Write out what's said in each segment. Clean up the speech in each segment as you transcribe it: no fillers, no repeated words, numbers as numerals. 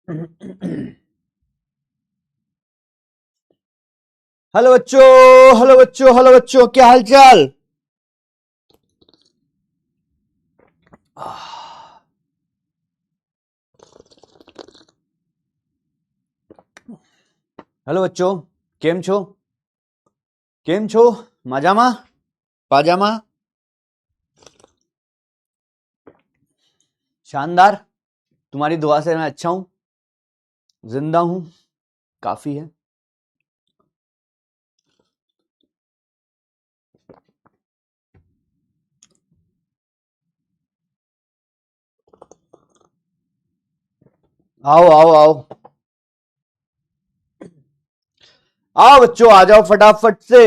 Hello बच्चों। Hello बच्चों, hello बच्चों, क्या हाल चाल। हेलो बच्चों, केम छो? केम छो? मजामा? पाजामा? शानदार। तुम्हारी दुआ से मैं अच्छा हूं, जिंदा हूं, काफी है। आओ आओ आओ आओ बच्चों, आ जाओ फटाफट से।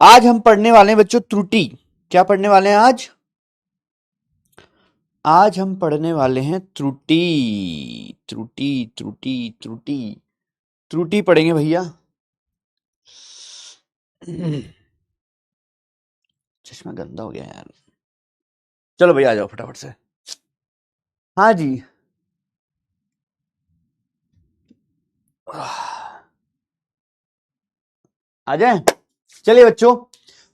आज हम पढ़ने वाले हैं बच्चों त्रुटि। क्या पढ़ने वाले हैं आज? आज हम पढ़ने वाले हैं त्रुटि। त्रुटि त्रुटि त्रुटि त्रुटि पढ़ेंगे भैया। चश्मा गंदा हो गया यार। चलो भैया, आ जाओ फटाफट से। हाँ जी। आ जाए। चलिए बच्चों,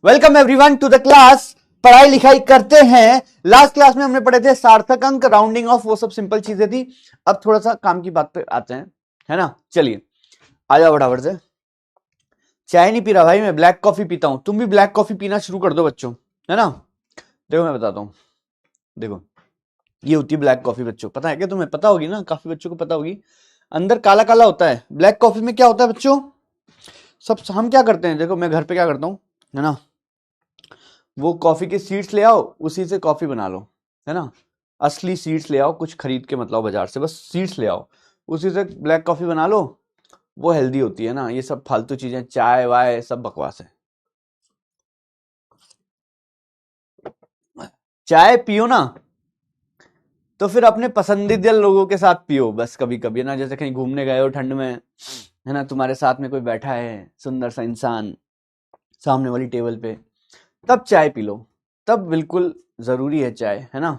welcome everyone to the class. पढ़ाई लिखाई करते हैं। लास्ट क्लास में हमने पढ़े थे सार्थक अंक, राउंडिंग ऑफ, वो सब सिंपल चीजें थी। अब थोड़ा सा काम की बात पे आते हैं, है ना। चलिए आ जाओ फटाफट से। चाय नहीं पी रहा भाई, मैं ब्लैक कॉफी पीता हूं। तुम भी ब्लैक कॉफी पीना शुरू कर दो बच्चों, है ना। देखो मैं बताता हूं। देखो, ये होती है ब्लैक कॉफी बच्चों, पता है क्या तुम्हें? पता होगी ना, काफी बच्चों को पता होगी। अंदर काला काला होता है। ब्लैक कॉफी में क्या होता है बच्चों? सब हम क्या करते हैं, देखो मैं घर पे क्या करता हूं, है ना। वो कॉफी के सीड्स ले आओ, उसी से कॉफी बना लो, है ना। असली सीड्स ले आओ, कुछ खरीद के मत लाओ बाजार से, बस सीड्स ले आओ, उसी से ब्लैक कॉफी बना लो। वो हेल्दी होती है ना। ये सब फालतू चीजें, चाय वाय, सब बकवास है। चाय पियो ना, तो फिर अपने पसंदीदा लोगों के साथ पियो बस। कभी कभी ना, जैसे कहीं घूमने गए हो ठंड में, है ना, तुम्हारे साथ में कोई बैठा है सुंदर सा इंसान सामने वाली टेबल पे, तब चाय पी लो। तब बिल्कुल जरूरी है चाय, है ना।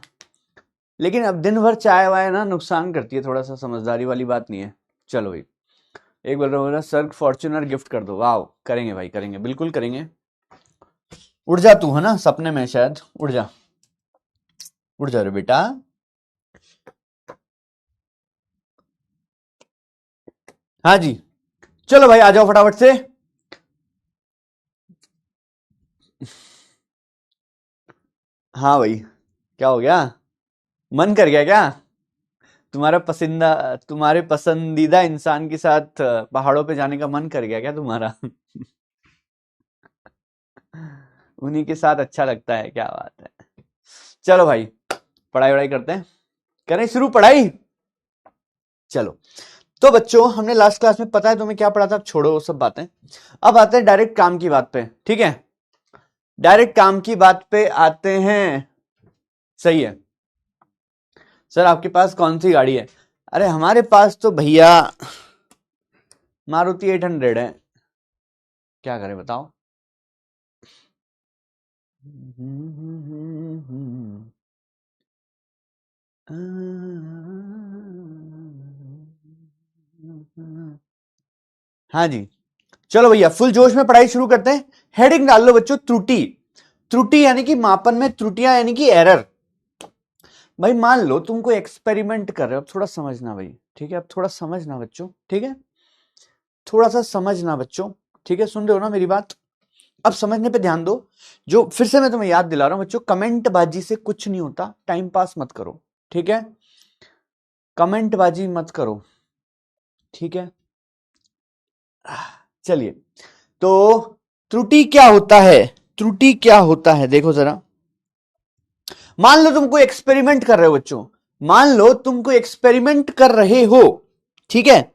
लेकिन अब दिन भर चाय वाय ना नुकसान करती है, थोड़ा सा समझदारी वाली बात नहीं है। चलो भाई, एक बोल रहा हूँ सर फॉर्च्यूनर गिफ्ट कर दो। वाह, करेंगे भाई, करेंगे, बिल्कुल करेंगे। उड़ जा तू, है ना, सपने में शायद उड़ जा। उड़ जा रे बेटा। हाँ जी, चलो भाई आ जाओ फटाफट से। हाँ भाई, क्या हो गया? मन कर गया क्या? तुम्हारे पसंदीदा इंसान के साथ पहाड़ों पे जाने का मन कर गया क्या तुम्हारा? उन्हीं के साथ अच्छा लगता है, क्या बात है। चलो भाई, पढ़ाई वढ़ाई करते हैं, करें शुरू पढ़ाई। चलो, तो बच्चों हमने लास्ट क्लास में, पता है तुम्हें क्या पढ़ा था, अब छोड़ो वो सब बातें। अब आते हैं डायरेक्ट काम की बात पे, ठीक है। डायरेक्ट काम की बात पे आते हैं। सही है। सर आपके पास कौन सी गाड़ी है? अरे हमारे पास तो भैया मारुति 800 है। क्या करें बताओ। हाँ जी, चलो भैया फुल जोश में पढ़ाई शुरू करते हैं। हेडिंग डाल लो बच्चों, त्रुटि। त्रुटि यानी कि मापन में त्रुटियां, यानी कि एरर। भाई मान लो तुम कोई एक्सपेरिमेंट कर रहे हो, अब थोड़ा समझना भाई, ठीक है। अब थोड़ा समझना बच्चों, ठीक है। थोड़ा सा समझना बच्चों, ठीक है। सुन रहे हो ना मेरी बात? अब समझने पे ध्यान दो। जो फिर से मैं तुम्हें याद दिला रहा हूं बच्चों, कमेंट बाजी से कुछ नहीं होता, टाइम पास मत करो, ठीक है। कमेंट बाजी मत करो, ठीक है। चलिए, तो त्रुटि क्या होता है? त्रुटि क्या होता है देखो जरा। मान लो तुम कोई एक्सपेरिमेंट कर रहे हो बच्चों। मान लो तुम कोई एक्सपेरिमेंट कर रहे हो, ठीक है।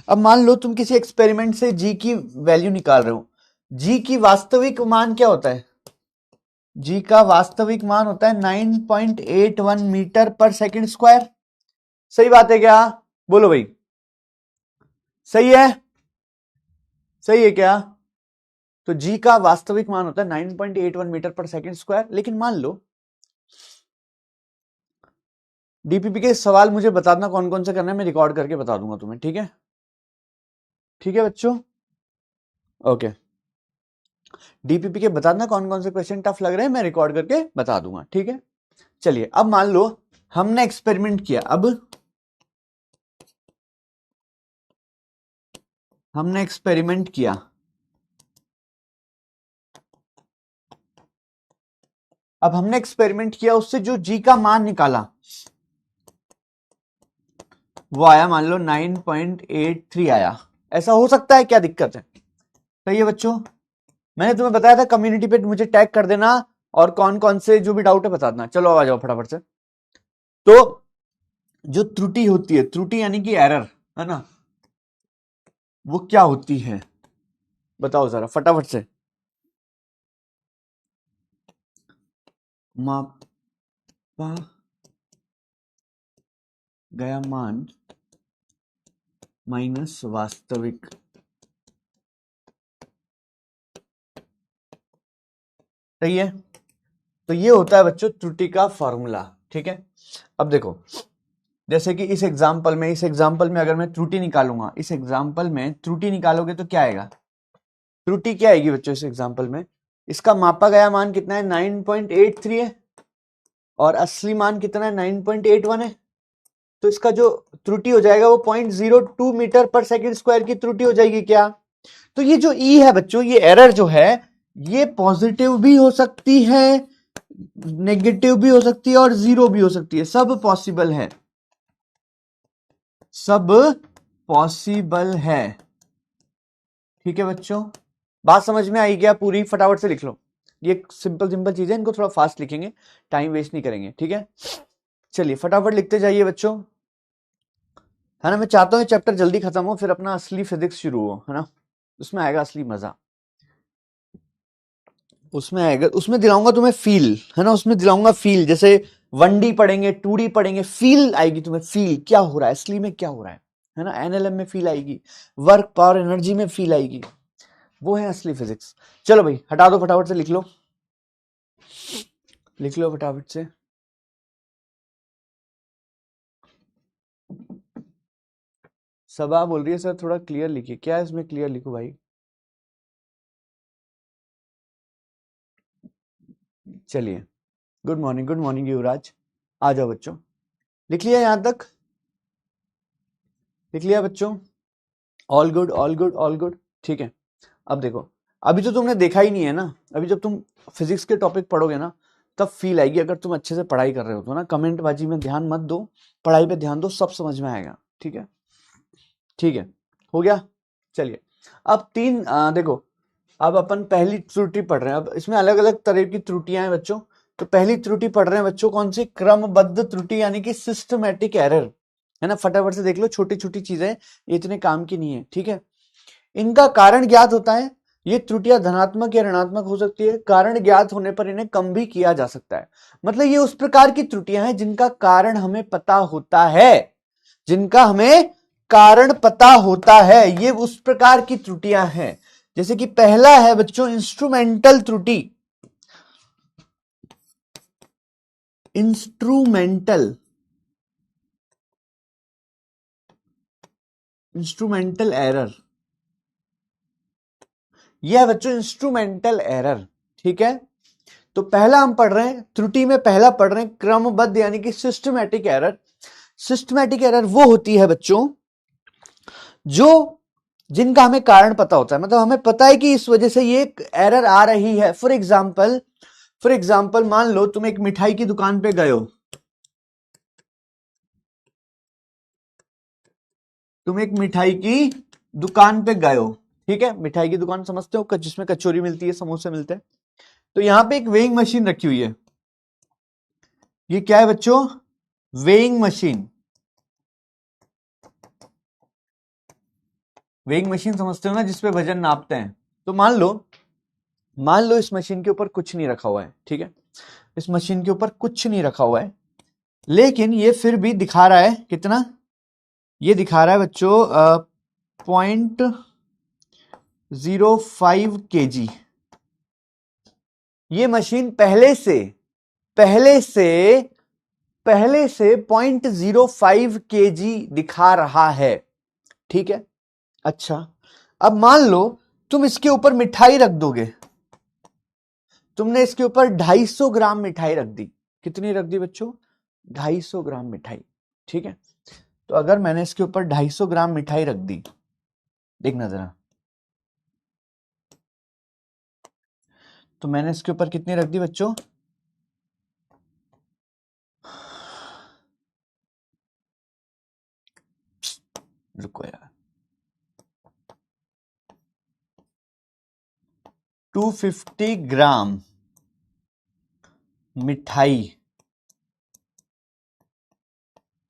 अब मान लो तुम किसी एक्सपेरिमेंट से जी की वैल्यू निकाल रहे हो। जी की वास्तविक मान क्या होता है? जी का वास्तविक मान होता है 9.81 मीटर पर सेकंड स्क्वायर। सही बात है क्या? बोलो भाई, सही है? सही है क्या? तो जी का वास्तविक मान होता है 9.81 मीटर पर सेकंड स्क्वायर। लेकिन मान लो डीपीपी के सवाल मुझे बताना कौन कौन से करना है, मैं रिकॉर्ड करके बता दूंगा तुम्हें, ठीक है? ठीक है बच्चों, ओके। डीपीपी के बताना कौन कौन से क्वेश्चन टफ लग रहे हैं, मैं रिकॉर्ड करके बता दूंगा, ठीक है? चलिए, अब मान लो हमने एक्सपेरिमेंट किया, अब हमने एक्सपेरिमेंट किया, अब हमने एक्सपेरिमेंट किया, उससे जो जी का मान निकाला वो आया मान लो 9.83 आया। ऐसा हो सकता है, क्या दिक्कत है? सही है बच्चों, मैंने तुम्हें बताया था कम्युनिटी पे मुझे टैग कर देना और कौन कौन से जो भी डाउट है बता देना। चलो आ जाओ फटाफट से। तो जो त्रुटि होती है, त्रुटि यानी कि एरर, है ना, वो क्या होती है बताओ जरा फटाफट से। मापा गया मान माइनस वास्तविक, सही है? तो ये होता है बच्चों त्रुटि का फॉर्मूला, ठीक है? अब देखो, जैसे कि इस एग्जाम्पल में अगर मैं त्रुटि निकालूंगा, इस एग्जाम्पल में त्रुटि निकालोगे तो क्या आएगा? त्रुटि क्या आएगी बच्चों इस एग्जाम्पल में? इसका मापा गया मान कितना है? 9.83 है, और असली मान कितना है? 9.81 है। तो इसका जो त्रुटि हो जाएगा वो 0.02 मीटर पर सेकंड स्क्वायर की त्रुटि हो जाएगी क्या? तो ये जो ई है बच्चों, ये एरर जो है, ये पॉजिटिव भी हो सकती है, नेगेटिव भी हो सकती है और जीरो भी हो सकती है, सब पॉसिबल है, सब पॉसिबल है। ठीक है बच्चों, बात समझ में आई क्या पूरी? फटाफट से लिख लो, ये सिंपल सिंपल चीजें, इनको थोड़ा फास्ट लिखेंगे, टाइम वेस्ट नहीं करेंगे, ठीक है? चलिए फटाफट लिखते जाइए बच्चों, है ना? मैं चाहता हूँ चैप्टर जल्दी खत्म हो, फिर अपना असली फिजिक्स शुरू हो, है ना? उसमें आएगा असली मजा, उसमें आएगा, उसमें दिलाऊंगा तुम्हें फील, है ना? उसमें दिलाऊंगा फील, जैसे 1D पढ़ेंगे, 2D पढ़ेंगे, फील आएगी तुम्हें, फील क्या हो रहा है असली में, क्या हो रहा है ना? एनएलएम में फील आएगी, वर्क पावर एनर्जी में फील आएगी, वो है असली फिजिक्स। चलो भाई हटा दो, फटाफट से लिख लो, लिख लो फटाफट से। सबा बोल रही है सर थोड़ा क्लियर लिखिए, क्या है इसमें क्लियर लिखो भाई? चलिए, गुड मॉर्निंग युवराज, आ जाओ बच्चों। लिख लिया यहां तक? लिख लिया बच्चों? All good all good all good, ठीक है। अब देखो, अभी तो तुमने देखा ही नहीं है ना, अभी जब तुम फिजिक्स के टॉपिक पढ़ोगे ना तब फील आएगी, अगर तुम अच्छे से पढ़ाई कर रहे हो तो ना। कमेंट बाजी में ध्यान मत दो, पढ़ाई पे ध्यान दो, सब समझ में आएगा, ठीक है? ठीक है, हो गया। चलिए, अब देखो, अब अपन पहली त्रुटि पढ़ रहे हैं, अब इसमें अलग अलग तरह की त्रुटियां हैं बच्चों। तो पहली त्रुटि पढ़ रहे हैं बच्चों, कौन सी? क्रमबद्ध त्रुटि यानी कि सिस्टमैटिक एरर, है ना? फटाफट से देख लो, छोटी छोटी चीजें, ये इतने काम की नहीं है, ठीक है? इनका कारण ज्ञात होता है, ये त्रुटियां धनात्मक या ऋणात्मक हो सकती है, कारण ज्ञात होने पर इन्हें कम भी किया जा सकता है। मतलब ये उस प्रकार की त्रुटियां हैं जिनका कारण हमें पता होता है, जिनका हमें कारण पता होता है, ये उस प्रकार की त्रुटियां हैं। जैसे कि पहला है बच्चों इंस्ट्रूमेंटल त्रुटि, इंस्ट्रूमेंटल, इंस्ट्रूमेंटल एरर, यह है बच्चों इंस्ट्रूमेंटल एरर, ठीक है? तो पहला हम पढ़ रहे हैं त्रुटि में, पहला पढ़ रहे हैं क्रमबद्ध यानी कि सिस्टमैटिक एरर। सिस्टमैटिक एरर वो होती है बच्चों जो, जिनका हमें कारण पता होता है, मतलब हमें पता है कि इस वजह से ये एरर आ रही है। फॉर एग्जाम्पल मान लो तुम एक मिठाई की दुकान पे गए हो, तुम एक मिठाई की दुकान पे गए हो, ठीक है? मिठाई की दुकान समझते हो, जिसमें कचौरी मिलती है, समोसे मिलते हैं। तो यहां पे एक वेइंग मशीन रखी हुई है, ये क्या है बच्चों? Weighing machine. वेइंग मशीन समझते हो ना, जिसपे वजन नापते हैं। तो मान लो इस मशीन के ऊपर कुछ नहीं रखा हुआ है, ठीक है? इस मशीन के ऊपर कुछ नहीं रखा हुआ है, लेकिन ये फिर भी दिखा रहा है कितना? ये दिखा रहा है बच्चों 0.05 kg। ये मशीन पहले से पहले से 0.05 kg दिखा रहा है, ठीक है। अच्छा, अब मान लो तुम इसके ऊपर मिठाई रख दोगे, तुमने इसके ऊपर 250 ग्राम मिठाई रख दी। कितनी रख दी बच्चों? 250 ग्राम मिठाई, ठीक है। तो अगर मैंने इसके ऊपर 250 ग्राम मिठाई रख दी, देखना जरा, तो मैंने इसके ऊपर कितनी रख दी बच्चों? रुको यार, 250 ग्राम मिठाई,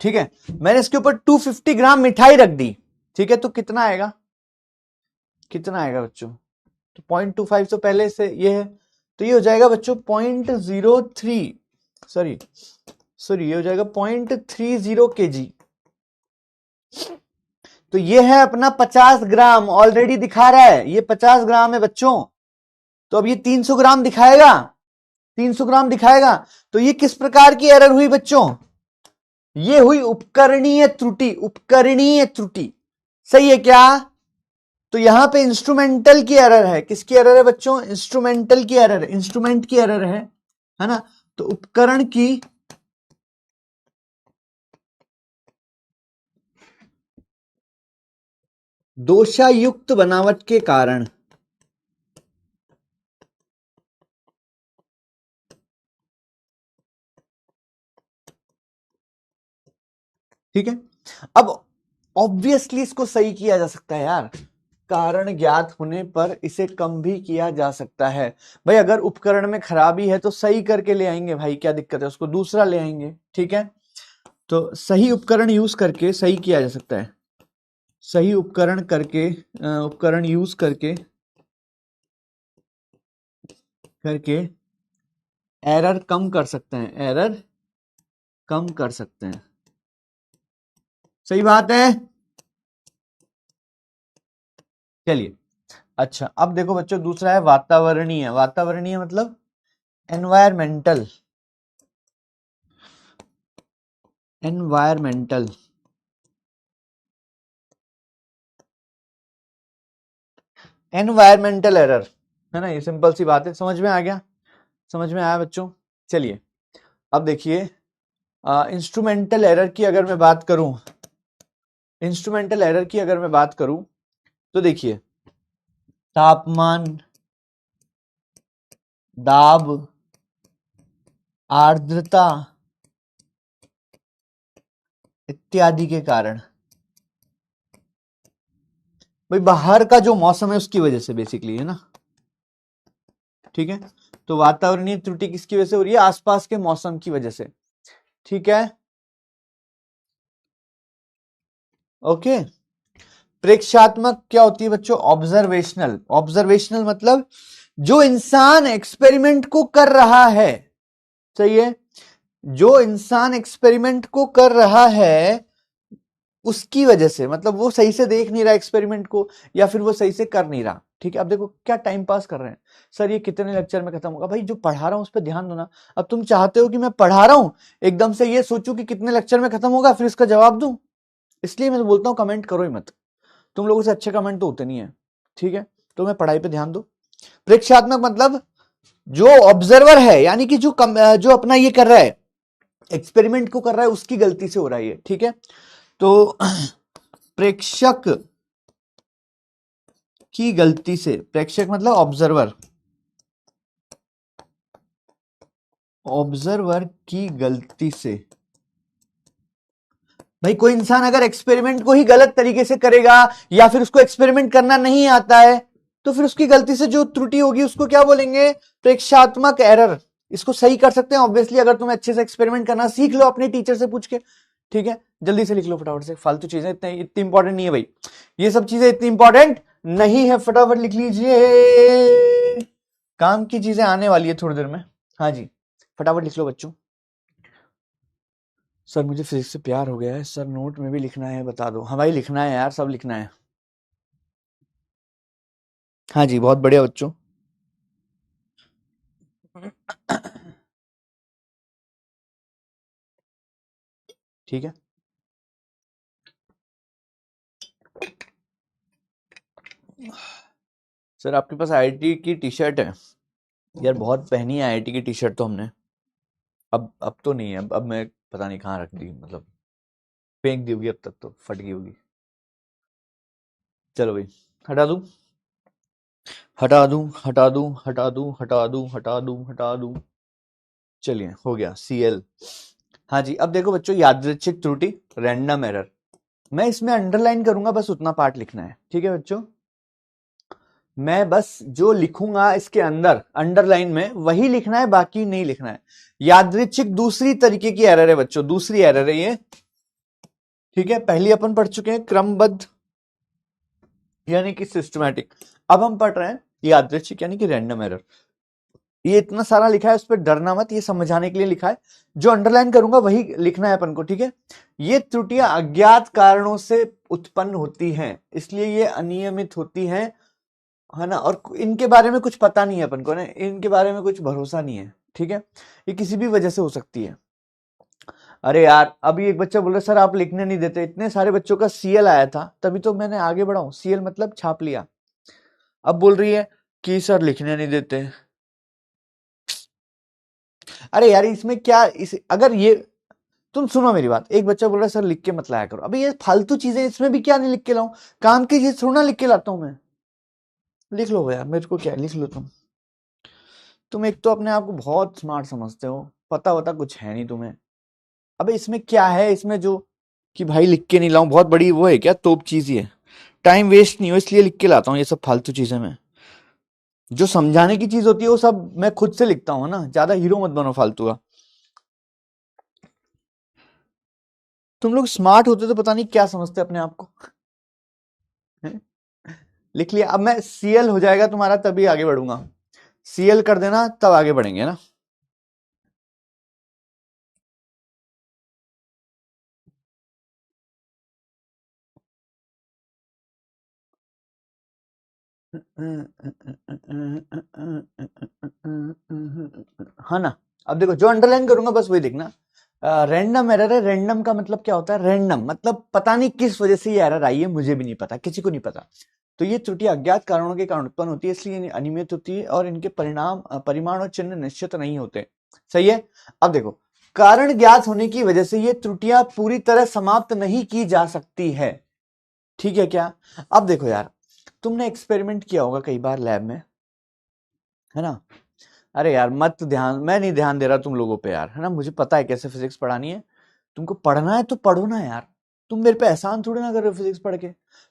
ठीक है। मैंने इसके ऊपर 250 ग्राम मिठाई रख दी, ठीक है। तो कितना आएगा, कितना आएगा बच्चों? तो 0.25 तो पहले से ये है, तो ये हो जाएगा बच्चों 0.03, सॉरी ये हो जाएगा 0.30 kg। तो ये है अपना 50 ग्राम, ऑलरेडी दिखा रहा है ये 50 ग्राम है बच्चों। तो अब ये 300 ग्राम दिखाएगा, 300 ग्राम दिखाएगा। तो ये किस प्रकार की एरर हुई बच्चों? ये हुई उपकरणीय त्रुटि, उपकरणीय त्रुटि, सही है क्या? तो यहां पे इंस्ट्रूमेंटल की एरर है। किसकी एरर है बच्चों? इंस्ट्रूमेंटल की एरर है, इंस्ट्रूमेंट की एरर है ना। तो उपकरण की दोषायुक्त बनावट के कारण, ठीक है। अब ऑब्वियसली इसको सही किया जा सकता है यार, कारण ज्ञात होने पर इसे कम भी किया जा सकता है। भाई अगर उपकरण में खराबी है तो सही करके ले आएंगे भाई, क्या दिक्कत है, उसको दूसरा ले आएंगे, ठीक है। तो सही उपकरण यूज करके सही किया जा सकता है, सही उपकरण करके उपकरण यूज करके करके एरर कम कर सकते हैं, एरर कम कर सकते हैं, सही बात है। चलिए, अच्छा अब देखो बच्चों, दूसरा है वातावरणीय। वातावरणीय मतलब एनवायरमेंटल, एनवायरमेंटल एनवायरमेंटल एरर, है ना। ये सिंपल सी बात है, समझ में आ गया, समझ में आया बच्चों। चलिए अब देखिए, इंस्ट्रूमेंटल एरर की अगर मैं बात करूं, इंस्ट्रूमेंटल एरर की अगर मैं बात करूं, तो देखिए तापमान, दाब, आर्द्रता इत्यादि के कारण, भाई बाहर का जो मौसम है उसकी वजह से बेसिकली, है ना, ठीक है। तो वातावरणीय त्रुटि किसकी वजह से हो रही है? आसपास के मौसम की वजह से, ठीक है, ओके। प्रेक्षात्मक क्या होती है बच्चों? ऑब्जर्वेशनल। ऑब्जर्वेशनल मतलब जो इंसान एक्सपेरिमेंट को कर रहा है, सही है, जो इंसान एक्सपेरिमेंट को कर रहा है उसकी वजह से, मतलब वो सही से देख नहीं रहा एक्सपेरिमेंट को, या फिर वो सही से कर नहीं रहा, ठीक है। अब देखो क्या टाइम पास कर रहे हैं सर, ये कितने लेक्चर में खत्म होगा? भाई जो पढ़ा रहा हूं उस पर ध्यान दो ना। अब तुम चाहते हो कि मैं पढ़ा रहा हूं एकदम से ये सोचूं कि कितने लेक्चर में खत्म होगा फिर इसका जवाब दूं, इसलिए मैं बोलता हूं कमेंट करो ही मत, तुम लोगों से अच्छे कमेंट तो होते नहीं है, ठीक है। तो मैं पढ़ाई पे ध्यान दो। प्रेक्षात्मक मतलब जो ऑब्जर्वर है, यानी कि जो अपना ये कर रहा है, एक्सपेरिमेंट को कर रहा है, उसकी गलती से हो रहा है, ठीक है। तो प्रेक्षक की गलती से, प्रेक्षक मतलब ऑब्जर्वर, ऑब्जर्वर की गलती से, भाई कोई इंसान अगर एक्सपेरिमेंट को ही गलत तरीके से करेगा या फिर उसको एक्सपेरिमेंट करना नहीं आता है, तो फिर उसकी गलती से जो त्रुटि होगी उसको क्या बोलेंगे? प्रेक्षात्मक एरर। इसको सही कर सकते हैं ऑब्वियसली, अगर तुम्हें अच्छे से एक्सपेरिमेंट करना सीख लो अपने टीचर से पूछ के, ठीक है। जल्दी से लिख लो फटाफट से, फालतू चीजें इतनी इंपॉर्टेंट नहीं है भाई, ये सब चीजें इतनी इंपॉर्टेंट नहीं है, फटाफट लिख लीजिए, काम की चीजें आने वाली है थोड़ी देर में। हाँ जी, फटाफट लिख लो बच्चों। सर मुझे फिजिक्स से प्यार हो गया है सर, नोट में भी लिखना है, बता दो। हाँ भाई लिखना है यार, सब लिखना है। हाँ जी, बहुत बढ़िया बच्चों। ठीक है। सर आपके पास आईआईटी की टी शर्ट है यार, बहुत पहनी है आईआईटी की टी शर्ट तो हमने, अब तो नहीं है, अब मैं पता नहीं कहाँ रख दी, मतलब फेंक दी होगी, अब तक तो फट गई होगी। चलो भाई, हटा दूं हटा दूं हटा दूं हटा दूं हटा दूं हटा दूं हटा दूं। चलिए हो गया सीएल। हाँ जी, अब देखो बच्चों, यादृच्छिक त्रुटि, रैंडम एरर, मैं इसमें अंडरलाइन करूंगा, बस उतना पार्ट लिखना है, ठीक है बच्चों। मैं बस जो लिखूंगा इसके अंदर अंडरलाइन में वही लिखना है, बाकी नहीं लिखना है। यादृच्छिक दूसरी तरीके की एरर है बच्चों, दूसरी एरर है ये, ठीक है। पहली अपन पढ़ चुके हैं क्रमबद्ध यानी कि सिस्टमैटिक, अब हम पढ़ रहे हैं यादृच्छिक यानी कि रैंडम एरर। ये इतना सारा लिखा है, उस पर डरना मत, ये समझाने के लिए लिखा है, जो अंडरलाइन करूंगा वही लिखना है अपन को, ठीक है। ये त्रुटियां अज्ञात कारणों से उत्पन्न होती हैं, इसलिए ये अनियमित होती हैं, है ना, और इनके बारे में कुछ पता नहीं है अपन को ना, इनके बारे में कुछ भरोसा नहीं है, ठीक है। ये किसी भी वजह से हो सकती है। अरे यार, अभी एक बच्चा बोल रहा सर आप लिखने नहीं देते, इतने सारे बच्चों का सीएल आया था तभी तो मैंने आगे बढ़ाऊं, सीएल मतलब छाप लिया। अब बोल रही है कि सर लिखने नहीं देते। अरे यार इसमें क्या, इस अगर ये, तुम सुनो मेरी बात, एक बच्चा बोल रहा है सर लिख के मत लाया करो, अभी ये फालतू चीजें, इसमें भी क्या नहीं लिख के लाऊं, काम की चीज थोड़ा ना लिख के लाता हूं मैं। लिख लो यार, मेरे को क्या है, लिख लो तुम एक तो अपने आप को बहुत स्मार्ट समझते हो, पता वता कुछ है नहीं तुम्हें। अबे इसमें क्या है, इसमें जो कि भाई लिख के नहीं लाऊं, बहुत बड़ी वो है क्या, तोप चीज ही है, टाइम वेस्ट नहीं हो इसलिए लिख के लाता हूँ ये सब फालतू चीजें मैं। जो समझाने की चीज होती है वो सब मैं खुद से लिखता हूँ ना, ज्यादा हीरो मत बनो फालतू का। तुम लोग स्मार्ट होते तो पता नहीं क्या समझते अपने आप को। लिख लिया, अब मैं सीएल हो जाएगा तुम्हारा तभी आगे बढ़ूंगा, सीएल कर देना तब आगे बढ़ेंगे ना। हाँ ना, अब देखो जो अंडरलाइन करूंगा बस वही देखना। रैंडम एरर है, रैंडम का मतलब क्या होता है, रैंडम मतलब पता नहीं किस वजह से ये एरर आई है, मुझे भी नहीं पता, किसी को नहीं पता। तो ये त्रुटि अज्ञात कारणों के कारण उत्पन्न होती है, इसलिए अनियमित होती है और इनके परिमाण और चिन्ह निश्चित नहीं होते। सही है। अब देखो, कारण ज्ञात होने की वजह से ये त्रुटियां पूरी तरह समाप्त नहीं की जा सकती है, ठीक है क्या। अब देखो यार, तुमने एक्सपेरिमेंट किया होगा कई बार लैब में, है ना। अरे यार मत ध्यान, मैं नहीं ध्यान दे रहा तुम लोगों पे यार, है ना, मुझे पता है कैसे फिजिक्स पढ़ानी है, तुमको पढ़ना है तो पढ़ो ना यार। तुम मेरे पे एहसान थोड़ी ना कर रहे हो फिजिक्स पढ़ के,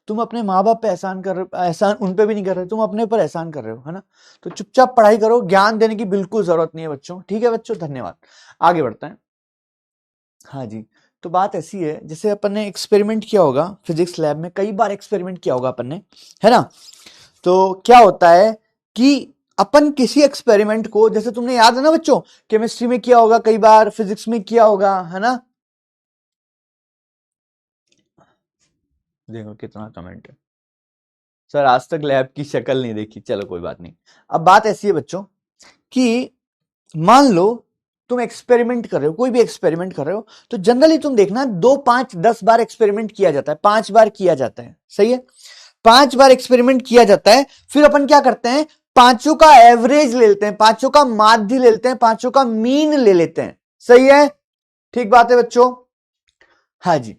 तुम अपने माँ बाप पे एहसान कर रहे हो, एहसान उन पे भी नहीं कर रहे, तुम अपने पर एहसान कर रहे हो, है ना। तो चुपचाप पढ़ाई करो, ज्ञान देने की बिल्कुल जरूरत नहीं है बच्चों, ठीक है बच्चों, धन्यवाद। आगे बढ़ते हैं। हाँ जी, तो बात ऐसी है, जैसे अपन ने एक्सपेरिमेंट किया होगा फिजिक्स लैब में, कई बार एक्सपेरिमेंट किया होगा अपन ने, है ना। तो क्या होता है कि अपन किसी एक्सपेरिमेंट को, जैसे तुमने याद है ना बच्चों, केमिस्ट्री में किया होगा कई बार, फिजिक्स में किया होगा, है ना। देखो कितना कमेंट है, सर आज तक लैब की शक्ल नहीं देखी, चलो कोई बात नहीं। अब बात ऐसी है बच्चों कि मान लो तुम एक्सपेरिमेंट कर रहे हो, कोई भी एक्सपेरिमेंट कर रहे हो, तो जनरली तुम देखना 2 5 10 बार एक्सपेरिमेंट किया जाता है, 5 बार किया जाता है, सही है। 5 बार एक्सपेरिमेंट किया जाता है, फिर अपन क्या करते हैं, पांचों का एवरेज ले लेते हैं, पांचों का माध्य ले लेते हैं, पांचों का मीन ले लेते हैं, सही है, ठीक बात है बच्चों। हाँ जी,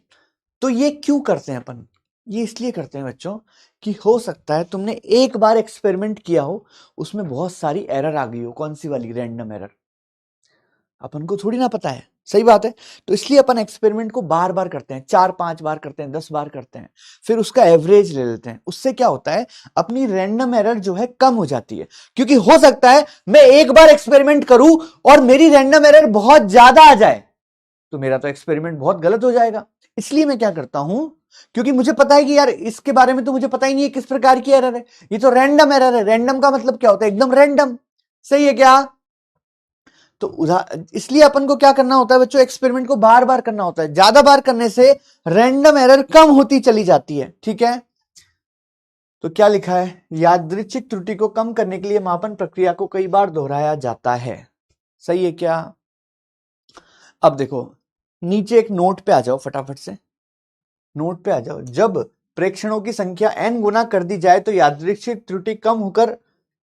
तो ये क्यों करते हैं अपन, ये इसलिए करते हैं बच्चों कि हो सकता है तुमने एक बार एक्सपेरिमेंट किया हो, उसमें बहुत सारी एरर आ गई हो, कौन सी वाली, रैंडम एरर, अपन को थोड़ी ना पता है, सही बात है। तो इसलिए अपन एक्सपेरिमेंट को बार बार करते हैं, 4 5 बार करते हैं, 10 बार करते हैं, फिर उसका एवरेज ले लेते हैं, उससे क्या होता है, अपनी रैंडम एरर जो है कम हो जाती है। क्योंकि हो सकता है मैं एक बार एक्सपेरिमेंट करूं और मेरी रैंडम एरर बहुत ज्यादा आ जाए, तो मेरा तो एक्सपेरिमेंट बहुत गलत हो जाएगा। इसलिए मैं क्या करता हूं, क्योंकि मुझे पता है कि यार इसके बारे में तो मुझे पता ही नहीं है किस प्रकार की एरर है, ये तो रैंडम एरर है, रैंडम का मतलब क्या होता है, एकदम रैंडम, सही है क्या। तो इसलिए अपन को क्या करना होता है बच्चों, एक्सपेरिमेंट को बार बार करना होता है, ज्यादा बार करने से रैंडम एरर कम होती चली जाती है, ठीक है। तो क्या लिखा है, यादृच्छिक त्रुटि को कम करने के लिए मापन प्रक्रिया को कई बार दोहराया जाता है, सही है क्या। अब देखो, नीचे एक नोट पे आ जाओ, फटाफट से नोट पे आ जाओ। जब प्रेक्षणों की संख्या n गुना कर दी जाए तो यादृच्छिक त्रुटि कम होकर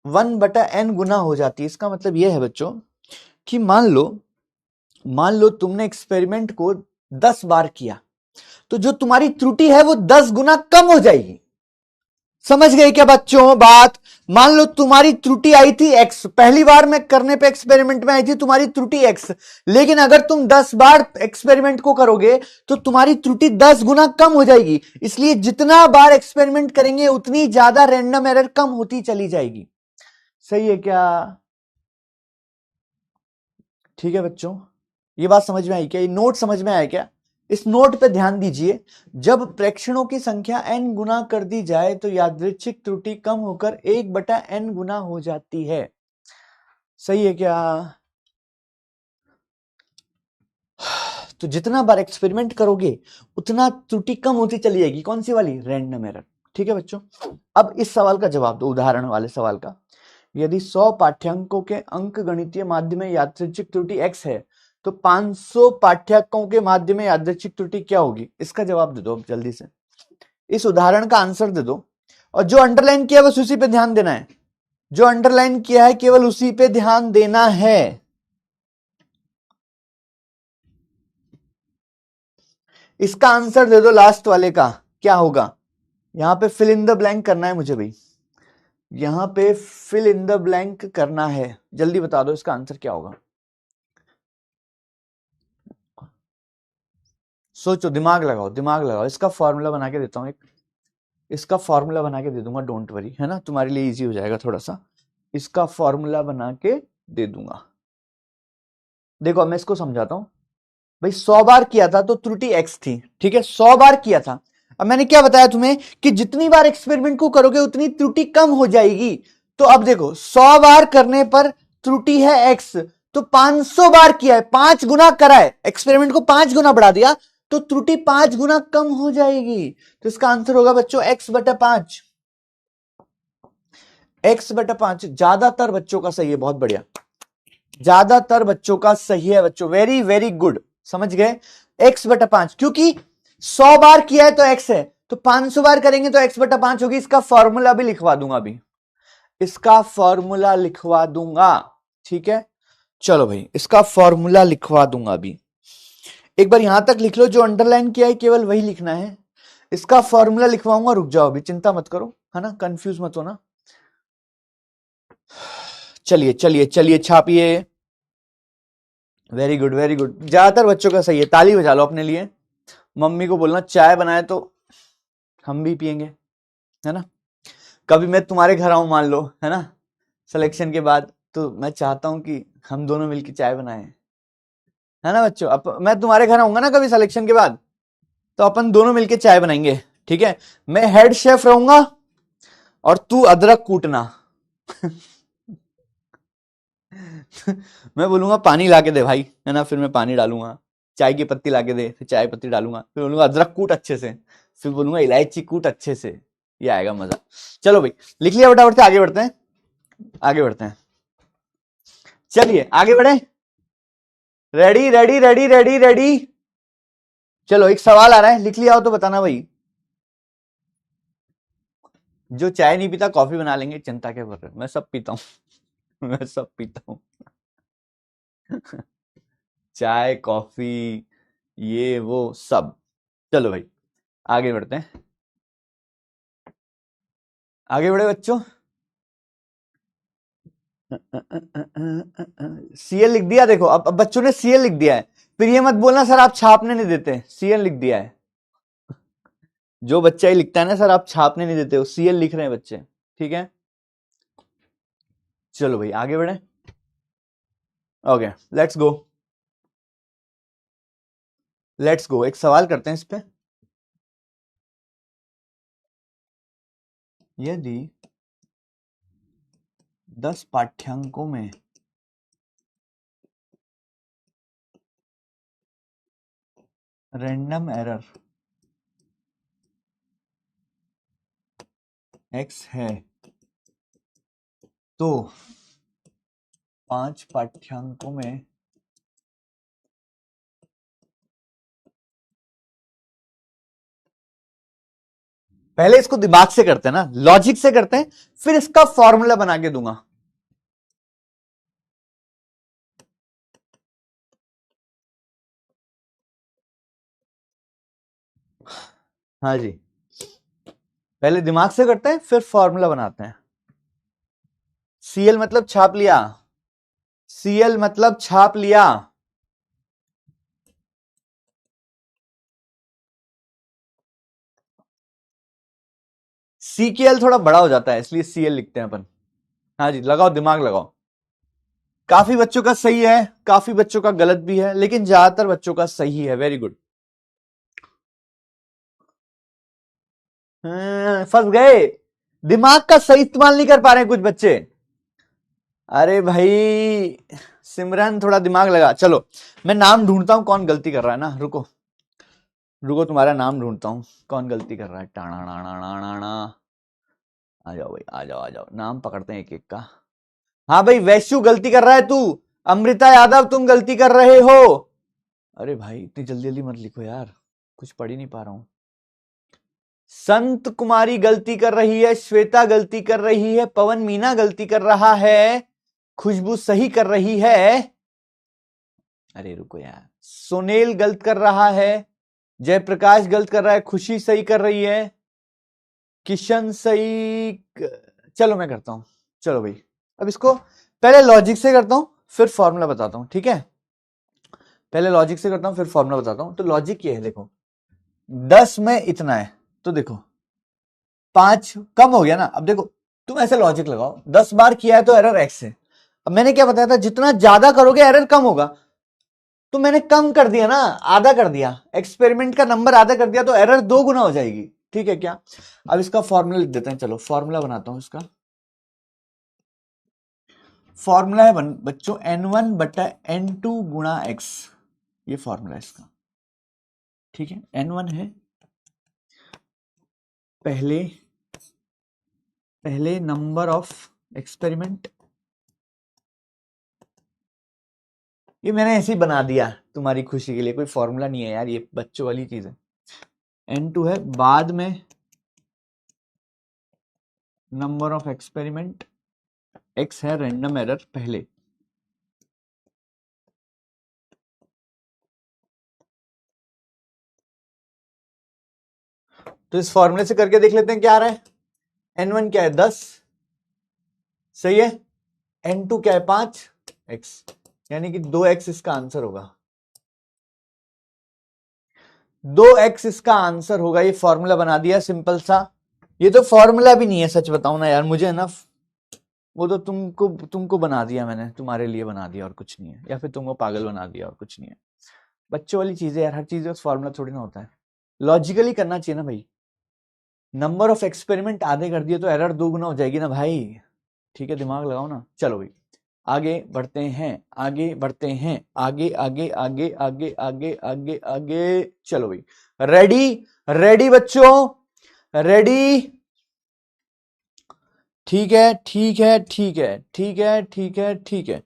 1/n गुना हो जाती है। इसका मतलब यह है बच्चों कि मान लो तुमने एक्सपेरिमेंट को 10 बार किया, तो जो तुम्हारी त्रुटि है वो 10 गुना कम हो जाएगी। समझ गए क्या बच्चों बात? मान लो तुम्हारी त्रुटि आई थी x, पहली बार में करने पे एक्सपेरिमेंट में आई थी तुम्हारी त्रुटि x, लेकिन अगर तुम 10 बार एक्सपेरिमेंट को करोगे तो तुम्हारी त्रुटि 10 गुना कम हो जाएगी। इसलिए जितना बार एक्सपेरिमेंट करेंगे उतनी ज्यादा रैंडम एरर कम होती चली जाएगी। सही है क्या? ठीक है बच्चों, ये बात समझ में आई क्या? ये नोट समझ में आया क्या? इस नोट पे ध्यान दीजिए। जब प्रेक्षणों की संख्या n गुना कर दी जाए तो यादृच्छिक त्रुटि कम होकर 1/n गुना हो जाती है। सही है क्या? तो जितना बार एक्सपेरिमेंट करोगे उतना त्रुटि कम होती चली जाएगी। कौन सी वाली? Random error. ठीक है बच्चों, अब इस सवाल का जवाब दो, उदाहरण वाले सवाल का। यदि 100 पाठ्यांकों के अंक गणितीय माध्य में यादृच्छिक त्रुटि x है तो 500 पाठ्यांकों के माध्य में यादृच्छिक त्रुटि क्या होगी? इसका जवाब दे दो अब जल्दी से, इस उदाहरण का आंसर दे दो। और जो अंडरलाइन किया बस उसी पे ध्यान देना है, जो अंडरलाइन किया है केवल उसी पे ध्यान देना है। इसका आंसर दे दो लास्ट वाले का, क्या होगा? यहां पे फिल इन द ब्लैंक करना है मुझे भाई, यहां पे फिल इन द ब्लैंक करना है। जल्दी बता दो इसका आंसर क्या होगा। सोचो, दिमाग लगाओ, दिमाग लगाओ। इसका फॉर्मूला बना के देता हूं एक, इसका फॉर्मूला बना के दे दूंगा, डोंट वरी, है ना, तुम्हारे लिए इजी हो जाएगा थोड़ा सा। इसका फॉर्मूला बना के दे दूंगा। देखो मैं इसको समझाता हूं भाई। 100 बार किया था तो त्रुटि x थी, ठीक है, 100 बार किया था। अब मैंने क्या बताया तुम्हें कि जितनी बार एक्सपेरिमेंट को करोगे उतनी त्रुटि कम हो जाएगी। तो अब देखो 100 बार करने पर त्रुटि है x, तो 500 बार किया है, 5 गुना करा है, एक्सपेरिमेंट को 5 गुना बढ़ा दिया तो त्रुटि 5 गुना कम हो जाएगी। तो इसका आंसर होगा बच्चों x/5। x/5 ज्यादातर बच्चों का सही है, बहुत बढ़िया, ज्यादातर बच्चों का सही है बच्चों, वेरी वेरी गुड। समझ गए? x/5, क्योंकि 100 बार किया है तो x है, तो 500 बार करेंगे तो x/5 होगी। इसका फॉर्मूला भी लिखवा दूंगा अभी, इसका फॉर्मूला लिखवा दूंगा। ठीक है, चलो भाई, इसका फॉर्मूला लिखवा दूंगा अभी। एक बार यहां तक लिख लो, जो अंडरलाइन किया है केवल वही लिखना है। इसका फॉर्मूला लिखवाऊंगा, रुक जाओ अभी, चिंता मत करो, है ना, कंफ्यूज मत होना। चलिए चलिए चलिए, छापिए। वेरी गुड वेरी गुड, ज्यादातर बच्चों का सही है, ताली बजा लो अपने लिए। मम्मी को बोलना चाय बनाए तो हम भी पियेंगे, है ना। कभी मैं तुम्हारे घर आऊं मान लो, है ना, सिलेक्शन के बाद, तो मैं चाहता हूं कि हम दोनों मिलकर चाय बनाएं, है ना बच्चों। मैं तुम्हारे घर आऊंगा ना कभी सिलेक्शन के बाद, तो अपन दोनों मिलकर चाय बनाएंगे। ठीक है, मैं हेड शेफ रहूंगा और तू अदरक कूटना। मैं बोलूंगा पानी ला के दे भाई, है ना, फिर मैं पानी डालूंगा। चाय की पत्ती ला के दे, फिर चाय पत्ती डालूंगा, फिर बोलूंगा अदरक कूट अच्छे से, फिर बोलूंगा इलायची कूट अच्छे से। ये आएगा मजा। चलो भाई, लिख लिया फटाफट से, आगे बढ़ते हैं, आगे बढ़ते हैं। चलिए आगे बढ़े। Ready ready ready ready ready. चलो एक सवाल आ रहा है, लिख लिया हो तो बताना भाई। जो चाय नहीं पीता कॉफी बना लेंगे, चिंता क्या कर रहे हो, मैं सब पीता हूँ। मैं सब पीता हूँ। चाय कॉफी ये वो सब। चलो भाई आगे बढ़ते हैं, आगे बढ़े बच्चों। सीएल लिख दिया, देखो अब बच्चों ने सीएल लिख दिया है, फिर ये मत बोलना सर आप छापने नहीं देते, सीएल लिख दिया है। जो बच्चा ही लिखता है ना सर आप छापने नहीं देते हो, सीएल लिख रहे हैं बच्चे। ठीक है, चलो भाई आगे बढ़े। Okay let's go, let's go, एक सवाल करते हैं इस पे। यदि 10 पाठ्यांकों में रैंडम एरर x है तो 5 पाठ्यांकों में पहले इसको दिमाग से करते हैं ना, लॉजिक से करते हैं, फिर इसका फॉर्मूला बना के दूंगा। हाँ जी, पहले दिमाग से करते हैं फिर फॉर्मूला बनाते हैं। सीएल मतलब छाप लिया, सीएल मतलब छाप लिया। सी के एल थोड़ा बड़ा हो जाता है इसलिए सीएल लिखते हैं अपन। हाँ जी, लगाओ दिमाग लगाओ। काफी बच्चों का सही है, काफी बच्चों का गलत भी है, लेकिन ज्यादातर बच्चों का सही है। Very good. फंस गए, दिमाग का सही इस्तेमाल नहीं कर पा रहे हैं कुछ बच्चे। अरे भाई सिमरन थोड़ा दिमाग लगा। चलो मैं नाम ढूंढता हूं कौन गलती कर रहा है ना, रुको रुको, तुम्हारा नाम ढूंढता हूं कौन गलती कर रहा है। टाणा ना ना ना ना, आ जाओ भाई, आ जाओ आ जाओ, नाम पकड़ते हैं एक एक का। हाँ भाई वैश्यू गलती कर रहा है तू, अमृता यादव तुम गलती कर रहे हो। अरे भाई इतनी जल्दी जल्दी मत लिखो यार, कुछ पढ़ ही नहीं पा रहा हूं। संत कुमारी गलती कर रही है, श्वेता गलती कर रही है, पवन मीना गलती कर रहा है, खुशबू सही कर रही है। अरे रुको यार, सोनेल गलत कर रहा है, जयप्रकाश गलत कर रहा है, खुशी सही कर रही है, किशन सही चलो मैं करता हूं। चलो भाई अब इसको पहले लॉजिक से करता हूं फिर फॉर्मूला बताता हूं, ठीक है? पहले लॉजिक से करता हूं फिर फॉर्मूला बताता हूं। तो लॉजिक ये है, देखो 10 में इतना है तो देखो 5 कम हो गया ना। अब देखो तुम ऐसे लॉजिक लगाओ, 10 बार किया है तो एरर x है। अब मैंने क्या बताया था, जितना ज्यादा करोगे एरर कम होगा, तो मैंने कम कर दिया ना, आधा कर दिया, एक्सपेरिमेंट का नंबर आधा कर दिया तो एरर 2 गुना हो जाएगी, ठीक है क्या? अब इसका फॉर्मूला लिख देते हैं, चलो फॉर्मूला बनाता हूं इसका। फॉर्मूला है बच्चों n1 बटा n2 गुणा x, ये फॉर्मूला है इसका, ठीक है? n1 है पहले नंबर ऑफ एक्सपेरिमेंट, ये मैंने ऐसे ही बना दिया तुम्हारी खुशी के लिए, कोई फॉर्मूला नहीं है यार, ये बच्चों वाली चीज है। n2 है बाद में नंबर ऑफ एक्सपेरिमेंट, x है रैंडम एरर पहले। तो इस फॉर्मूले से करके देख लेते हैं क्या आ रहा है। n1 क्या है 10, सही है। n2 क्या है 5, x यानी कि 2x इसका आंसर होगा, 2x इसका आंसर होगा। ये फॉर्मूला बना दिया सिंपल सा। ये तो फॉर्मूला भी नहीं है सच बताऊं ना यार, मुझे ना वो तो तुमको बना दिया मैंने, तुम्हारे लिए बना दिया और कुछ नहीं है, या फिर तुमको पागल बना दिया और कुछ नहीं है। बच्चों वाली चीजें यार, हर चीज फॉर्मूला थोड़ी ना होता है, लॉजिकली करना चाहिए ना भाई। नंबर ऑफ एक्सपेरिमेंट आधे कर दिए तो एरर 2 गुना हो जाएगी ना भाई, ठीक है? दिमाग लगाओ ना। चलो भाई आगे बढ़ते हैं, आगे बढ़ते हैं, आगे आगे आगे आगे आगे आगे आगे। चलो भाई रेडी, रेडी बच्चों, रेडी? ठीक है ठीक है ठीक है ठीक है ठीक है ठीक है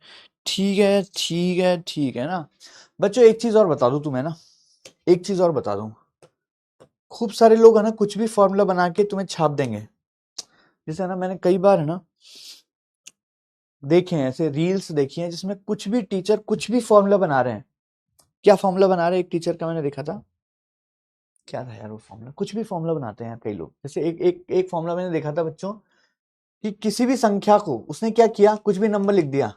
ठीक है ठीक है ठीक है ना बच्चों। एक चीज और बता दूं तुम्हें ना, एक चीज और बता दूं, खूब सारे लोग है ना कुछ भी फॉर्मूला बना के तुम्हें छाप देंगे। जैसे है ना, मैंने कई बार है ना देखे हैं ऐसे रील्स देखी हैं जिसमें कुछ भी टीचर कुछ भी फॉर्मूला बना रहे हैं। क्या फॉर्मूला बना रहे हैं, एक टीचर का मैंने देखा था, क्या था यार वो फॉर्मूला, कुछ भी फॉर्मूला बनाते हैं यार कई लोग। जैसे एक फॉर्मूला मैंने देखा था बच्चों कि किसी भी संख्या को उसने क्या किया, कुछ भी नंबर लिख दिया,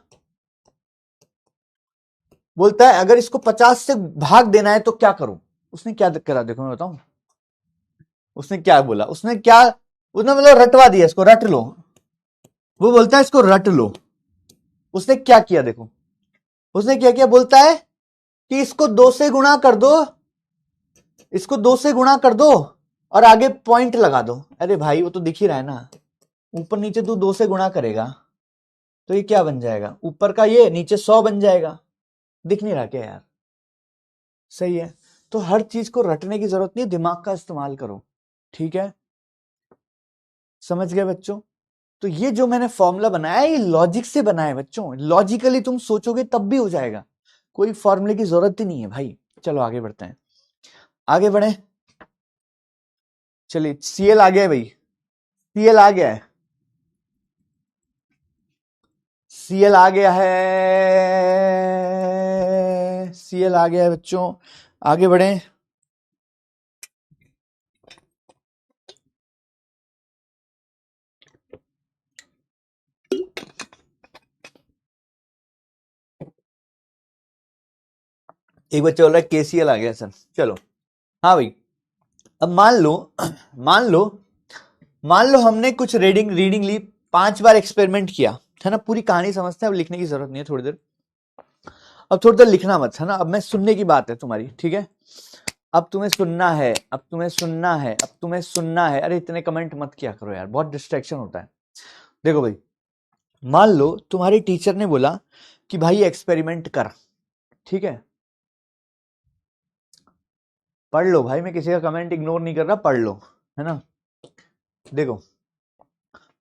बोलता है अगर इसको 50 से भाग देना है तो क्या करूं। उसने क्या करा देखो मैं बताऊं, उसने क्या बोला, उसने मतलब रटवा दिया, इसको रट लो। वो बोलता है इसको रट लो। उसने क्या किया देखो, उसने क्या किया, बोलता है कि इसको 2 से गुणा कर दो, इसको 2 से गुणा कर दो और आगे पॉइंट लगा दो। अरे भाई वो तो दिख ही रहा है ना, ऊपर नीचे तू 2 से गुणा करेगा तो ये क्या बन जाएगा, ऊपर का ये नीचे 100 बन जाएगा। दिख नहीं रहा क्या यार? सही है। तो हर चीज को रटने की जरूरत नहीं, दिमाग का इस्तेमाल करो, ठीक है? समझ गए बच्चों? तो ये जो मैंने फॉर्मूला बनाया है ये लॉजिक से बनाया है बच्चों, लॉजिकली तुम सोचोगे तब भी हो जाएगा, कोई फॉर्मूले की जरूरत ही नहीं है भाई। चलो आगे बढ़ते हैं, आगे बढ़े। चलिए सीएल आ गया है भाई, सीएल आ गया है, सीएल आ गया है, सीएल आ गया है बच्चों, आगे बढ़े। एक बच्चा बोल रहा है केसीएल आ गया सर, चलो हाँ भाई। अब मान लो मान लो मान लो हमने कुछ रीडिंग ली, 5 बार एक्सपेरिमेंट किया, है ना, पूरी कहानी समझते हैं, अब लिखने की जरूरत नहीं है थोड़ी देर, अब थोड़ी देर लिखना मत, है ना, अब मैं सुनने की बात है तुम्हारी, ठीक है, अब तुम्हें सुनना है, अब तुम्हें सुनना है, अब तुम्हें सुनना है। अरे इतने कमेंट मत किया करो यार, बहुत डिस्ट्रैक्शन होता है। देखो भाई, मान लो तुम्हारी टीचर ने बोला कि भाई एक्सपेरिमेंट कर, ठीक है, पढ़ लो भाई, मैं किसी का कमेंट इग्नोर नहीं कर रहा, पढ़ लो, है ना। देखो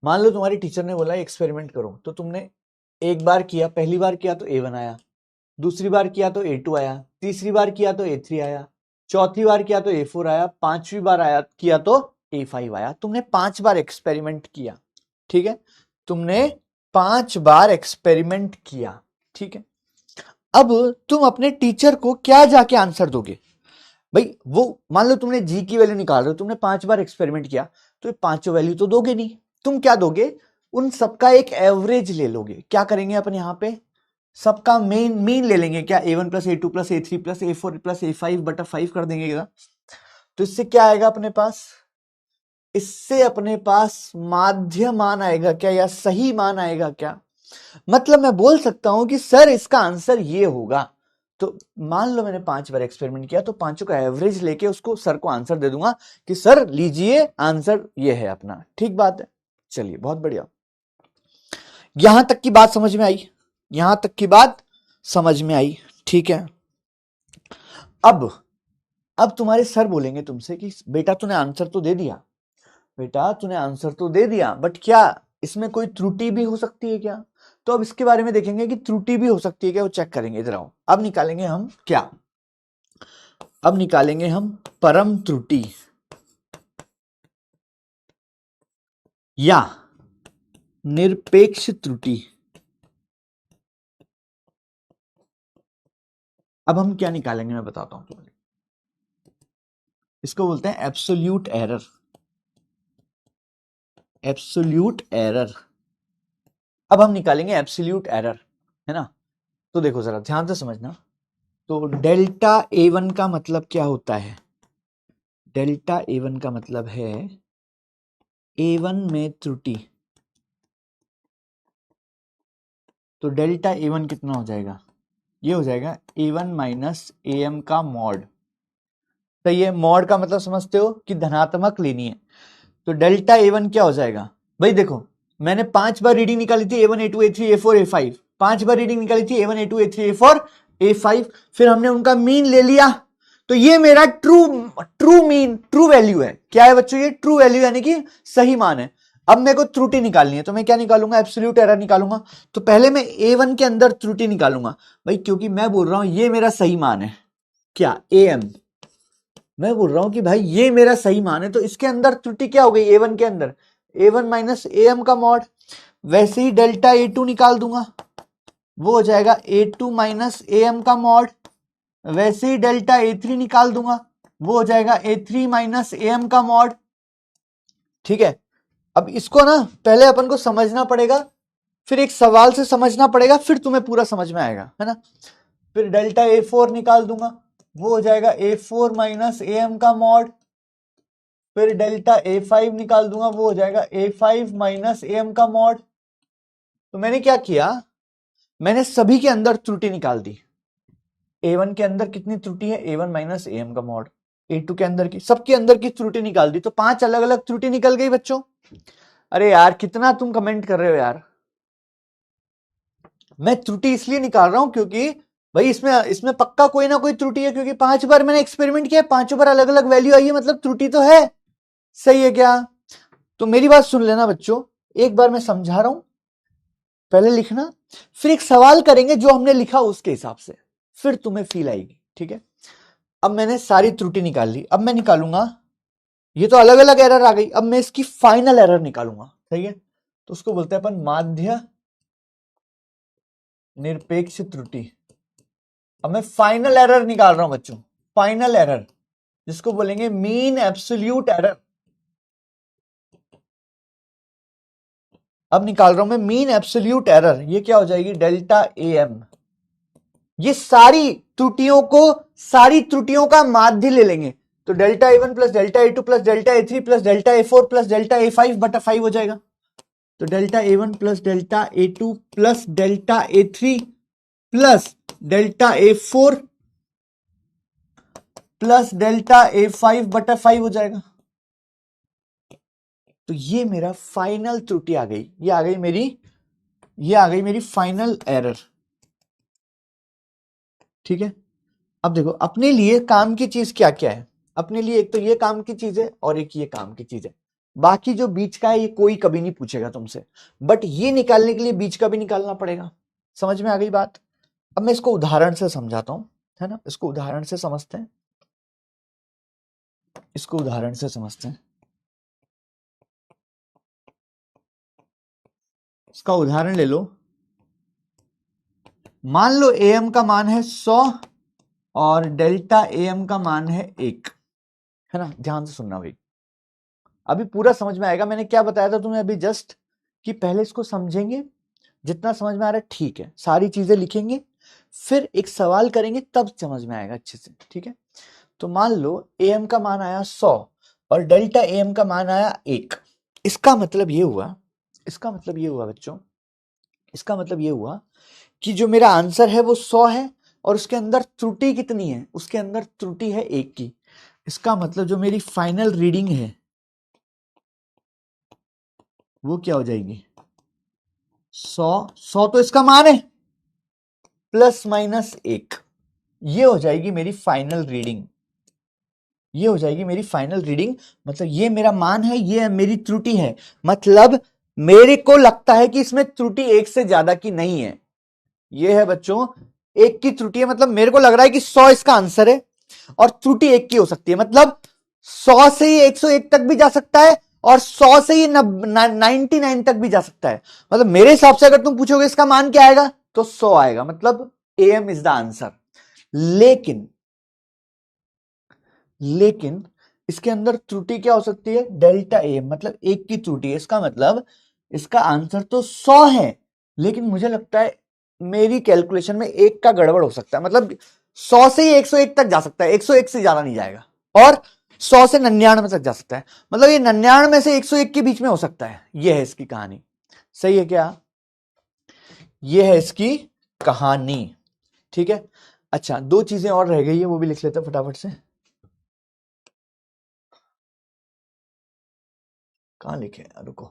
मान लो तुम्हारी टीचर ने बोला एक्सपेरिमेंट करो, तो तुमने एक बार किया, पहली बार किया तो A1 आया, दूसरी बार किया तो A2 आया, तीसरी बार किया तो A3 आया, चौथी बार किया तो A4 आया, पांचवी बार आया किया तो A5 आया। तुमने 5 बार एक्सपेरिमेंट किया, ठीक है, तुमने 5 बार एक्सपेरिमेंट किया, ठीक है। अब तुम अपने टीचर को क्या जाके आंसर दोगे भाई? वो मान लो तुमने जी की वैल्यू निकाल रहे हो, तुमने 5 बार एक्सपेरिमेंट किया, तो ये पांचों वैल्यू तो दोगे नहीं, तुम क्या दोगे, उन सबका एक एवरेज ले लोगे। क्या करेंगे अपन यहाँ पे, सबका मीन ले लेंगे, क्या A1 plus A2 plus A3 plus A4 plus A5 बटा 5 कर देंगे क्या? तो इससे क्या आएगा अपने पास, इससे अपने पास माध्य मान आएगा क्या, या सही मान आएगा क्या? मतलब मैं बोल सकता हूं कि सर इसका आंसर ये होगा। तो मान लो मैंने 5 बार एक्सपेरिमेंट किया, तो पांचों का एवरेज लेके उसको सर को आंसर दे दूंगा कि सर लीजिए आंसर ये है अपना, ठीक बात है। चलिए बहुत बढ़िया, यहां तक की बात समझ में आई, यहां तक की बात समझ में आई, ठीक है। अब तुम्हारे सर बोलेंगे तुमसे कि बेटा तूने आंसर तो दे दिया, बेटा तूने आंसर तो दे दिया, बट क्या इसमें कोई त्रुटि भी हो सकती है क्या? तो अब इसके बारे में देखेंगे कि त्रुटि भी हो सकती है क्या, वो चेक करेंगे। इधर आओ, अब निकालेंगे हम क्या, अब निकालेंगे हम परम त्रुटि या निरपेक्ष त्रुटि। अब हम क्या निकालेंगे मैं बताता हूं तुम्हें, इसको बोलते हैं एब्सोल्यूट एरर, एब्सोल्यूट एरर। अब हम निकालेंगे एब्सोल्यूट एरर, है ना। तो देखो जरा ध्यान से समझना, तो डेल्टा A1 का मतलब क्या होता है, डेल्टा A1 का मतलब है A1 में त्रुटि, तो डेल्टा A1 कितना हो जाएगा, ये हो जाएगा A1 माइनस AM का मॉड। सही है, मॉड का मतलब समझते हो कि धनात्मक लेनी है, तो डेल्टा A1 क्या हो जाएगा भाई? देखो मैंने 5 बार रीडिंग निकाली थी A1 A2 A3 A4 A5, 5 बार रीडिंग निकाली थी A1 A2 A3 A4 A5, फिर हमने उनका मीन ले लिया, तो ये मेरा ट्रू मीन, ट्रू वैल्यू है। क्या है बच्चों, ये ट्रू वैल्यू यानी कि सही मान है। अब मेरे को त्रुटि निकालनी है, तो मैं क्या निकालूंगा, एब्सोल्यूट एरर निकालूंगा। तो पहले मैं A1 के अंदर त्रुटि निकालूंगा भाई, क्योंकि मैं बोल रहा हूं ये मेरा सही मान है, क्या AM, मैं बोल रहा हूं कि भाई ये मेरा सही मान है, तो इसके अंदर त्रुटि क्या हो गई, A1 के अंदर A1 माइनस AM का मॉड। वैसे ही डेल्टा A2 निकाल दूंगा, वो हो जाएगा A2 माइनस AM का मॉड। वैसे ही डेल्टा A3 निकाल दूंगा, वो हो जाएगा A3 माइनस AM का मॉड, ठीक है। अब इसको ना पहले अपन को समझना पड़ेगा, फिर एक सवाल से समझना पड़ेगा, फिर तुम्हें पूरा समझ में आएगा, है ना। फिर डेल्टा A4 निकाल दूंगा, वो हो जाएगा A4 माइनस AM का मॉड। फिर डेल्टा A5 निकाल दूंगा, वो हो जाएगा A5 माइनस AM का मॉड। तो मैंने क्या किया, मैंने सभी के अंदर त्रुटि निकाल दी। A1 के अंदर कितनी त्रुटि है, A1 माइनस AM का मॉड। A2 के अंदर की, सबके अंदर की त्रुटि निकाल दी, तो 5 अलग अलग त्रुटि निकल गई बच्चों। अरे यार कितना तुम कमेंट कर रहे हो यार, मैं त्रुटि इसलिए निकाल रहा हूं क्योंकि भाई इसमें पक्का कोई ना कोई त्रुटि है, क्योंकि 5 बार मैंने एक्सपेरिमेंट किया, 5 बार अलग अलग वैल्यू आई है, मतलब त्रुटि तो है। सही है क्या? तो मेरी बात सुन लेना बच्चों, एक बार मैं समझा रहा हूं, पहले लिखना, फिर एक सवाल करेंगे जो हमने लिखा उसके हिसाब से, फिर तुम्हें फील आएगी, ठीक है। अब मैंने सारी त्रुटि निकाल ली, अब मैं निकालूंगा ये तो अलग अलग एरर आ गई। अब मैं इसकी फाइनल एरर निकालूंगा, सही है। तो उसको बोलते हैं अपन माध्य निरपेक्ष त्रुटि। अब मैं फाइनल एरर निकाल रहा हूं बच्चों, फाइनल एरर, जिसको बोलेंगे मीन एब्सोल्यूट एरर। अब निकाल रहा हूं मैं मीन एब्सोल्यूट एरर। ये क्या हो जाएगी? Delta A M. ये सारी त्रुटियों का माध्य ले लेंगे, तो delta A one plus delta A two plus delta A three plus delta A four plus delta A five बटा 5 हो जाएगा। तो delta A one plus delta A two plus delta A three plus delta A four plus delta A five बटा 5 हो जाएगा। तो ये मेरा फाइनल त्रुटि आ गई। ये आ गई मेरी फाइनल एरर। ठीक है। अब देखो अपने लिए काम की चीज क्या क्या है। अपने लिए एक तो ये काम की चीज है और एक ये काम की चीज है। बाकी जो बीच का है ये कोई कभी नहीं पूछेगा तुमसे, बट ये निकालने के लिए बीच का भी निकालना पड़ेगा। समझ में आ गई बात? अब मैं इसको उदाहरण से समझाता हूं, है ना। इसको उदाहरण से समझते हैं, इसको उदाहरण से समझते हैं। इसका उदाहरण ले लो। मान लो एम का मान है 100 और डेल्टा एम का मान है 1, है ना। ध्यान से सुनना भाई, अभी पूरा समझ में आएगा। मैंने क्या बताया था तुम्हें अभी जस्ट, कि पहले इसको समझेंगे, जितना समझ में आ रहा है ठीक है, सारी चीजें लिखेंगे, फिर एक सवाल करेंगे, तब समझ में आएगा अच्छे से। ठीक है। तो मान लो एम का मान आया 100 और डेल्टा एम का मान आया 1। इसका मतलब ये हुआ बच्चों, इसका मतलब ये हुआ कि जो मेरा आंसर है वो 100 है और उसके अंदर त्रुटि कितनी है? उसके अंदर त्रुटि है 1 की। इसका मतलब जो मेरी फाइनल रीडिंग है वो क्या हो जाएगी? 100 तो इसका मान है, प्लस माइनस 1। ये हो जाएगी मेरी फाइनल रीडिंग। ये हो जाएगी मेरी फाइनल रीडिंग। मतलब ये मेरा मान है, ये मेरी त्रुटि है। मतलब मेरे को लगता है कि इसमें त्रुटि 1 से ज्यादा की नहीं है। ये है बच्चों 1 की त्रुटि है। मतलब मेरे को लग रहा है कि 100 इसका आंसर है और त्रुटि 1 की हो सकती है। मतलब 100 से ही 101 तक भी जा सकता है और 100 से ही 99 तक भी जा सकता है। मतलब मेरे हिसाब से अगर तुम पूछोगे इसका मान क्या आएगा तो 100 आएगा। मतलब AM इज द आंसर। लेकिन इसके अंदर त्रुटि क्या हो सकती है? डेल्टा AM, मतलब 1 की त्रुटि है। इसका मतलब इसका आंसर तो 100 है, लेकिन मुझे लगता है मेरी कैलकुलेशन में 1 का गड़बड़ हो सकता है। मतलब 100 से ही 101 तक जा सकता है, 101 से ज्यादा नहीं जाएगा, और 100 से 99 तक जा सकता है। मतलब ये 99 से 101 के बीच में हो सकता है। ये है इसकी कहानी। सही है क्या? ये है इसकी कहानी। ठीक है। अच्छा, 2 चीजें और रह गई है, वो भी लिख लेते हैं फटाफट से। कहां लिखे? रुको,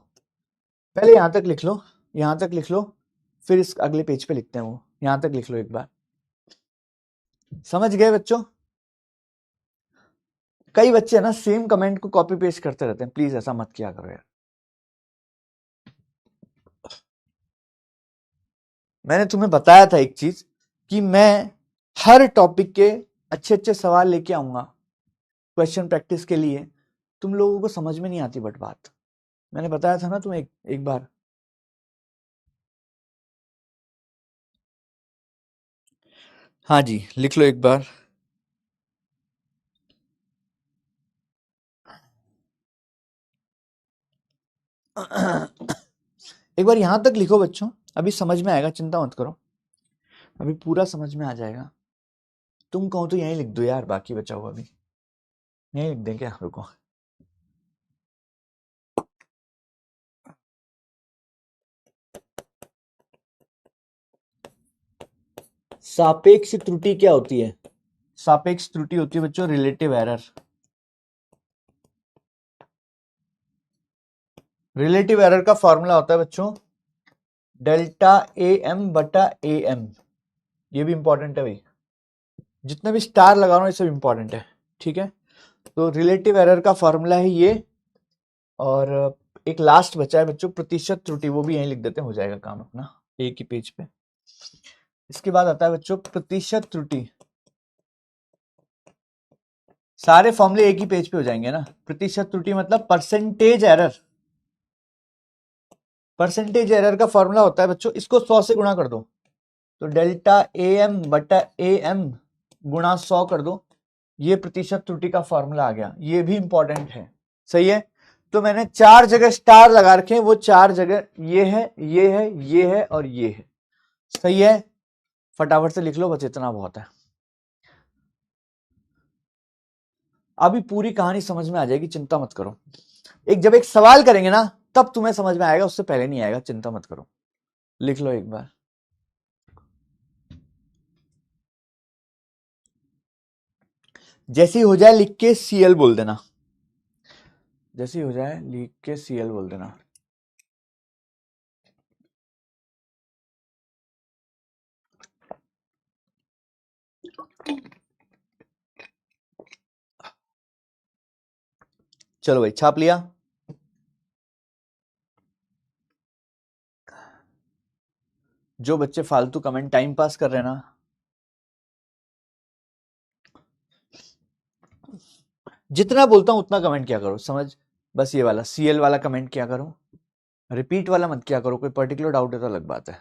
पहले यहां तक लिख लो, यहां तक लिख लो, फिर इस अगले पेज पे लिखते हैं। वो यहां तक लिख लो एक बार। समझ गए बच्चों? कई बच्चे ना सेम कमेंट को कॉपी पेस्ट करते रहते हैं, प्लीज ऐसा मत किया करो यार। मैंने तुम्हें बताया था एक चीज, कि मैं हर टॉपिक के अच्छे अच्छे सवाल लेके आऊंगा क्वेश्चन प्रैक्टिस के लिए। तुम लोगों को समझ में नहीं आती बट बात, मैंने बताया था ना तुम्हें एक बार। हाँ जी, लिख लो एक बार। एक बार यहां तक लिखो बच्चों, अभी समझ में आएगा, चिंता मत करो, अभी पूरा समझ में आ जाएगा। तुम कहो तो यहीं लिख दो यार, बाकी बचा हुआ भी यहीं लिख दें क्या? रुको, सापेक्ष त्रुटि क्या होती है? सापेक्ष त्रुटि होती है बच्चों रिलेटिव एरर। रिलेटिव एरर का फॉर्मूला होता है बच्चों डेल्टा ए एम बटा ए एम। ये भी इंपॉर्टेंट है भाई, जितने भी स्टार लगा रहा हूं ये सब इंपॉर्टेंट है। ठीक है। तो रिलेटिव एरर का फॉर्मूला है ये। और एक लास्ट बचा है बच्चों प्रतिशत त्रुटि, वो भी यहीं लिख देते हैं, हो जाएगा काम अपना एक ही पेज पे। इसके बाद आता है बच्चों प्रतिशत त्रुटि। सारे फॉर्मूले एक ही पेज पे हो जाएंगे ना। प्रतिशत त्रुटि मतलब परसेंटेज एरर। परसेंटेज एरर का फॉर्मूला होता है बच्चों, इसको 100 से गुणा कर दो, तो डेल्टा ए एम बटा ए एम गुणा 100 कर दो, ये प्रतिशत त्रुटि का फॉर्मूला आ गया। ये भी इंपॉर्टेंट है, सही है। तो मैंने 4 जगह स्टार लगा रखे हैं, वो 4 जगह ये है, ये है, ये है और ये है, सही है। फटाफट से लिख लो, बस इतना बहुत है। अभी पूरी कहानी समझ में आ जाएगी, चिंता मत करो। जब एक सवाल करेंगे ना तब तुम्हें समझ में आएगा, उससे पहले नहीं आएगा, चिंता मत करो। लिख लो एक बार। जैसी हो जाए लिख के सीएल बोल देना, जैसी हो जाए लिख के सीएल बोल देना। चलो भाई, छाप लिया। जो बच्चे फालतू कमेंट टाइम पास कर रहे हैं ना, जितना बोलता हूं उतना कमेंट क्या करो, समझ। बस ये वाला सीएल वाला कमेंट क्या करो, रिपीट वाला मत क्या करो। कोई पर्टिकुलर डाउट है तो अलग बात है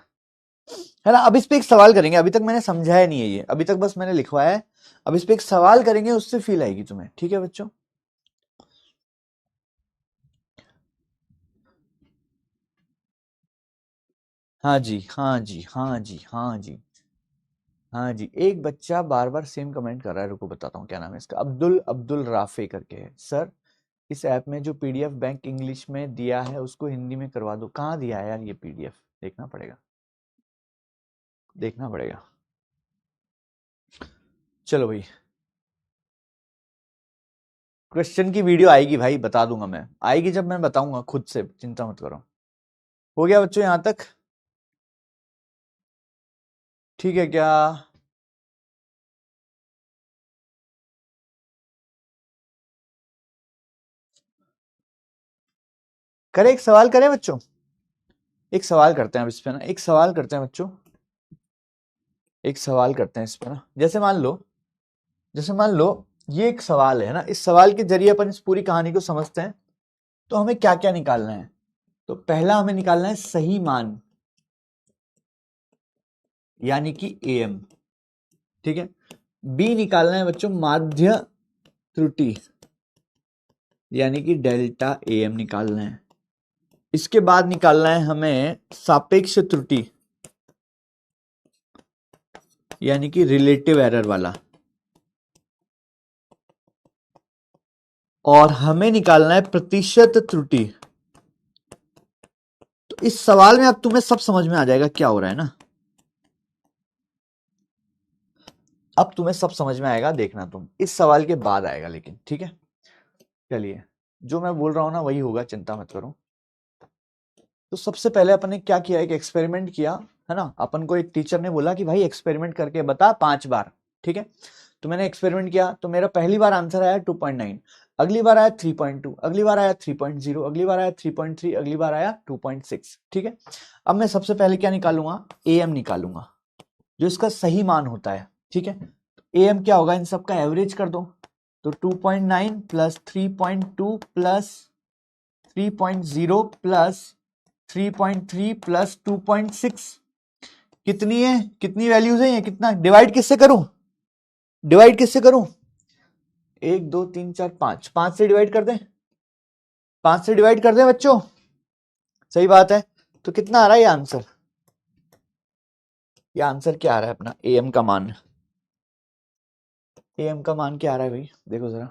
ना। अब इस पे एक सवाल करेंगे, अभी तक मैंने समझाया नहीं है ये, अभी तक बस मैंने लिखवाया है। अब इस पे एक सवाल करेंगे, उससे फील आएगी तुम्हें, ठीक है बच्चों। हाँ जी, हाँ जी, हाँ जी, हाँ जी, हाँ जी। एक बच्चा बार बार सेम कमेंट कर रहा है, रुको बताता हूँ क्या नाम है इसका। अब्दुल अब्दुल राफे करके है। सर इस ऐप में जो पीडीएफ बैंक इंग्लिश में दिया है उसको हिंदी में करवा दो। कहाँ दिया है यार ये पीडीएफ, देखना पड़ेगा, देखना पड़ेगा। चलो भाई, क्वेश्चन की वीडियो आएगी भाई, बता दूंगा मैं, आएगी जब मैं बताऊंगा खुद से, चिंता मत करो। हो गया बच्चों यहां तक, ठीक है क्या? करें एक सवाल, करें बच्चों, एक सवाल करते हैं अब इस पे ना, एक सवाल करते हैं बच्चों, एक सवाल करते हैं इस पे ना। जैसे मान लो ये एक सवाल है ना, इस सवाल के जरिए अपन इस पूरी कहानी को समझते हैं। तो हमें क्या क्या निकालना है? तो पहला हमें निकालना है सही मान, यानी कि एम, ठीक है। बी निकालना है बच्चों माध्य त्रुटि, यानी कि डेल्टा एम निकालना है। इसके बाद निकालना है हमें सापेक्ष त्रुटि, यानी कि रिलेटिव एरर वाला। और हमें निकालना है प्रतिशत त्रुटि। तो इस सवाल में अब तुम्हें सब समझ में आ जाएगा क्या हो रहा है ना, अब तुम्हें सब समझ में आएगा, देखना तुम इस सवाल के बाद आएगा लेकिन, ठीक है। चलिए, जो मैं बोल रहा हूं ना वही होगा, चिंता मत करो। तो सबसे पहले अपन ने क्या किया, एक एक्सपेरिमेंट किया है ना। अपन को एक टीचर ने बोला कि भाई एक्सपेरिमेंट करके बता 5 बार, ठीक है। तो मैंने एक्सपेरिमेंट किया, तो मेरा पहली बार आंसर आया 2.9, अगली बार आया 3.2, अगली बार आया 3.0, अगली बार आया 3.3, अगली बार आया 2.6, ठीक है। अब मैं सबसे पहले क्या निकालूंगा, एम निकालूंगा, जो इसका सही मान होता है, ठीक है। एम क्या होगा, इन सबका एवरेज कर दो, तो 2.9 प्लस 3.2 प्लस 3.0 प्लस 3.3 प्लस 2.6, कितनी है, कितनी वैल्यूज है ये, कितना डिवाइड किससे करूं, डिवाइड किससे करूं, 1 2 3 4 5, 5 से डिवाइड कर दें, 5 से डिवाइड कर दें बच्चों, सही बात है। तो कितना आ रहा है ये आंसर, ये आंसर क्या आ रहा है अपना, एम का मान, एम का मान क्या आ रहा है भाई, देखो जरा,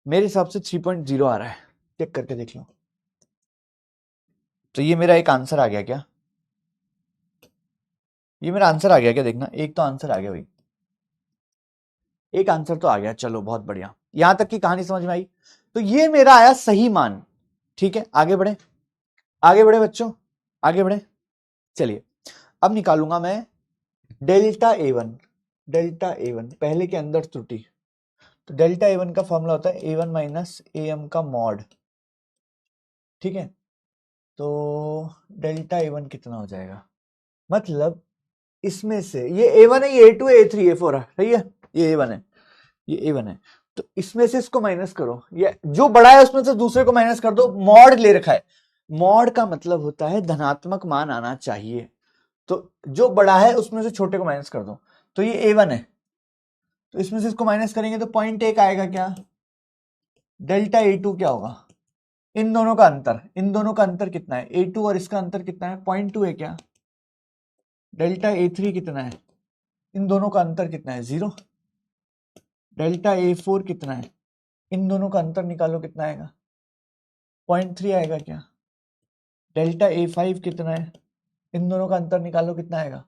मेरे हिसाब से 3.0 आ रहा है, चेक करके देख लो। तो ये मेरा एक आंसर आ गया क्या, ये मेरा आंसर आ गया क्या, देखना, एक तो आंसर आ गया भाई, एक आंसर तो आ गया, चलो बहुत बढ़िया, यहां तक की कहानी समझ में आई। तो ये मेरा आया सही मान, ठीक है। आगे बढ़े, आगे बढ़े बच्चों, आगे बढ़े। चलिए, अब निकालूंगा मैं delta A one, delta A one पहले के अंदर त्रुटि। तो डेल्टा ए वन का फॉर्मूला होता है ए वन माइनस ए एम का मॉड, ठीक है। तो डेल्टा ए वन कितना हो जाएगा, मतलब इसमें से ये ए वन है, ये A two A three A four है, सही है, ये ए वन है। ये A1 है, तो इसमें से इसको माइनस करो, ये जो बड़ा है उसमें से दूसरे को माइनस कर दो। मॉड ले रखा है, मॉड का मतलब होता है धनात्मक मान आना चाहिए, तो जो बड़ा है उसमें से छोटे को माइनस कर दो। तो ये A1 है, तो इसमें से इसको माइनस करेंगे तो 0.1 आएगा। क्या डेल्टा A2 क्या होगा? इन दोनों का अंतर, इन दोनों का अंतर कितना है? A2 और इसका अंतर कितना है? 0.2 है। क्या डेल्टा A3 कितना है? इन दोनों का अंतर कितना है? 0। डेल्टा A4 कितना है? इन दोनों का अंतर निकालो, कितना आएगा? 0.3 आएगा। क्या डेल्टा A5 कितना है? इन दोनों का अंतर निकालो, कितना आएगा?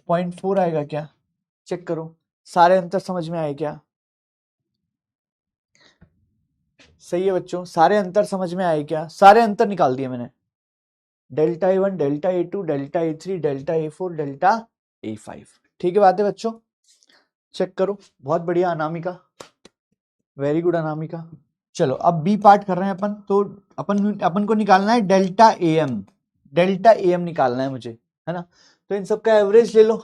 0.4 आएगा। क्या चेक करो, सारे अंतर समझ में आए क्या? सही है बच्चों, सारे अंतर समझ में आए क्या? सारे अंतर निकाल दिए मैंने, delta A1, delta A2, delta A3, delta A4, delta A5। ठीक है बात है बच्चों, चेक करो। बहुत बढ़िया अनामिका, वेरी गुड अनामिका। चलो अब बी पार्ट कर रहे हैं अपन, तो अपन को निकालना है डेल्टा AM, डेल्टा AM निकालना है मुझे, है ना। तो इन सब का एवरेज ले लो,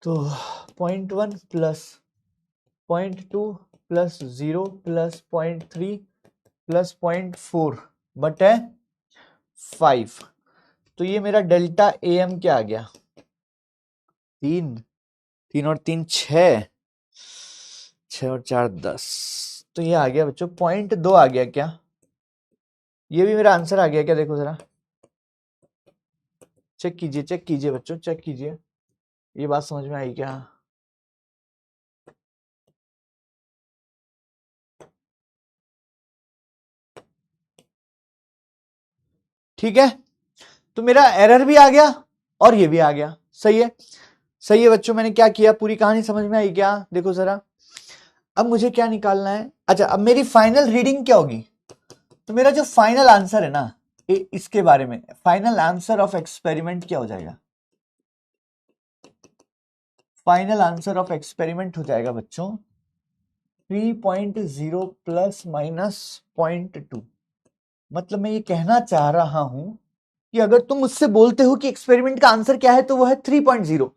तो 0.1 प्लस 0.2 प्लस 0 प्लस 0.3 प्लस 0.4 बटे 5। तो ये मेरा डेल्टा AM क्या आ गया? 3, 3 और 3 6, 6 और 4 10। तो ये आ गया बच्चों 0.2 आ गया। क्या ये भी मेरा आंसर आ गया क्या? देखो जरा, चेक कीजिए, चेक कीजिए बच्चों, चेक कीजिए, ये बात समझ में आई क्या? ठीक है, तो मेरा एरर भी आ गया और ये भी आ गया। सही है, सही है बच्चों। मैंने क्या किया, पूरी कहानी समझ में आई क्या? देखो जरा, अब मुझे क्या निकालना है? अच्छा, अब मेरी फाइनल रीडिंग क्या होगी? तो मेरा जो फाइनल आंसर है ना, इसके बारे में फाइनल आंसर ऑफ एक्सपेरिमेंट क्या हो जाएगा? फाइनल आंसर ऑफ एक्सपेरिमेंट हो जाएगा बच्चों 3.0 प्लस माइनस 0.2। मतलब मैं ये कहना चाह रहा हूं कि अगर तुम मुझसे बोलते हो कि एक्सपेरिमेंट का आंसर क्या है, तो वो है 3.0,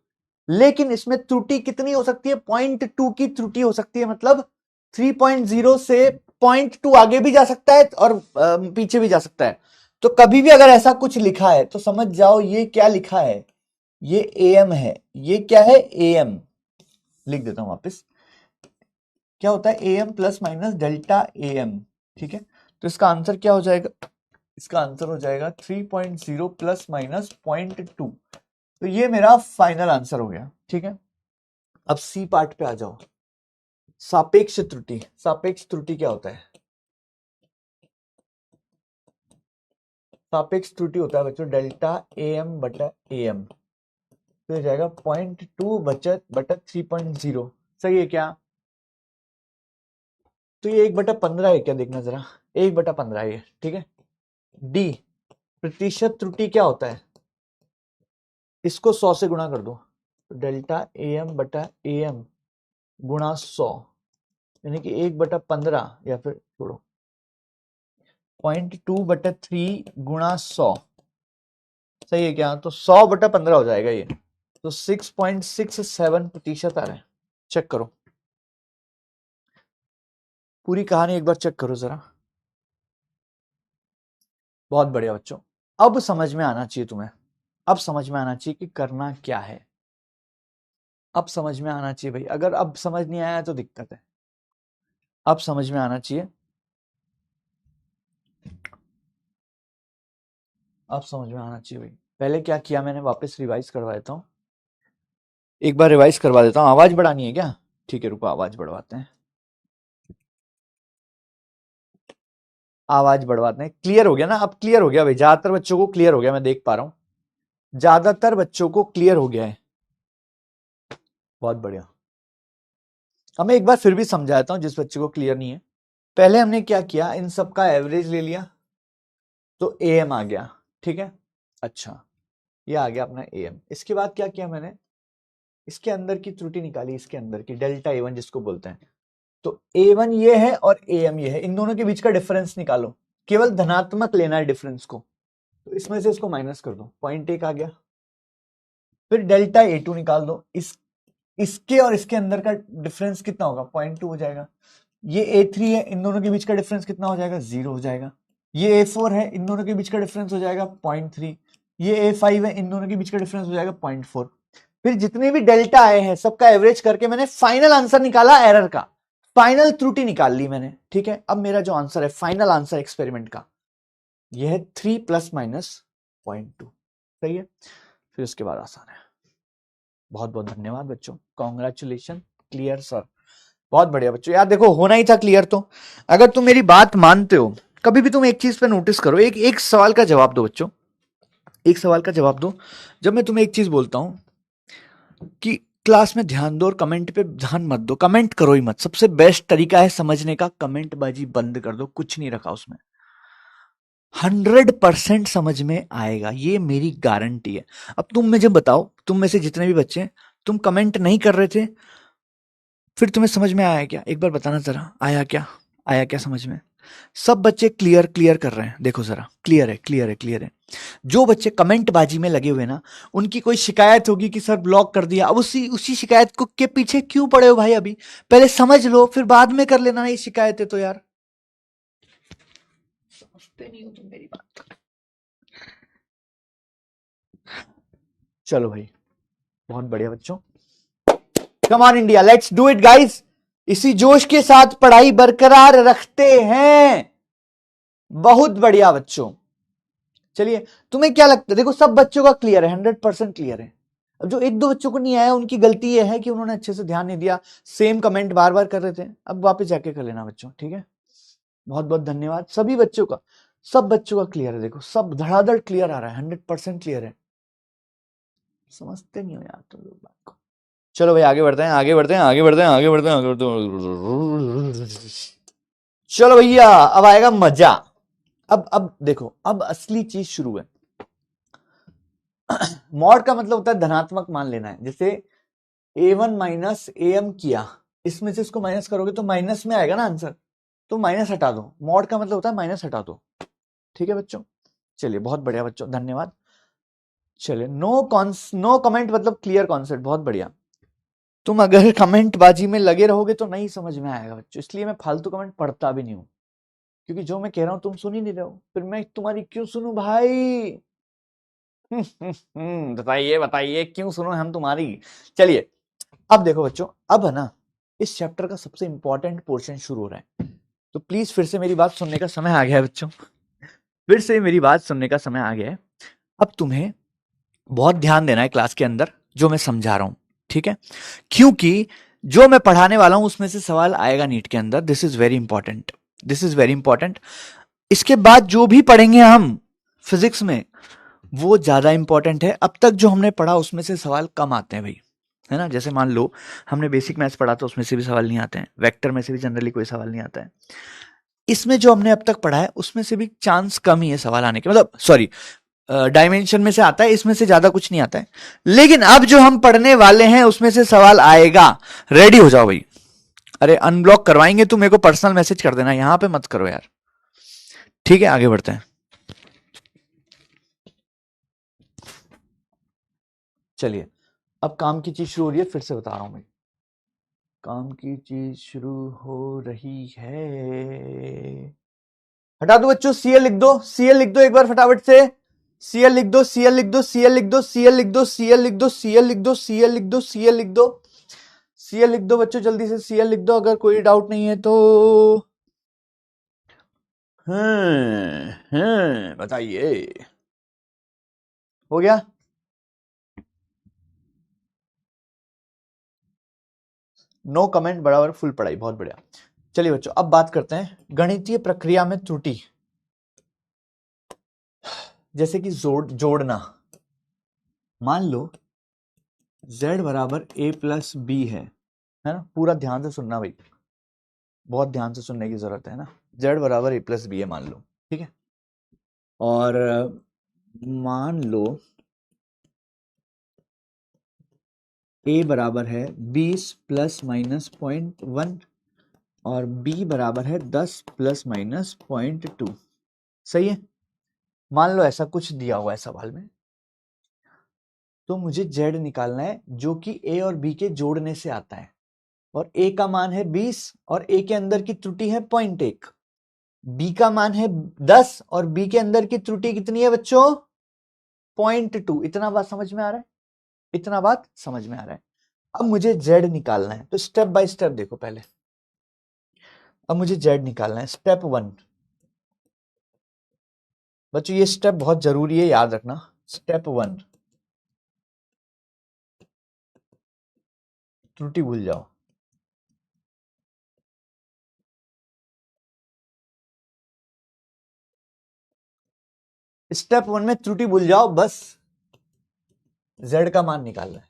लेकिन इसमें त्रुटि कितनी हो सकती है? 0.2 की त्रुटि हो सकती है। मतलब 3.0 से 0.2 आगे भी जा सकता है और पीछे भी जा सकता है। तो कभी भी अगर ऐसा कुछ लिखा है तो समझ जाओ ये क्या लिखा है, ये AM है। ये क्या है? AM। लिख देता हूं वापस, क्या होता है? AM plus minus delta AM। ठीक है, तो इसका आंसर क्या हो जाएगा? इसका आंसर हो जाएगा 3.0 प्लस माइनस 0.2। तो ये मेरा फाइनल आंसर हो गया। ठीक है, अब सी पार्ट पे आ जाओ, सापेक्ष त्रुटि। सापेक्ष त्रुटि क्या होता है? सापेक्ष त्रुटि होता है बच्चों डेल्टा AM बटा AM। तो हो जाएगा 0.2 बचत बटा 3.0। सही है क्या? तो ये 1/15 है क्या? देखना जरा, 1/15 है। ठीक है, डी प्रतिशत त्रुटि क्या होता है? इसको 100 से गुणा कर दो, तो डेल्टा AM बटा AM गुणा 100, यानी कि 1/15, या फिर छोड़ो 0.2/3 गुणा 100। सही है क्या? तो 100/15 हो जाएगा ये, तो 6.67% आ रहा है। चेक करो, पूरी कहानी एक बार चेक करो जरा। बहुत बढ़िया बच्चों, अब समझ में आना चाहिए तुम्हें, अब समझ में आना चाहिए कि करना क्या है। अब समझ में आना चाहिए भाई, अगर अब समझ नहीं आया तो दिक्कत है। अब समझ में आना चाहिए, अब समझ में आना चाहिए भाई। पहले क्या किया मैंने, वापस रिवाइज करवा देता हूँ, एक बार रिवाइज करवा देता हूँ। आवाज बढ़ानी है क्या? ठीक है, रुको आवाज बढ़वाते हैं, आवाज बढ़वाते हैं। क्लियर हो गया ना? अब क्लियर हो गया भाई, ज्यादातर बच्चों को क्लियर हो गया, मैं देख पा रहा हूं ज्यादातर बच्चों को क्लियर हो गया है। बहुत बढ़िया। अब मैं एक बार फिर भी समझाता हूं जिस बच्चे को क्लियर नहीं है। पहले हमने क्या किया, इन सब का एवरेज ले लिया, तो AM आ गया। ठीक है, अच्छा ये आ गया अपना AM। इसके बाद क्या किया मैंने, इसके अंदर की त्रुटि निकाली, इसके अंदर की डेल्टा A1 जिसको बोलते हैं। तो A1 ये है और AM ये है, इन दोनों के बीच का डिफरेंस निकालो, केवल धनात्मक लेना है डिफरेंस को। तो इसमें से इसको माइनस कर दो, 0.1 आ गया। फिर डेल्टा A2 निकाल दो, इसके और इसके अंदर का डिफरेंस कितना होगा? 0.2 हो जाएगा। ये A3 है, इन दोनों के बीच का डिफरेंस कितना हो जाएगा? 0 हो जाएगा। ये A4 है, इन दोनों के बीच का डिफरेंस हो जाएगा 0.3। ये A5 है, इन दोनों के बीच का डिफरेंस हो जाएगा 0.4। फिर जितने भी डेल्टा आए हैं सबका एवरेज करके मैंने फाइनल आंसर निकाला एरर का, फाइनल त्रुटि निकाल ली मैंने। ठीक है, अब मेरा जो आंसर है फाइनल आंसर एक्सपेरिमेंट का, यह है 3 ± 0.2। सही है। फिर उसके बाद आसान है। बहुत बहुत धन्यवाद बच्चों, कॉन्ग्रेचुलेशन, क्लियर सर, बहुत बढ़िया बच्चों। यार देखो, होना ही था क्लियर। तो अगर तुम मेरी बात मानते हो, कभी भी तुम एक चीज पे नोटिस करो, एक सवाल का जवाब दो बच्चों, एक सवाल का जवाब दो। जब मैं तुम्हें एक चीज बोलता हूं कि क्लास में ध्यान दो और कमेंट पे ध्यान मत दो, कमेंट करो ही मत, सबसे बेस्ट तरीका है समझने का, कमेंट बाजी बंद कर दो, कुछ नहीं रखा उसमें, 100% समझ में आएगा, ये मेरी गारंटी है। अब तुम मुझे बताओ, तुम में से जितने भी बच्चे हैं, तुम कमेंट नहीं कर रहे थे, फिर तुम्हें समझ में आया क्या? एक बार बताना जरा, आया क्या? आया क्या समझ में? सब बच्चे क्लियर क्लियर कर रहे हैं, देखो जरा, क्लियर है, क्लियर है, क्लियर है। जो बच्चे कमेंट बाजी में लगे हुए ना, उनकी कोई शिकायत होगी कि सर ब्लॉक कर दिया, अब उसी शिकायत को के पीछे क्यों पड़े हो भाई? अभी पहले समझ लो, फिर बाद में कर लेना ये शिकायत है तो। यार समझते नहीं हो तुम मेरी बात। चलो भाई, बहुत बढ़िया बच्चों, come on India, let's do it guys. इसी जोश के साथ पढ़ाई बरकरार रखते हैं। बहुत बढ़िया बच्चों। चलिए, तुम्हें क्या लगता है? देखो, सब बच्चों का क्लियर है, 100% क्लियर है। अब जो एक दो बच्चों को नहीं आया, उनकी गलती यह है कि उन्होंने अच्छे से ध्यान नहीं दिया, सेम कमेंट बार बार कर रहे थे। अब वापस जाके कर लेना बच्चों, ठीक है। बहुत बहुत धन्यवाद सभी बच्चों का, सब बच्चों का क्लियर है। देखो, सब धड़ाधड़ क्लियर आ रहा है, 100% क्लियर है। समझते नहीं हो यार तुम लोग बात को। चलो भाई, आगे बढ़ते हैं, आगे बढ़ते हैं, आगे बढ़ते हैं, आगे बढ़ते हैं, आगे बढ़ते हैं। चलो भैया, अब आएगा मजा। अब देखो, अब असली चीज शुरू है। मॉड का मतलब होता है धनात्मक मान लेना है। जैसे a1 माइनस am किया, इसमें से इसको माइनस करोगे तो माइनस में आएगा ना आंसर, तो माइनस हटा दो। मॉड का मतलब होता है माइनस हटा दो। ठीक है बच्चों, चलिए बहुत बढ़िया बच्चों, धन्यवाद। चलिए, नो कमेंट मतलब क्लियर कॉन्सेप्ट, बहुत बढ़िया। तुम अगर कमेंट बाजी में लगे रहोगे तो नहीं समझ में आएगा बच्चों, इसलिए मैं फालतू कमेंट पढ़ता भी नहीं हूं, क्योंकि जो मैं कह रहा हूं तुम सुन ही नहीं रहे हो, फिर मैं तुम्हारी क्यों सुनूं भाई? बताइए बताइए, क्यों सुनो हम तुम्हारी? चलिए, अब देखो बच्चों, अब है ना, इस चैप्टर का सबसे इंपॉर्टेंट पोर्शन शुरू हो रहा है, तो प्लीज फिर से मेरी बात सुनने का समय आ गया है बच्चों, फिर से मेरी बात सुनने का समय आ गया है। अब तुम्हें बहुत ध्यान देना है क्लास के अंदर जो मैं समझा रहा हूं, ठीक है, क्योंकि जो मैं पढ़ाने वाला हूं उसमें से सवाल आएगा नीट के अंदर। This is very important, this is very important. इसके बाद जो भी पढ़ेंगे हम फिजिक्स में, वो ज्यादा इंपॉर्टेंट है। अब तक जो हमने पढ़ा उसमें से सवाल कम आते हैं भाई, है ना। जैसे मान लो हमने बेसिक मैथ्स पढ़ा तो उसमें से भी सवाल नहीं आते हैं, वेक्टर में से भी जनरली कोई सवाल नहीं आता है। इसमें जो हमने अब तक पढ़ा है उसमें से भी चांस कम ही है सवाल आने के, मतलब सॉरी, डायमेंशन में से आता है, इसमें से ज्यादा कुछ नहीं आता है। लेकिन अब जो हम पढ़ने वाले हैं उसमें से सवाल आएगा, रेडी हो जाओ भाई। अरे अनब्लॉक करवाएंगे तो मेरे को पर्सनल मैसेज कर देना, यहां पे मत करो यार, ठीक है। आगे बढ़ते हैं, चलिए। अब काम की चीज शुरू हो रही है, फिर से बता रहा हूं मैं, काम की चीज शुरू हो रही है। हटा दो बच्चों, सीएल लिख दो, सीएल लिख दो एक बार फटाफट से, सीएल लिख दो, सीएल लिख दो, सीएल लिख दो, सीएल लिख दो, सीएल लिख दो, सीएल लिख दो, सीएल लिख दो, सीएल लिख दो, सीएल लिख दो बच्चों, जल्दी से सीएल लिख दो अगर कोई डाउट नहीं है तो। बताइए, हो गया? नो कमेंट बराबर फुल पढ़ाई, बहुत बढ़िया। चलिए बच्चों, अब बात करते हैं गणितीय प्रक्रिया में त्रुटि, जैसे कि जोड़ना। मान लो z बराबर a प्लस बी है ना। पूरा ध्यान से सुनना भाई, बहुत ध्यान से सुनने की जरूरत है ना। z बराबर a प्लस बी है मान लो, ठीक है। और मान लो a बराबर है 20 प्लस माइनस 0.1 और b बराबर है 10 प्लस माइनस 0.2। सही है, मान लो ऐसा कुछ दिया हुआ है सवाल में। तो मुझे जेड निकालना है जो कि ए और बी के जोड़ने से आता है, और ए का मान है 20 और ए के अंदर की त्रुटि है 0.1, बी का मान है 10 और बी के अंदर की त्रुटि कितनी है बच्चों 0.2। इतना बात समझ में आ रहा है, इतना बात समझ में आ रहा है। अब मुझे जेड निकालना है, तो स्टेप बाय स्टेप देखो पहले। अब मुझे जेड निकालना है। स्टेप 1 बच्चों, ये स्टेप बहुत जरूरी है, याद रखना। स्टेप 1 त्रुटि भूल जाओ। स्टेप 1 में त्रुटि भूल जाओ, बस जेड का मान निकालना है।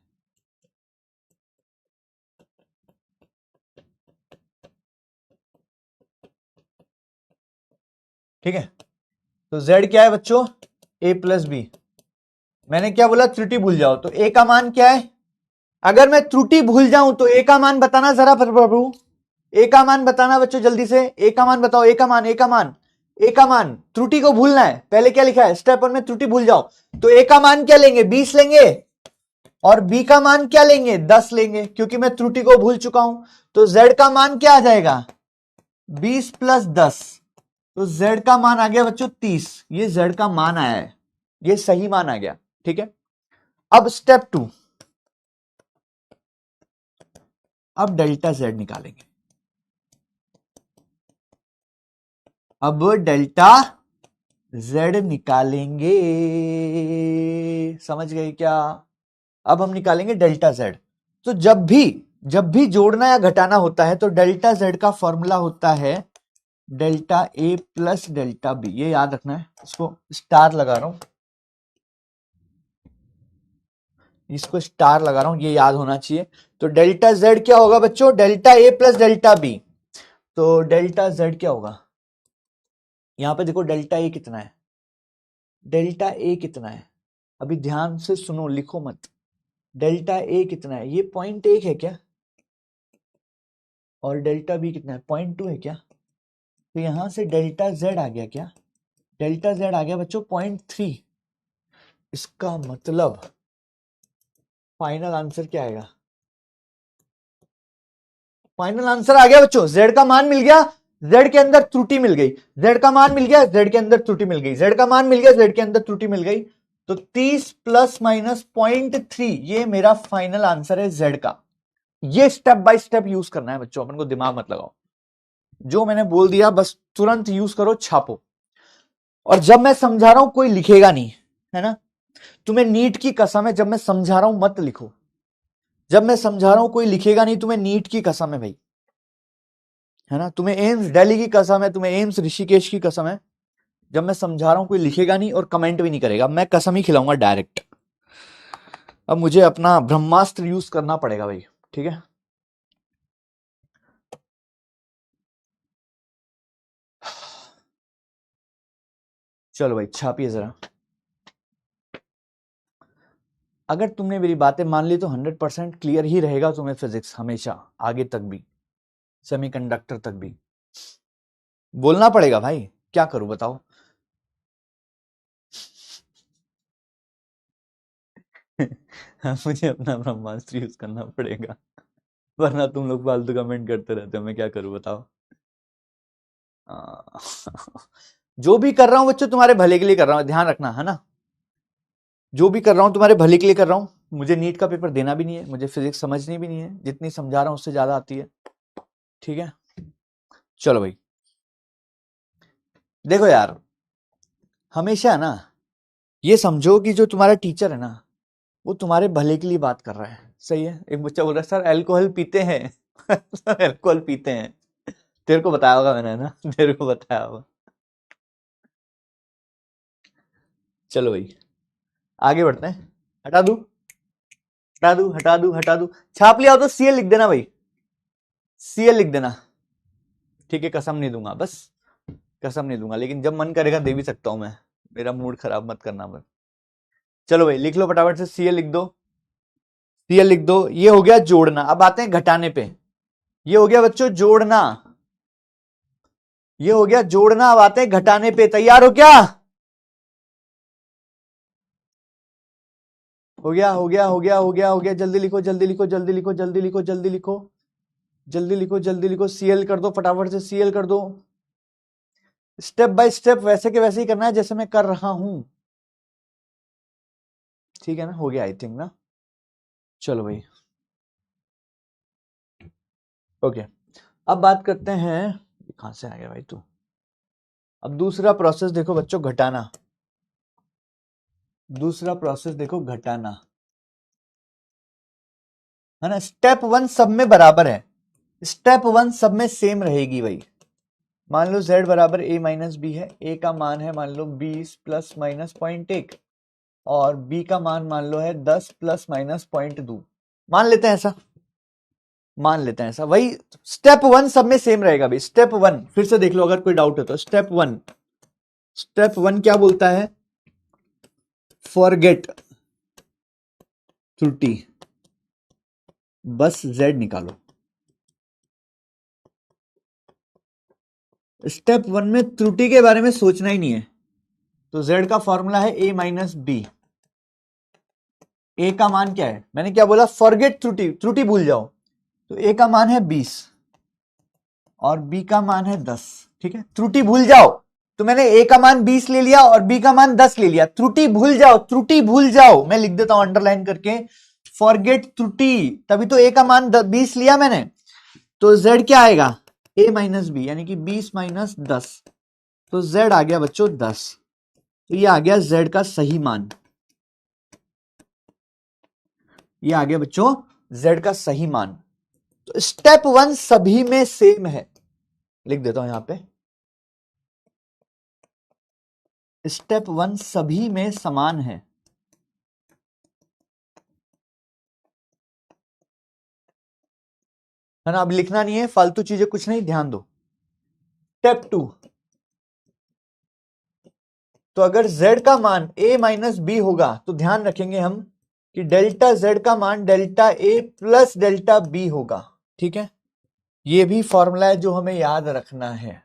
ठीक है, तो जेड क्या है बच्चों a प्लस बी। मैंने क्या बोला, त्रुटि भूल जाओ, तो a का मान क्या है। अगर मैं त्रुटि भूल जाऊं तो a का मान बताना जरा प्रभु, a का मान बताना बच्चों जल्दी से, a का मान बताओ, a का मान, a का मान, a का मान। त्रुटि को भूलना है, पहले क्या लिखा है स्टेप 1 में त्रुटि भूल जाओ, तो a का मान क्या लेंगे 20 लेंगे और b का मान क्या लेंगे 10 लेंगे, क्योंकि मैं त्रुटि को भूल चुका हूं। तो z का मान क्या आ जाएगा 20 प्लस 10, तो z का मान आ गया बच्चों 30। ये z का मान आया है, ये सही मान आ गया। ठीक है, अब स्टेप 2, अब डेल्टा z निकालेंगे। अब डेल्टा z निकालेंगे, समझ गए क्या। अब हम निकालेंगे डेल्टा z। तो जब भी जोड़ना या घटाना होता है तो डेल्टा z का फॉर्मूला होता है delta a plus delta b। ये याद रखना है, इसको स्टार लगा रहा हूं, इसको स्टार लगा रहा हूं, ये याद होना चाहिए। तो डेल्टा z क्या होगा बच्चों, delta a plus delta b। तो डेल्टा z क्या होगा, यहां पे देखो डेल्टा a कितना है, डेल्टा a कितना है, अभी ध्यान से सुनो लिखो मत। डेल्टा a कितना है, ये 0.1 है क्या, और डेल्टा b कितना है 0.2 है क्या। तो यहां से डेल्टा z आ गया क्या, डेल्टा z आ गया बच्चों 0.3। इसका मतलब फाइनल आंसर क्या आएगा, फाइनल आंसर आ गया बच्चों, z का मान मिल गया, z के अंदर त्रुटि मिल गई, z का मान मिल गया, z के अंदर त्रुटि मिल गई, z का मान मिल गया, z के अंदर त्रुटि मिल गई। तो 30 प्लस माइनस 0.3, ये मेरा फाइनल आंसर है z का। ये स्टेप बाय स्टेप यूज करना है बच्चों, अपन को दिमाग मत लगाओ, जो मैंने बोल दिया बस तुरंत यूज करो, छापो। और जब मैं समझा रहा हूं कोई लिखेगा नहीं, है ना, तुम्हें नीट की कसम है, जब मैं समझा रहा हूं मत लिखो, जब मैं समझा रहा हूं कोई लिखेगा नहीं, तुम्हें नीट की कसम है भाई, है ना, तुम्हें एम्स दिल्ली की कसम है, तुम्हें एम्स ऋषिकेश की कसम है। जब मैं समझा रहा हूं कोई लिखेगा नहीं और कमेंट भी नहीं करेगा, मैं कसम ही खिलाऊंगा डायरेक्ट। अब मुझे अपना ब्रह्मास्त्र यूज करना पड़ेगा भाई, ठीक है। चलो भाई छापिए जरा। अगर तुमने मेरी बातें मान ली तो 100% क्लियर ही रहेगा तुम्हें फिजिक्स, हमेशा आगे तक भी, सेमीकंडक्टर तक भी। बोलना पड़ेगा भाई, क्या करूं बताओ। मुझे अपना ब्रह्मास्त्र यूज करना पड़ेगा, वरना तुम लोग फालतू कमेंट करते रहते हो, मैं क्या करूं बताओ। आ, जो भी कर रहा हूं बच्चों तुम्हारे भले के लिए कर रहा हूं, ध्यान रखना, है ना। जो भी कर रहा हूं तुम्हारे भले के लिए कर रहा हूं। मुझे नीट का पेपर देना भी नहीं है, मुझे फिजिक्स समझनी भी नहीं है, जितनी समझा रहा हूं उससे ज्यादा आती है। ठीक है, चलो भाई देखो यार, हमेशा ना ये समझो कि जो तुम्हारा टीचर है ना, वो तुम्हारे भले के लिए बात कर रहा है, सही है। एक बच्चा बोल रहा है सर अल्कोहल पीते हैं सर अल्कोहल पीते हैं, तेरे को बताया होगा मैंने, ना तेरे को बताया होगा। चलो भाई आगे बढ़ते हैं। हटा दू, हटा दू, हटा दू, हटा दू। छाप लिया हो तो सीएल लिख देना भाई, सीएल लिख देना, ठीक है। कसम नहीं दूंगा, बस कसम नहीं दूंगा, लेकिन जब मन करेगा दे भी सकता हूं मैं, मेरा मूड खराब मत करना बस। चलो भाई लिख लो फटाफट से, सीएल लिख दो, सीएल लिख दो। ये हो गया जोड़ना, अब आते हैं घटाने पे। ये हो गया बच्चों जोड़ना, ये हो गया जोड़ना, अब आते हैं घटाने पे। तैयार हो क्या, हो गया हो गया हो गया हो गया हो गया, जल्दी लिखो जल्दी लिखो जल्दी लिखो जल्दी लिखो जल्दी लिखो जल्दी लिखो जल्दी लिखो, सीएल कर दो फटाफट से, सीएल कर दो। स्टेप बाय स्टेप वैसे के वैसे ही करना है जैसे मैं कर रहा हूं, ठीक है ना? हो गया आई थिंक ना। चलो भाई ओके, अब बात करते हैं, कहां से आ गया भाई तू? अब दूसरा प्रोसेस देखो बच्चों, घटाना। दूसरा प्रोसेस देखो घटाना, है ना? स्टेप वन सब में बराबर है, स्टेप वन सब में सेम रहेगी भाई। मान लो z बराबर a माइनस बी है, a का मान है मान लो 20 प्लस माइनस 0.1 और b का मान लो है 10 प्लस माइनस 0.2। मान लेते हैं ऐसा, मान लेते हैं ऐसा। वही स्टेप वन सब में सेम रहेगा भाई। स्टेप वन फिर से देख लो अगर कोई डाउट है तो। स्टेप वन क्या बोलता है? फॉरगेट त्रुटि, बस z निकालो। स्टेप वन में त्रुटि के बारे में सोचना ही नहीं है, तो z का फॉर्मूला है a माइनस बी। a का मान क्या है? मैंने क्या बोला? फॉरगेट त्रुटि, त्रुटि भूल जाओ। तो a का मान है 20 और b का मान है 10, ठीक है? त्रुटि भूल जाओ, तो मैंने a का मान 20 ले लिया और b का मान 10 ले लिया। त्रुटि भूल जाओ, त्रुटि भूल जाओ, मैं लिख देता हूं अंडरलाइन करके, फॉरगेट त्रुटि। तभी तो a का मान 20 लिया मैंने, तो z क्या आएगा? a माइनस बी, यानी कि 20 माइनस 10, तो z आ गया बच्चों 10। तो ये आ गया z का सही मान, ये आ गया बच्चों z का सही मान। तो स्टेप वन सभी में सेम है, लिख देता हूं यहां पे, स्टेप वन सभी में समान है ना? अब लिखना नहीं है फालतू चीजें, कुछ नहीं, ध्यान दो। स्टेप टू, तो अगर z का मान a माइनस बी होगा तो ध्यान रखेंगे हम कि डेल्टा z का मान delta a plus delta b होगा, ठीक है? ये भी फॉर्मूला है जो हमें याद रखना है।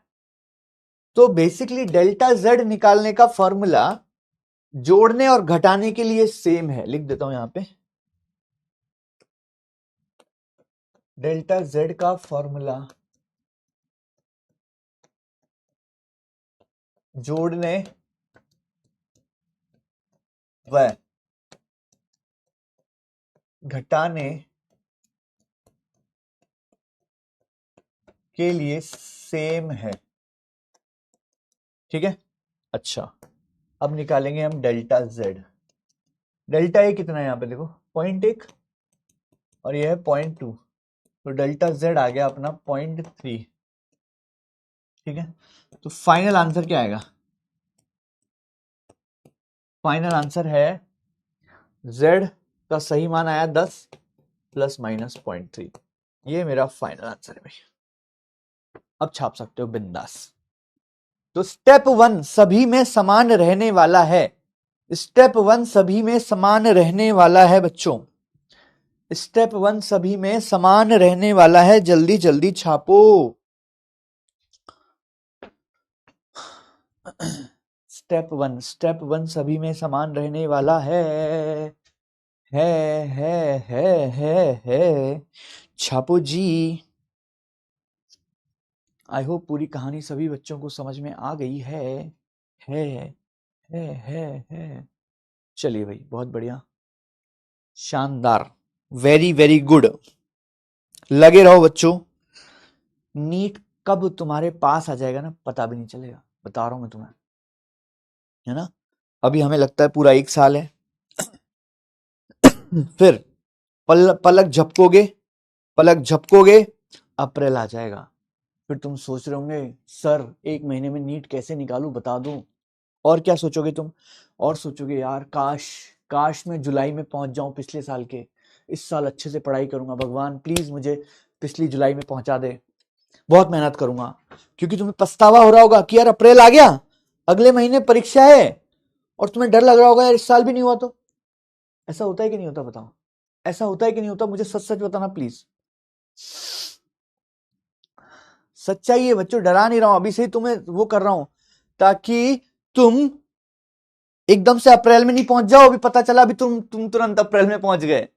तो बेसिकली डेल्टा z निकालने का फॉर्मूला जोड़ने और घटाने के लिए सेम है, लिख देता हूं यहां पे। डेल्टा z का फॉर्मूला जोड़ने व घटाने के लिए सेम है, ठीक है? अच्छा, अब निकालेंगे हम डेल्टा z। डेल्टा ए कितना है यहां पे देखो, 0.1 और ये है 0.2, तो डेल्टा z आ गया अपना 0.3, ठीक है? तो फाइनल आंसर क्या आएगा? फाइनल आंसर है z का सही मान आया 10 प्लस माइनस 0.3, ये मेरा फाइनल आंसर है भाई। अब छाप सकते हो बिंदास। तो स्टेप वन सभी में समान रहने वाला है, स्टेप वन सभी में समान रहने वाला है बच्चों, स्टेप वन सभी में समान रहने वाला है। जल्दी जल्दी छापो। स्टेप वन सभी में समान रहने वाला है, है है। छापो जी। आई होप पूरी कहानी सभी बच्चों को समझ में आ गई है। है है। चलिए भाई, बहुत बढ़िया, शानदार, वेरी वेरी गुड। लगे रहो बच्चों, नीट कब तुम्हारे पास आ जाएगा ना, पता भी नहीं चलेगा, बता रहा हूं मैं तुम्हें, है ना? अभी हमें लगता है पूरा 1 साल है, फिर पलक झपकोगे, अप्रैल आ जाएगा। फिर तुम सोच रहे होंगे सर 1 महीने में नीट कैसे निकालूं, बता दूं। और क्या सोचोगे तुम? और सोचोगे यार काश मैं जुलाई में पहुंच जाऊं पिछले साल के, इस साल अच्छे से पढ़ाई करूंगा, भगवान प्लीज मुझे पिछली जुलाई में पहुंचा दे, बहुत मेहनत करूंगा। क्योंकि तुम्हें पछतावा हो रहा होगा कि यार अप्रैल आ गया, अगले महीने परीक्षा है, और तुम्हें डर लग रहा होगा यार इस साल भी नहीं हुआ तो। ऐसा होता है कि नहीं होता बताओ? ऐसा होता है कि नहीं होता? मुझे सच सच बताना प्लीज। सच्चाई है बच्चों, डरा नहीं रहा हूं, अभी से ही तुम्हें वो कर रहा हूं ताकि तुम एकदम से अप्रैल में नहीं पहुंच जाओ, अभी पता चला अभी तुम तुरंत अप्रैल में पहुंच गए।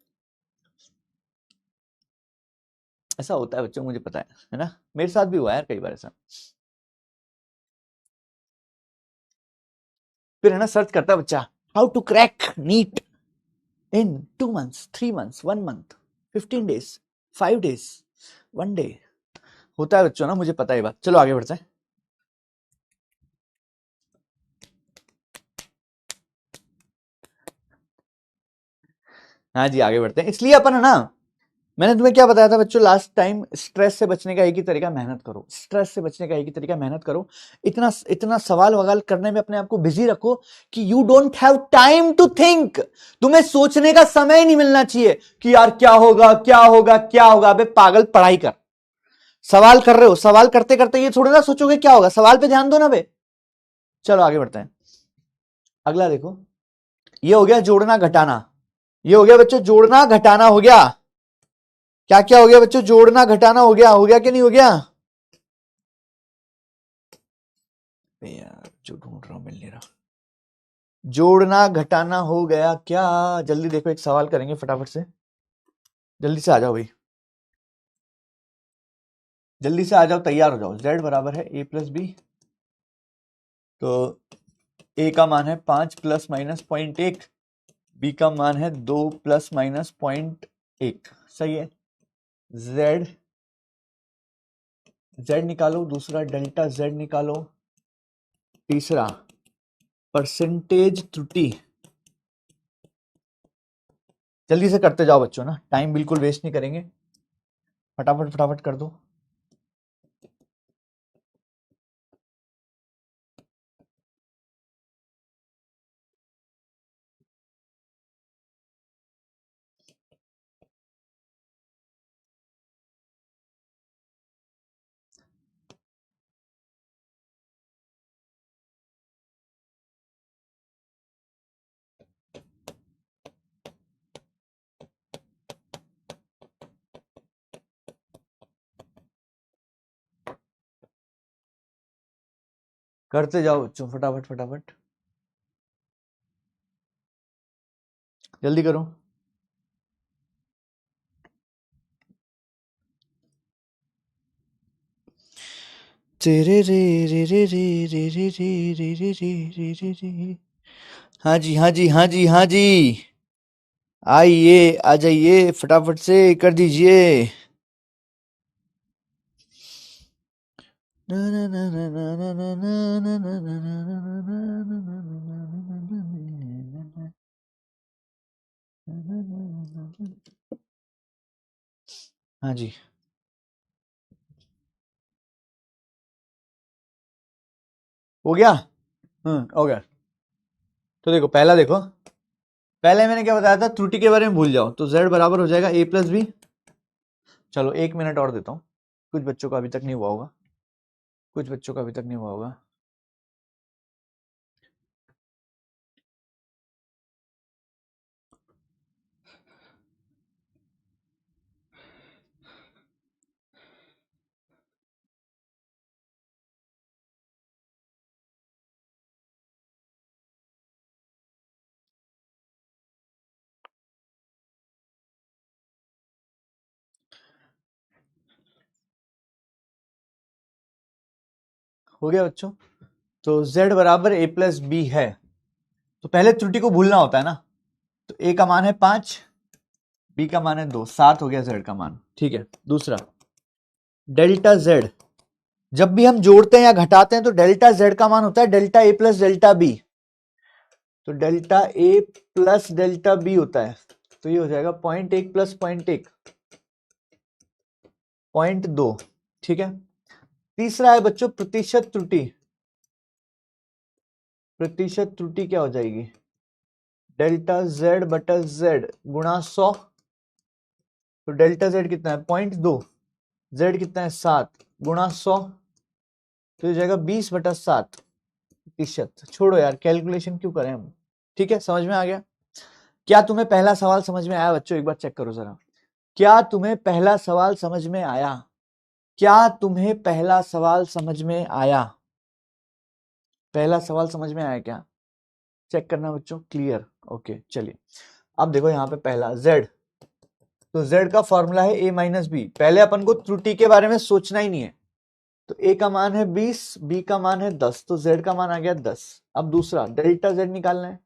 ऐसा होता है बच्चों, मुझे पता है ना, मेरे साथ भी हुआ है यार कई बार ऐसा। फिर है ना सर्च करता है बच्चा, how to crack NEET in 2 months, 3 months, 1 month, 15 days, 5 days, 1 day। होता है बच्चों ना, मुझे पता है बात। चलो आगे बढ़ते हैं। हाँ जी आगे बढ़ते हैं। इसलिए अपन है ना, मैंने तुम्हें क्या बताया था बच्चों लास्ट टाइम, स्ट्रेस से बचने का एक ही तरीका मेहनत करो। स्ट्रेस से बचने का एक ही तरीका मेहनत करो। इतना इतना सवाल ववाल करने में अपने आप को बिजी रखो कि you don't have time to think. तुम्हें सोचने का समय ही नहीं मिलना चाहिए कि यार क्या होगा क्या होगा क्या होगा। अबे पागल, पढ़ाई कर। सवाल कर रहे हो, सवाल करते करते ये थोड़ी ना सोचोगे क्या होगा। सवाल पे ध्यान दो ना बे। चलो आगे बढ़ते हैं। अगला देखो, ये हो गया जोड़ना घटाना। ये हो गया बच्चों जोड़ना घटाना हो गया। क्या क्या हो गया बच्चों? जोड़ना घटाना हो गया कि नहीं हो गया? यार जो ढूंढ रहा हूं मिल नहीं रहा। जोड़ना घटाना हो गया क्या? जल्दी देखो, एक सवाल करेंगे फटाफट से। जल्दी से आ जाओ भाई, जल्दी से आ जाओ, तैयार हो जाओ। z बराबर है a प्लस बी, तो a का मान है 5 प्लस माइनस 0.1, b का मान है 2 प्लस माइनस 0.1। सही है। z z निकालो, दूसरा डेल्टा z निकालो, तीसरा परसेंटेज त्रुटि। जल्दी से करते जाओ बच्चों ना, टाइम बिल्कुल वेस्ट नहीं करेंगे। फटाफट फटाफट कर दो। करते जाओ बच्चों, फटाफट फटाफट जल्दी करो। तेरे रे रे रे रे रे रे रे रे रे रे रे रे रे। हाँ जी हाँ जी हाँ जी हाँ जी, आइए आ जाइए, फटाफट से कर दीजिए। हाँ जी, हो गया। हो गया। तो देखो पहला देखो, पहले मैंने क्या बताया था, त्रुटि के बारे में भूल जाओ। तो z बराबर हो जाएगा a प्लस बी। चलो 1 मिनट और देता हूँ, कुछ बच्चों का अभी तक नहीं हुआ होगा, कुछ बच्चों का अभी तक नहीं हुआ होगा। हो गया बच्चों। तो z बराबर a प्लस बी है, तो पहले त्रुटि को भूलना होता है ना। तो a का मान है 5, b का मान है 2, 7 हो गया z का मान। ठीक है। दूसरा डेल्टा z, जब भी हम जोड़ते हैं या घटाते हैं तो डेल्टा z का मान होता है delta a plus delta b। तो delta a plus delta b होता है, तो ये हो जाएगा 0.1 प्लस 0.1, 0.2। ठीक है। तीसरा है बच्चों प्रतिशत त्रुटि। प्रतिशत त्रुटि क्या हो जाएगी? डेल्टा z बटा z गुणा 100। तो डेल्टा z कितना है? 0.2, z कितना है? 7 गुणा 100, तो हो जाएगा 20/7 प्रतिशत। छोड़ो यार, कैलकुलेशन क्यों करें हम। ठीक है, समझ में आ गया? क्या तुम्हें पहला सवाल समझ में आया बच्चों? एक बार चेक करो जरा, क्या तुम्हें पहला सवाल समझ में आया? क्या तुम्हें पहला सवाल समझ में आया? पहला सवाल समझ में आया क्या? चेक करना बच्चों, क्लियर, ओके। चलिए अब देखो यहाँ पे पहला z, तो z का फॉर्मूला है a माइनस बी। पहले अपन को त्रुटि के बारे में सोचना ही नहीं है। तो a का मान है 20, b का मान है 10, तो z का मान आ गया 10। अब दूसरा डेल्टा z निकालना है।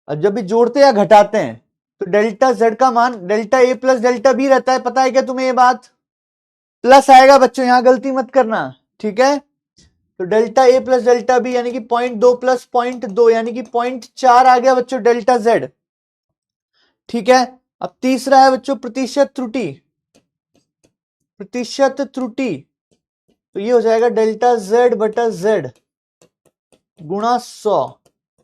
अब जब भी जोड़ते या घटाते हैं तो डेल्टा z का मान delta a plus delta b रहता है। पता है क्या तुम्हें ये बात? प्लस आएगा बच्चों, यहां गलती मत करना, ठीक है। तो delta a plus delta b यानी कि 0.2 प्लस 0.2 यानी कि 0.4 आ गया बच्चों डेल्टा z, ठीक है। अब तीसरा है बच्चों प्रतिशत त्रुटि, प्रतिशत त्रुटि, तो ये हो जाएगा डेल्टा z बटा z गुणा 100,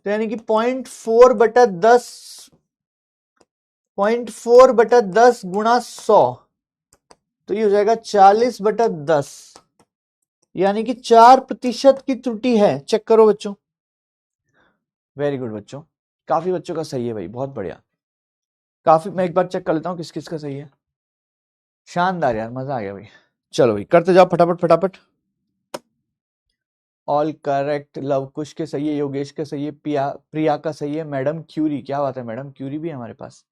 तो यानी कि 0.4 बटा 10, 0.4 बटा 10 गुणा 100, तो ये हो जाएगा 40 बटा 10, यानी कि 4% की त्रुटि है। चेक करो बच्चों, वेरी गुड बच्चों, काफी बच्चों का सही है भाई, बहुत बढ़िया, काफी। मैं एक बार चेक कर लेता हूं किस किस का सही है। शानदार यार, मजा आ गया भाई। चलो भाई करते जाओ फटाफट फटाफट। ऑल करेक्ट, लव कुश के सही है, योगेश के सही है, प्रिया का सही है, मैडम क्यूरी, क्या बात है, मैडम क्यूरी भी है हमारे पास।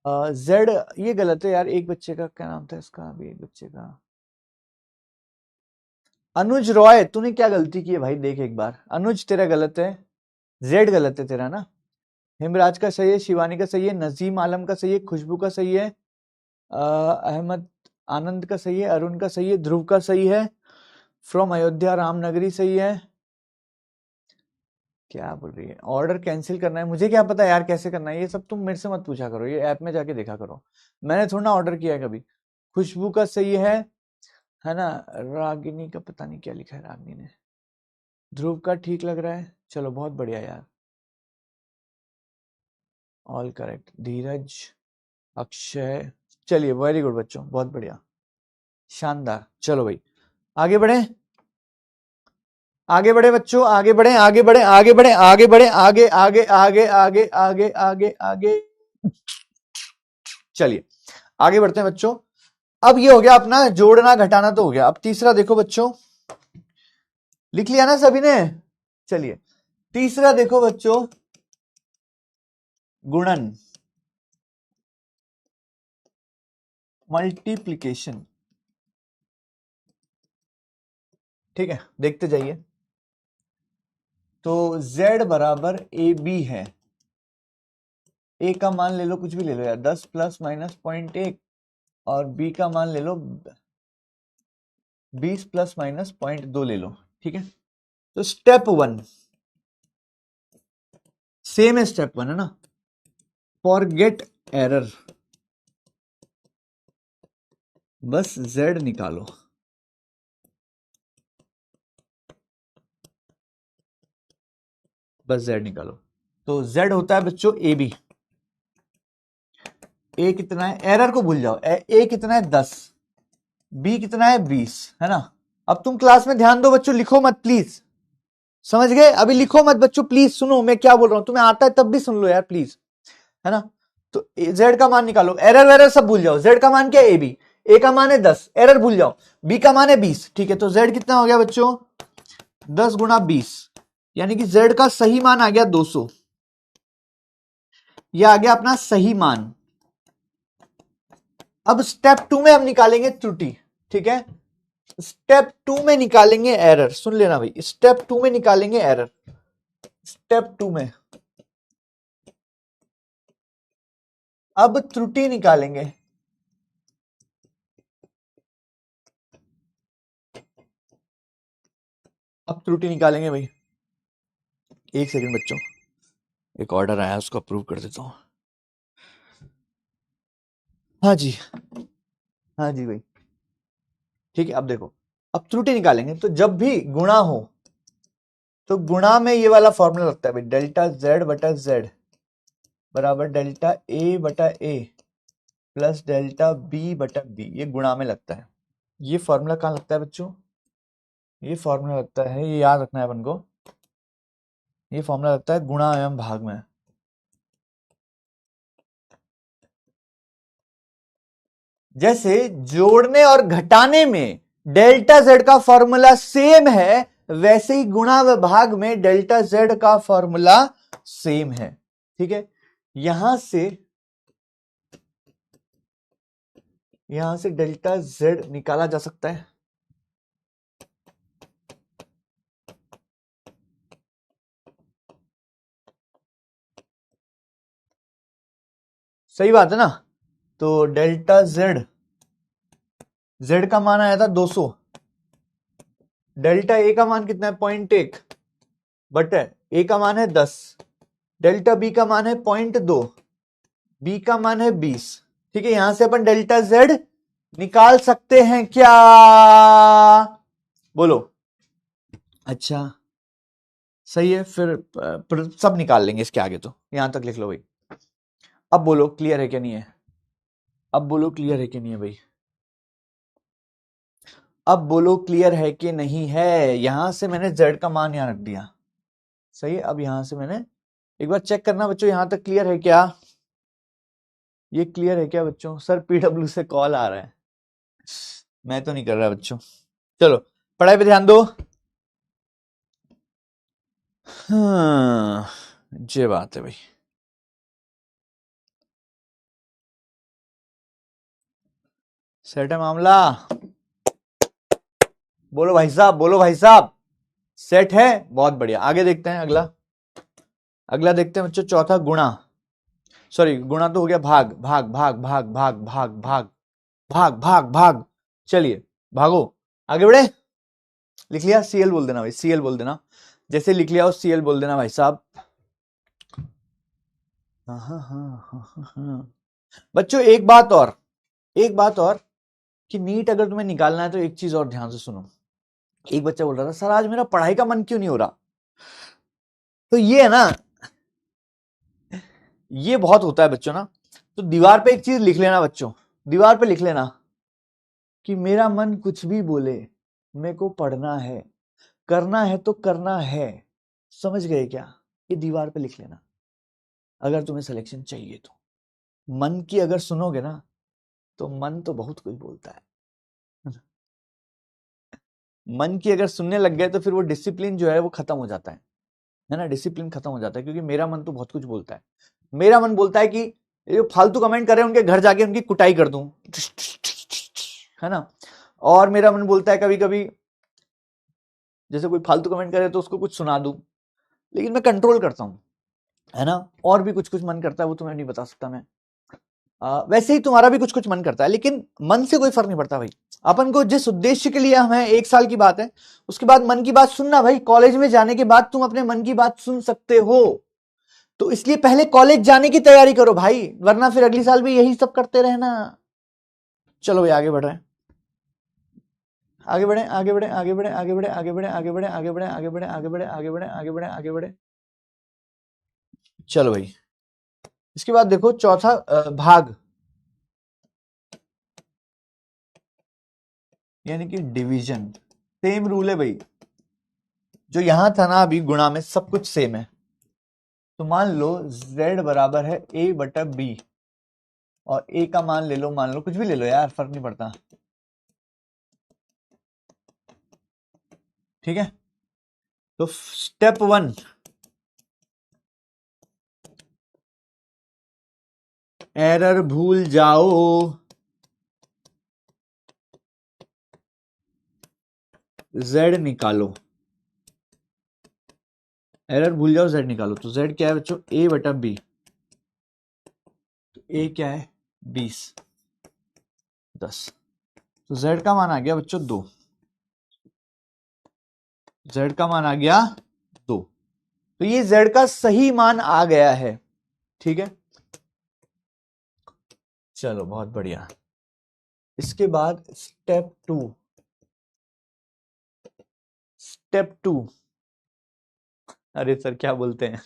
जेड ये गलत है यार, एक बच्चे का क्या नाम था इसका, अभी एक बच्चे का, अनुज रॉय, तूने क्या गलती की है भाई, देख एक बार। अनुज तेरा गलत है, जेड गलत है तेरा ना। हिमराज का सही है, शिवानी का सही है, नजीम आलम का सही है, खुशबू का सही है, अहमद आनंद का सही है, अरुण का सही है, ध्रुव का सही है, फ्रॉम अयोध्या रामनगरी सही है। क्या बोल रही है, ऑर्डर कैंसिल करना है, मुझे क्या पता यार कैसे करना है, ये सब तुम मेरे से मत पूछा करो, ये ऐप में जाके देखा करो, मैंने थोड़ा ना ऑर्डर किया है कभी। खुशबू का सही है ना। रागिनी का पता नहीं क्या लिखा है रागिनी ने। ध्रुव का ठीक लग रहा है, चलो बहुत बढ़िया यार, ऑल करेक्ट। धीरज, अक्षय, चलिए वेरी गुड बच्चों, बहुत बढ़िया, शानदार। चलो भाई आगे बढ़े, आगे बढ़े बच्चों, आगे बढ़े, आगे बढ़े, आगे बढ़े, आगे बढ़े, आगे आगे आगे आगे आगे आगे आगे। चलिए आगे बढ़ते हैं बच्चों। अब ये हो गया अपना जोड़ना घटाना तो हो गया। अब तीसरा देखो बच्चों, लिख लिया ना सभी ने? चलिए तीसरा देखो बच्चों, गुणन, मल्टीप्लिकेशन, ठीक है, देखते जाइए। तो z बराबर ए बी है, a का मान ले लो, कुछ भी ले लो यार, 10 प्लस माइनस 0.1, और b का मान ले लो 20 प्लस माइनस 0.2 ले लो, ठीक है। तो स्टेप 1 सेम है, स्टेप 1 है ना, फॉरगेट एरर, बस z निकालो, बस z निकालो। तो z होता है बच्चों ए बी, ए कितना है, एरर को भूल जाओ, ए कितना है 10, बी कितना है 20, है ना। अब तुम क्लास में ध्यान दो बच्चों, लिखो मत प्लीज, समझ गए? अभी लिखो मत बच्चों प्लीज, सुनो मैं क्या बोल रहा हूं, तुम्हें आता है तब भी सुन लो यार प्लीज, है ना। तो z का मान निकालो, एरर वेरर सब भूल जाओ, z का मान क्या है ए बी, ए का मान है 10, एरर भूल जाओ, बी का मान है 20, ठीक है। तो z कितना हो गया बच्चों, 10 गुणा 20, यानी कि z का सही मान आ गया 200, यह आ गया अपना सही मान। अब स्टेप 2 में हम निकालेंगे त्रुटि, ठीक है। स्टेप 2 में निकालेंगे एरर, सुन लेना भाई, स्टेप 2 में निकालेंगे एरर, स्टेप 2 में अब त्रुटि निकालेंगे। अब त्रुटि निकालेंगे भाई, एक सेकंड बच्चों, एक ऑर्डर आया उसको अप्रूव कर देता हूं। हाँ जी, हाँ जी भाई, ठीक है। अब देखो, अब त्रुटि निकालेंगे, तो जब भी गुणा हो तो गुणा में ये वाला फॉर्मूला लगता है भाई, डेल्टा z बटा z बराबर डेल्टा a बटा a प्लस डेल्टा b बटा b, ये गुणा में लगता है। ये फॉर्मूला कहाँ लगता है बच्चों, ये फॉर्मूला लगता है, ये याद रखना है अपन को, ये फॉर्मूला लगता है गुणा एवं भाग में। जैसे जोड़ने और घटाने में डेल्टा z का फॉर्मूला सेम है, वैसे ही गुणा व भाग में डेल्टा जेड का फॉर्मूला सेम है। ठीक है, यहां से डेल्टा जेड निकाला जा सकता है। सही बात है ना। तो डेल्टा जेड, जेड का मान आया था 200, डेल्टा ए का मान कितना है 0.1 बटे ए का मान है 10, डेल्टा बी का मान है 0.2, बी का मान है 20। ठीक है, यहां से अपन डेल्टा जेड निकाल सकते हैं क्या, बोलो। अच्छा सही है, फिर सब निकाल लेंगे इसके आगे, तो यहां तक लिख लो भाई। अब बोलो क्लियर है क्या नहीं है, अब बोलो क्लियर है कि नहीं है भाई, अब बोलो क्लियर है कि नहीं है। यहां से मैंने z का मान यहां रख दिया, सही है। अब यहां से मैंने, एक बार चेक करना बच्चों यहां तक क्लियर है क्या, ये क्लियर है क्या बच्चों। सर पीडब्ल्यू से कॉल आ रहा है, मैं तो नहीं कर रहा बच्चों। चलो पढ़ाई पे ध्यान दो। हाँ ये बात है भाई। सेट है मामला, बोलो भाई साहब, बोलो भाई साहब। सेट है, बहुत बढ़िया। आगे देखते हैं, अगला अगला देखते हैं बच्चों, चौथा गुणा, सॉरी गुणा तो हो गया, भाग भाग भाग भाग भाग भाग भाग भाग भाग भाग। चलिए भागो, आगे बढ़े। लिख लिया, सीएल बोल देना भाई, सीएल बोल देना, जैसे लिख लिया हो सीएल बोल देना भाई साहब। बच्चों एक बात और, एक बात और, कि नीट अगर तुम्हें निकालना है तो एक चीज और ध्यान से सुनो। एक बच्चा बोल रहा था सर आज मेरा पढ़ाई का मन क्यों नहीं हो रहा, तो ये है ना, ये बहुत होता है बच्चों ना। तो दीवार पे एक चीज लिख लेना बच्चों, दीवार पे लिख लेना कि मेरा मन कुछ भी बोले, मेरे को पढ़ना है, करना है तो करना है। समझ गए क्या, ये दीवार पे लिख लेना अगर तुम्हें सिलेक्शन चाहिए तो। मन की अगर सुनोगे ना तो मन तो बहुत कुछ बोलता है, मन की अगर सुनने लग गए तो फिर वो डिसिप्लिन जो है वो खत्म हो जाता है ना, डिसिप्लिन खत्म हो जाता है। क्योंकि मेरा मन तो बहुत कुछ बोलता है, मेरा मन बोलता है कि ये जो फालतू कमेंट कर रहे हैं उनके घर जाके उनकी कुटाई कर दूं, है ना। और मेरा मन बोलता है कभी कभी जैसे कोई फालतू कमेंट करे तो उसको कुछ सुना दूं, लेकिन मैं कंट्रोल करता हूं, है ना। और भी कुछ कुछ मन करता है, वो तुम्हें नहीं बता सकता मैं। वैसे ही तुम्हारा भी कुछ कुछ मन करता है, लेकिन मन से कोई फर्क नहीं पड़ता भाई। अपन को जिस उद्देश्य के लिए हमें, 1 साल की बात है, उसके बाद मन की बात सुनना भाई। कॉलेज में जाने के बाद तुम अपने मन की बात सुन सकते हो, तो इसलिए पहले कॉलेज जाने की तैयारी करो भाई, वरना फिर अगली साल भी यही सब करते रहना। चलो भाई आगे बढ़ रहे हैं, आगे बढ़े आगे बढ़े आगे बढ़े आगे बढ़े आगे बढ़े आगे बढ़े आगे बढ़े आगे बढ़े आगे बढ़े आगे बढ़े आगे बढ़े आगे बढ़े। चलो भाई इसके बाद देखो चौथा भाग, यानी कि डिवीजन। सेम रूल है भाई, जो यहां था ना अभी गुणा में, सब कुछ सेम है। तो मान लो z बराबर है a बटा b, और a का मान ले लो, मान लो कुछ भी ले लो यार, फर्क नहीं पड़ता। ठीक है, तो स्टेप 1, एरर भूल जाओ, z निकालो। एरर भूल जाओ, z निकालो। तो z क्या है बच्चों, a बटा b, तो a क्या है 20, 10। तो z का मान आ गया बच्चों 2, z का मान आ गया 2। तो ये z का सही मान आ गया है। ठीक है, चलो बहुत बढ़िया। इसके बाद स्टेप 2, स्टेप 2, अरे सर क्या बोलते हैं,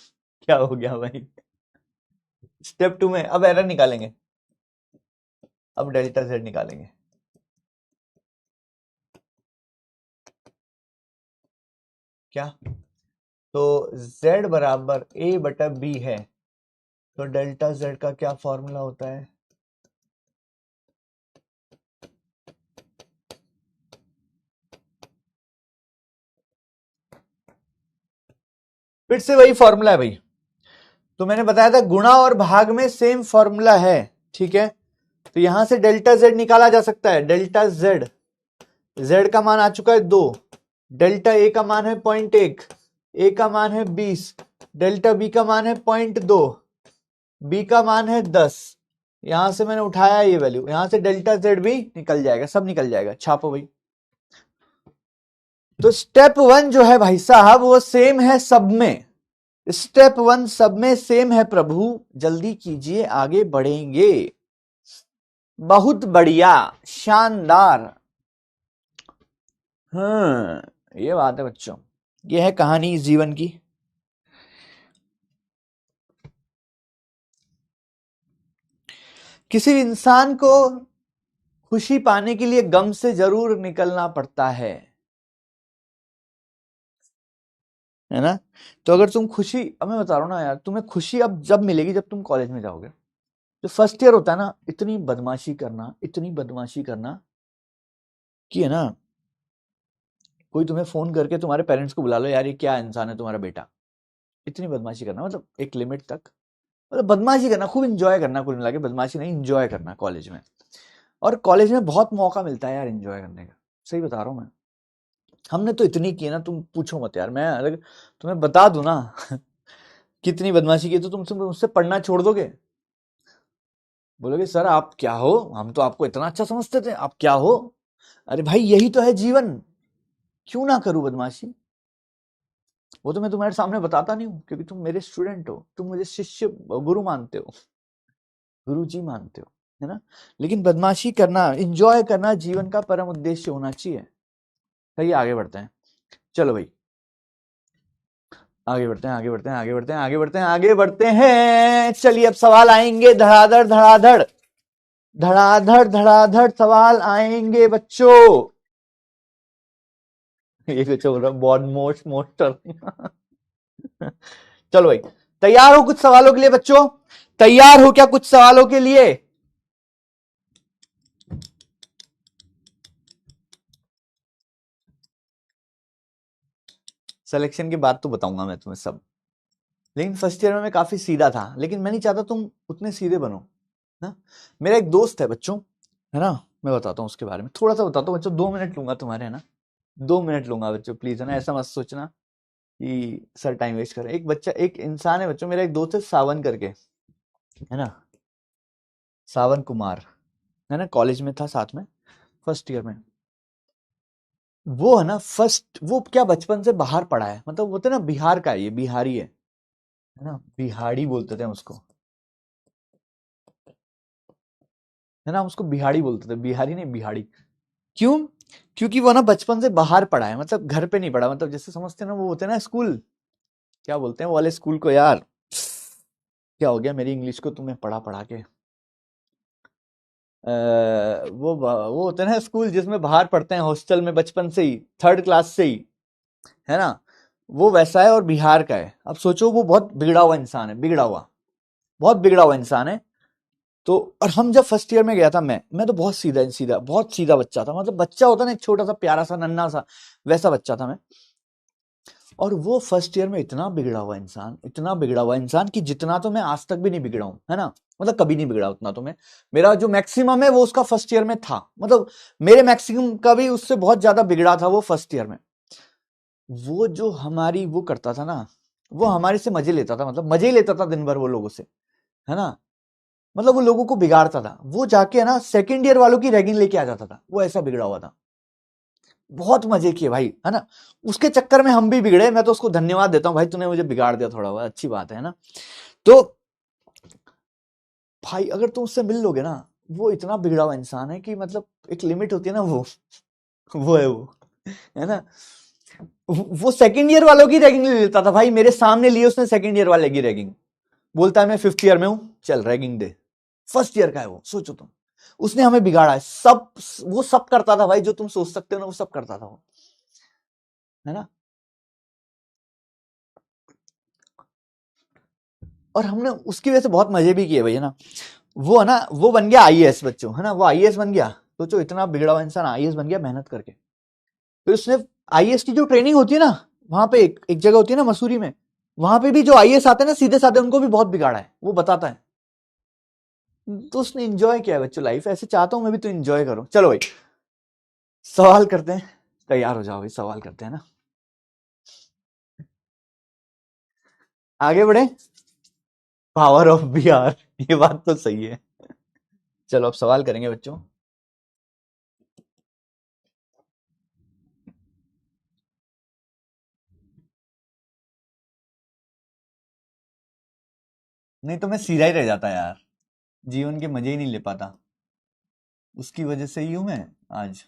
क्या हो गया भाई। स्टेप 2 में अब एरर निकालेंगे, अब डेल्टा z निकालेंगे। क्या, तो z बराबर a बटा b है, तो डेल्टा z का क्या फॉर्मूला होता है, फिर से वही फॉर्मूला है भाई। तो मैंने बताया था गुणा और भाग में सेम फॉर्मूला है, ठीक है। तो यहां से डेल्टा जेड निकाला जा सकता है। डेल्टा जेड, जेड का मान आ चुका है 2, डेल्टा ए का मान है 0.1, ए का मान है 20, डेल्टा बी का मान है 0.2, बी का मान है 10। यहां से मैंने उठाया ये वैल्यू, यहां से डेल्टा जेड भी निकल जाएगा, सब निकल जाएगा। छापो भाई। तो स्टेप 1 जो है भाई साहब वो सेम है सब में, स्टेप 1 सब में सेम है प्रभु, जल्दी कीजिए आगे बढ़ेंगे। बहुत बढ़िया, शानदार। हाँ ये बात है बच्चों, ये है कहानी जीवन की। किसी इंसान को खुशी पाने के लिए गम से जरूर निकलना पड़ता है ना। तो अगर तुम खुशी, अब मैं बता रहा हूं ना यार, तुम्हें खुशी अब जब मिलेगी जब तुम कॉलेज में जाओगे। जो फर्स्ट ईयर होता है ना, इतनी बदमाशी करना, इतनी बदमाशी करना कि है ना, कोई तुम्हें फोन करके तुम्हारे पेरेंट्स को बुला लो, यार ये क्या इंसान है तुम्हारा बेटा। इतनी बदमाशी करना, मतलब एक लिमिट तक, मतलब बदमाशी करना, खूब इंजॉय करना, कुल मिला के बदमाशी नहीं, इंजॉय करना कॉलेज में। और कॉलेज में बहुत मौका मिलता है यार इंजॉय करने का, सही बता रहा हूँ मैं। हमने तो इतनी की ना, तुम पूछो मत यार। मैं अगर तुम्हें बता दूं ना कितनी बदमाशी की, तो तुम मुझसे पढ़ना छोड़ दोगे। बोलोगे सर आप क्या हो, हम तो आपको इतना अच्छा समझते थे, आप क्या हो। अरे भाई यही तो है जीवन, क्यों ना करूं बदमाशी। वो तो मैं तुम्हारे सामने बताता नहीं हूं, क्योंकि तुम मेरे स्टूडेंट हो, तुम मुझे शिष्य गुरु मानते हो, गुरु जी मानते हो, है ना। लेकिन बदमाशी करना, इंजॉय करना जीवन का परम उद्देश्य होना चाहिए। सही, आगे बढ़ते हैं। चलो भाई आगे बढ़ते हैं, आगे बढ़ते हैं, आगे बढ़ते हैं, आगे बढ़ते हैं, आगे बढ़ते हैं। चलिए अब सवाल आएंगे धड़ाधड़ धड़ाधड़, धड़ाधड़ धड़ाधड़ सवाल आएंगे बच्चों। ये कुछ हो रहा बहुत मोस्ट मोस्टर चलो भाई, तैयार हो कुछ सवालों के लिए बच्चों? तैयार हो क्या कुछ सवालों के लिए? सिलेक्शन के बाद तो बताऊंगा मैं तुम्हें सब। लेकिन फर्स्ट ईयर में मैं काफी सीधा था, लेकिन मैं नहीं चाहता तुम उतने सीधे बनो ना। मेरा एक दोस्त है बच्चों, है ना, मैं बताता हूँ उसके बारे में, थोड़ा सा बताता हूँ बच्चों। 2 मिनट लूंगा तुम्हारे, है ना, 2 मिनट लूंगा बच्चों, प्लीज, है ना। ऐसा मत सोचना कि सर टाइम वेस्ट कर। एक बच्चा, एक इंसान है बच्चों, मेरा एक दोस्त है सावन करके, है ना, सावन कुमार, है ना, कॉलेज में था साथ में, फर्स्ट ईयर में। वो है ना फर्स्ट, वो क्या बचपन से बाहर पढ़ा है, मतलब वो तो ना बिहार का है, ये बिहारी है ना, बिहाड़ी बोलते थे हम उसको, है ना, हम उसको बिहाड़ी बोलते थे, बिहारी नहीं बिहाड़ी। क्यों? क्योंकि वो ना बचपन से बाहर पढ़ा है, मतलब घर पे नहीं पढ़ा, मतलब जैसे समझते हैं ना, वो होते हैं ना स्कूल, क्या बोलते हैं वो वाले स्कूल को यार, क्या हो गया मेरी इंग्लिश को तुम्हें पढ़ा पढ़ा के। वो होते हैं ना स्कूल जिसमें बाहर पढ़ते हैं, हॉस्टल में बचपन से ही, थर्ड क्लास से ही, है ना, वो वैसा है और बिहार का है। अब सोचो वो बहुत बिगड़ा हुआ इंसान है, बिगड़ा हुआ, बहुत बिगड़ा हुआ इंसान है। तो और हम जब फर्स्ट ईयर में गया था, मैं तो बहुत सीधा सीधा, बहुत सीधा बच्चा था, मतलब बच्चा होता ना एक छोटा सा प्यारा सा नन्हा सा, वैसा बच्चा था मैं। और वो फर्स्ट ईयर में इतना बिगड़ा हुआ इंसान, इतना बिगड़ा हुआ इंसान कि जितना तो मैं आज तक भी नहीं बिगड़ा हूं, है ना, मतलब कभी नहीं बिगड़ा उतना तो मैं। मेरा जो मैक्सिमम है वो उसका फर्स्ट ईयर में था, मतलब मेरे मैक्सिमम का भी उससे बहुत ज्यादा बिगड़ा था वो फर्स्ट ईयर में। वो जो हमारी वो करता था ना, वो हमारे से मजे लेता था, मतलब मजे ही लेता था दिन भर वो लोगों से, है ना, मतलब वो लोगों को बिगाड़ता था। वो जाके है ना सेकेंड ईयर वालों की रैगिंग लेके आ जाता था, वो ऐसा बिगड़ा हुआ था। बहुत मजे किए भाई, है ना। उसके चक्कर में हम भी बिगड़े, मैं तो उसको धन्यवाद देता हूँ, भाई तूने मुझे बिगाड़ दिया थोड़ा, बहुत अच्छी बात है ना। तो भाई अगर तुम उससे मिल लोगे ना, वो इतना बिगड़ा हुआ इंसान है कि मतलब एक लिमिट होती है ना, वो है वो, है ना। वो सेकंड ईयर वालों की रैगिंग ले लेता था भाई, मेरे सामने लिए उसने सेकंड ईयर वाले की रैगिंग। बोलता है मैं फिफ्थ ईयर में हूं, चल रैगिंग दे। फर्स्ट ईयर का है वो, सोचो तुम, उसने हमें बिगाड़ा है सब। वो सब करता था भाई, जो तुम सोच सकते हो ना, वो सब करता था वो, है ना। और हमने उसकी वजह से बहुत मजे भी किए भाई, है ना। वो है ना, वो बन गया आईएएस बच्चों, है ना, वो आईएएस बन गया। सोचो इतना बिगड़ा हुआ इंसान आईएएस बन गया मेहनत करके। फिर उसने आईएएस की जो ट्रेनिंग होती है ना, वहां पे एक जगह होती है ना मसूरी में, वहां पे भी जो आईएएस आते हैं ना सीधे साधे, उनको भी बहुत बिगाड़ा है, वो बताता है। तो उसने एंजॉय किया है बच्चों लाइफ, ऐसे चाहता हूं मैं भी तो एंजॉय करूं। चलो भाई सवाल करते हैं, तैयार हो जाओ भाई, सवाल करते हैं ना, आगे बढ़े। पावर ऑफ बीआर, ये बात तो सही है। चलो अब सवाल करेंगे बच्चों। नहीं तो मैं सीधा ही रह जाता यार, जीवन के मजे ही नहीं ले पाता, उसकी वजह से ही हूं मैं आज।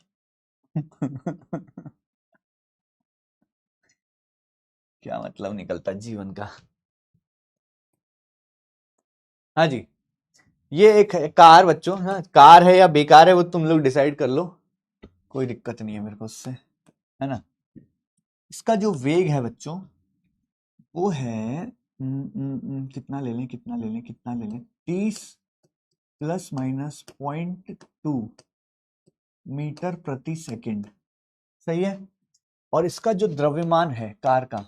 क्या मतलब निकलता जीवन का। हाँ जी, ये एक है कार बच्चों, हाँ कार है या बेकार है वो तुम लोग डिसाइड कर लो, कोई दिक्कत नहीं है मेरे को उससे, है ना। इसका जो वेग है बच्चों वो है कितना ले लें, कितना ले लें, कितना ले लें, 30 प्लस माइनस 0.2 मीटर प्रति सेकंड, सही है। और इसका जो द्रव्यमान है कार का,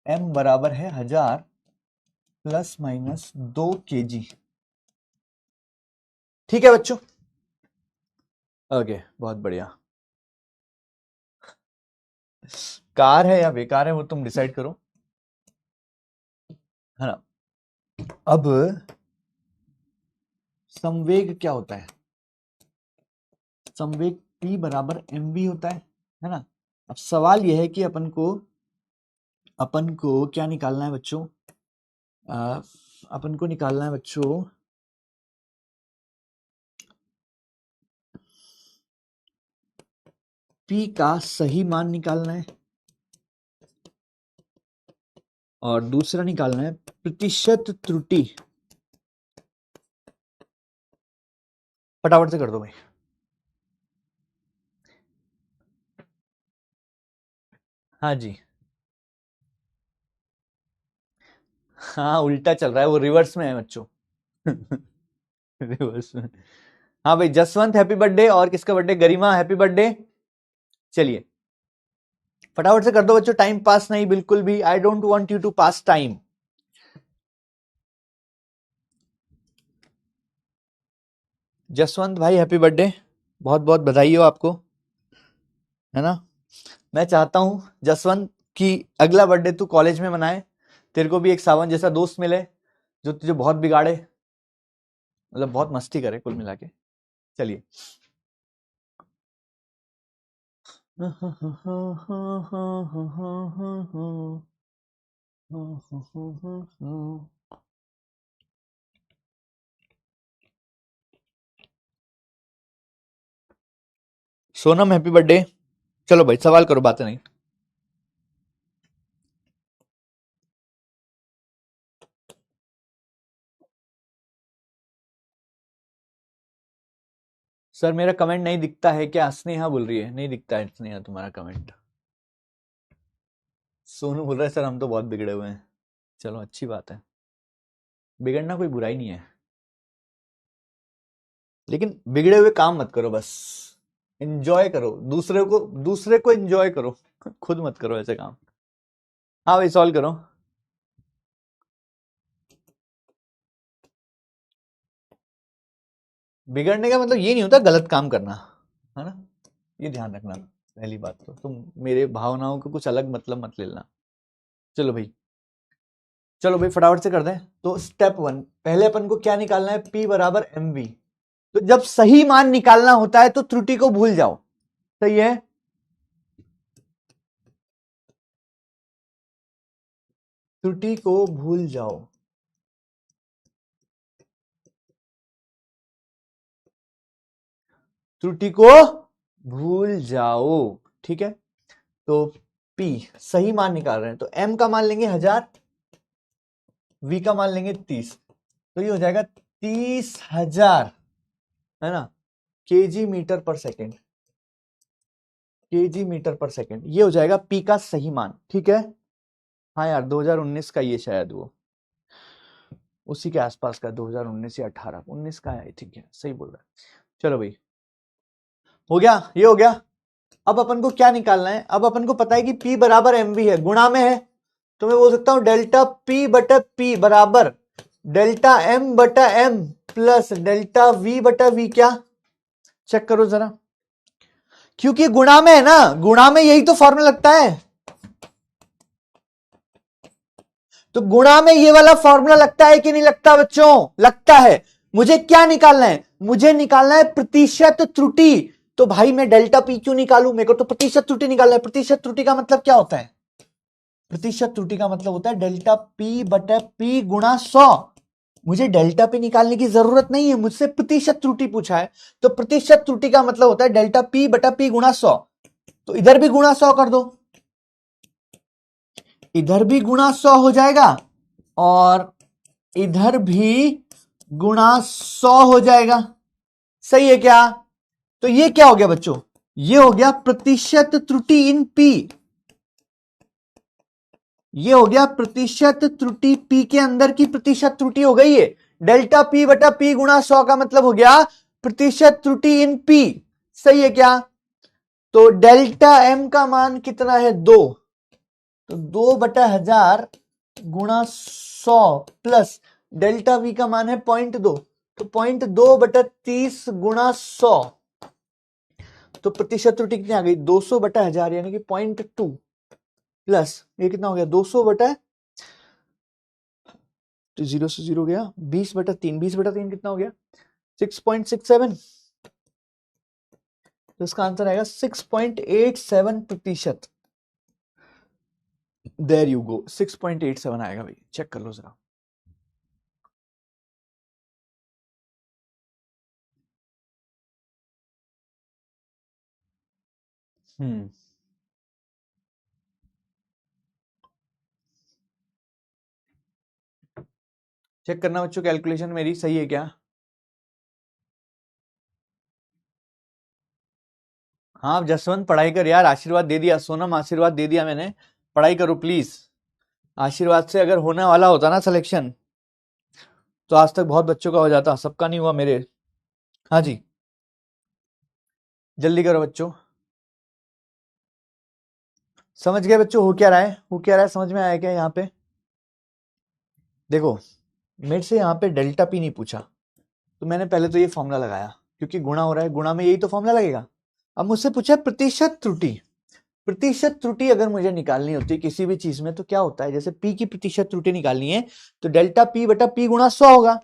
m बराबर है 1000 प्लस माइनस 2 kg, ठीक है बच्चों। ओके बहुत बढ़िया। कार है या बेकार है वो तुम डिसाइड करो, है ना। अब संवेग क्या होता है, संवेग p बराबर mv होता है ना। अब सवाल यह है कि अपन को क्या निकालना है बच्चों, अपन को निकालना है बच्चों p का सही मान निकालना है, और दूसरा निकालना है प्रतिशत त्रुटि। फटाफट से कर दो भाई। हाँ जी, हाँ उल्टा चल रहा है वो, रिवर्स में है बच्चों। रिवर्स में। हाँ भाई जसवंत हैप्पी बर्थडे, और किसका बर्थडे, गरिमा हैप्पी बर्थडे। चलिए फटाफट से कर दो बच्चों, टाइम पास नहीं बिल्कुल भी, I don't want you to pass time. Jaswant भाई हैप्पी बर्थडे, बहुत बहुत बधाई हो आपको, है ना। मैं चाहता हूं जसवंत कि अगला बर्थडे तू कॉलेज में मनाए, तेरे को भी एक सावन जैसा दोस्त मिले जो तुझे बहुत बिगाड़े, मतलब बहुत मस्ती करे कुल मिला के। चलिए सोनम हैप्पी बर्थडे। चलो भाई सवाल करो, बातें नहीं। सर मेरा कमेंट नहीं दिखता है क्या, स्नेहा बोल रही है, नहीं दिखता है स्नेहा तुम्हारा कमेंट। सोनू बोल रहा है सर हम तो बहुत बिगड़े हुए हैं, चलो अच्छी बात है, बिगड़ना कोई बुराई नहीं है, लेकिन बिगड़े हुए काम मत करो बस, एंजॉय करो, दूसरे को एंजॉय करो, खुद मत करो ऐसे काम। हाँ भाई सॉल्व करो। बिगड़ने का मतलब ये नहीं होता गलत काम करना, है ना, ये ध्यान रखना। पहली बात तो तुम मेरे भावनाओं को कुछ अलग मतलब मत लेना। चलो भाई, चलो भाई फटाफट से कर दें। तो स्टेप 1, पहले अपन को क्या निकालना है, P बराबर mv। तो जब सही मान निकालना होता है तो त्रुटि को भूल जाओ, सही है। त्रुटि को भूल जाओ, त्रुटि को भूल जाओ, ठीक है। तो P सही मान निकाल रहे हैं, तो M का मान लेंगे 1000, V का मान लेंगे 30, तो ये हो जाएगा 30,000, है ना, केजी मीटर पर सेकेंड, केजी मीटर पर सेकेंड, ये हो जाएगा P का सही मान, ठीक है। हाँ यार 2019 का ये शायद वो उसी के आसपास का, 2019 या 18, 19 का है, ठीक है सही बोल रहा है। चलो भाई हो गया, ये हो गया। अब अपन को क्या निकालना है? अब अपन को पता है कि P बराबर mv है, गुणा में है, तो मैं बोल सकता हूं डेल्टा P बटा P बराबर डेल्टा M बटा M प्लस डेल्टा V बटा V। क्या? चेक करो जरा, क्योंकि गुणा में है ना, गुणा में यही तो फॉर्मूला लगता है, तो गुणा में ये वाला फॉर्मूला लगता है कि नहीं लगता बच्चों? लगता है। मुझे क्या निकालना है? मुझे निकालना है प्रतिशत त्रुटि। तो भाई मैं डेल्टा पी क्यों निकालूं? मेरे को तो प्रतिशत त्रुटि निकालना है। प्रतिशत त्रुटि का मतलब क्या होता है? प्रतिशत त्रुटि का मतलब होता है डेल्टा पी बटा पी गुणा 100। मुझे डेल्टा पी निकालने की जरूरत नहीं है, मुझसे प्रतिशत त्रुटि पूछा है, तो प्रतिशत त्रुटि का मतलब होता है डेल्टा पी बटा पी गुणा 100। तो इधर भी गुणा 100 कर दो, इधर भी गुणा 100 हो जाएगा और इधर भी गुणा 100 हो जाएगा। सही है क्या? तो ये क्या हो गया बच्चों? ये हो गया प्रतिशत त्रुटि इन पी। ये हो गया प्रतिशत त्रुटि, पी के अंदर की प्रतिशत त्रुटि हो गई है। डेल्टा पी बटा पी गुणा 100 का मतलब हो गया प्रतिशत त्रुटि इन पी। सही है क्या? तो डेल्टा एम का मान कितना है? 2। तो 2/1000 गुणा 100 प्लस डेल्टा वी का मान है 0.2, तो 0.2/30 गुणा 100। तो प्रतिशत त्रुटि कितनी आ गई? 200/1000 यानी कि 0.2 प्लस ये कितना हो गया? 200 तो 0 से 0 गया, 20/3। 20/3 कितना हो गया? 6.67। तो इसका आंसर आएगा 6.87%। देयर यू गो, 6.87 आएगा भाई, चेक कर लो जरा। हम्म, चेक करना बच्चों, कैलकुलेशन मेरी सही है क्या? हाँ जसवंत पढ़ाई कर यार, आशीर्वाद दे दिया। सोनम आशीर्वाद दे दिया मैंने, पढ़ाई करो प्लीज। आशीर्वाद से अगर होने वाला होता ना सिलेक्शन, तो आज तक बहुत बच्चों का हो जाता, सबका नहीं हुआ मेरे। हाँ जी, जल्दी करो बच्चों। समझ गए बच्चों हो क्या रहा है? हो क्या रहा है, समझ में आया क्या? यहाँ पे देखो, मेरे से यहाँ पे डेल्टा पी नहीं पूछा, तो मैंने पहले तो ये फॉर्मूला लगाया, क्योंकि गुणा हो रहा है, गुणा में यही तो फॉर्मूला लगेगा। अब मुझसे पूछा प्रतिशत त्रुटि। प्रतिशत त्रुटि अगर मुझे निकालनी होती है किसी भी चीज में, तो क्या होता है? जैसे पी की प्रतिशत त्रुटि निकालनी है, तो डेल्टा पी बटा पी गुणा 100 होगा।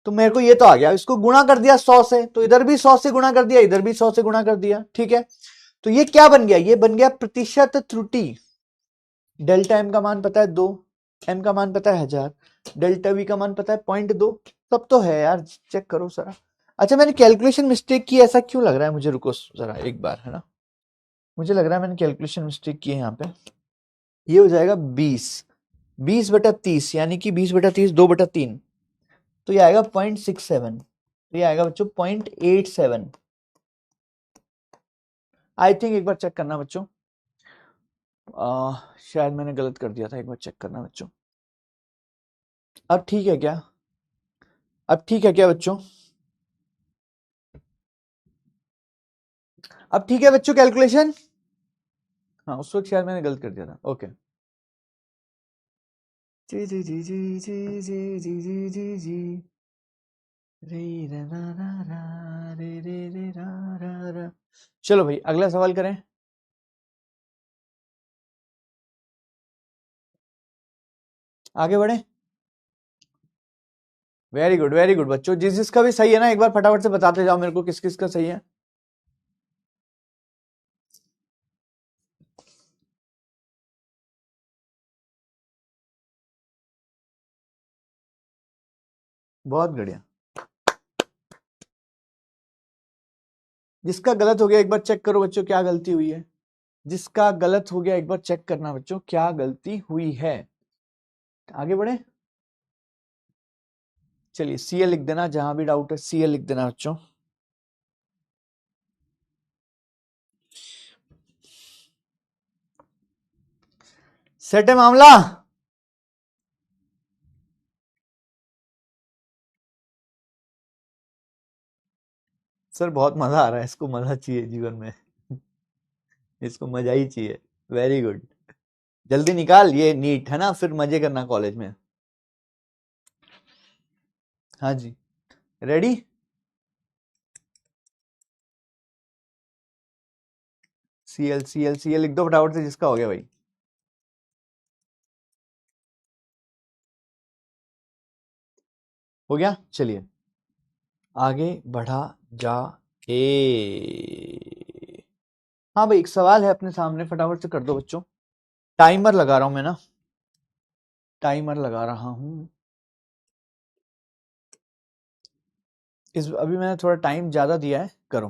तो मेरे को ये तो आ गया, इसको गुणा कर दिया 100 से, तो इधर भी 100 से गुणा कर दिया, इधर भी 100 से गुणा कर दिया। ठीक है, तो ये क्या बन गया? ये बन गया प्रतिशत त्रुटि। डेल्टा एम का मान पता है 2, एम का मान पता है 1000, डेल्टा वी का मान पता है 0.2। सब तो है यार, चेक करो जरा। अच्छा मैंने कैलकुलेशन मिस्टेक की, ऐसा क्यों लग रहा है मुझे? रुको जरा एक बार, है ना, मुझे लग रहा है मैंने कैलकुलेशन मिस्टेक की है यहाँ पे। ये हो जाएगा 20, 20/30 यानी कि 20/30 2/3, तो ये आएगा 0.67। तो ये आएगा बच्चों 0.87। आई थिंक एक बार चेक करना बच्चों, शायद मैंने गलत कर दिया था, एक बार चेक करना बच्चों। अब ठीक है क्या? अब ठीक है क्या बच्चों? अब ठीक है बच्चों कैलकुलेशन? हाँ उस वक्त शायद मैंने गलत कर दिया था। ओके, जी जी जी जी जी जी जी जी जी जी रे रा रा रा रा रे रे रे रा रा रा। चलो भाई अगला सवाल करें। आगे बढ़े। वेरी गुड बच्चों, जिस जिसका भी सही है ना, एक बार फटाफट से बताते जाओ मेरे को किस किस का सही है। बहुत बढ़िया। जिसका गलत हो गया एक बार चेक करो बच्चों, क्या गलती हुई है? जिसका गलत हो गया एक बार चेक करना बच्चों, क्या गलती हुई है। आगे बढ़े। चलिए सीए लिख देना, जहां भी डाउट है सीए लिख देना बच्चों। सेट है मामला। सर बहुत मजा आ रहा है, इसको मजा चाहिए जीवन में। इसको मजा ही चाहिए। वेरी गुड, जल्दी निकाल, ये नीट है ना, फिर मजे करना कॉलेज में। हाँ जी, रेडी। सीएल सीएल सीएल लिख दो फटाफट से, जिसका हो गया भाई। हो गया, चलिए आगे बढ़ा जा। हाँ भाई, एक सवाल है अपने सामने, फटाफट से कर दो बच्चों। टाइमर लगा रहा हूं मैं ना, टाइमर लगा रहा हूं। इस अभी मैंने थोड़ा टाइम ज्यादा दिया है, करो।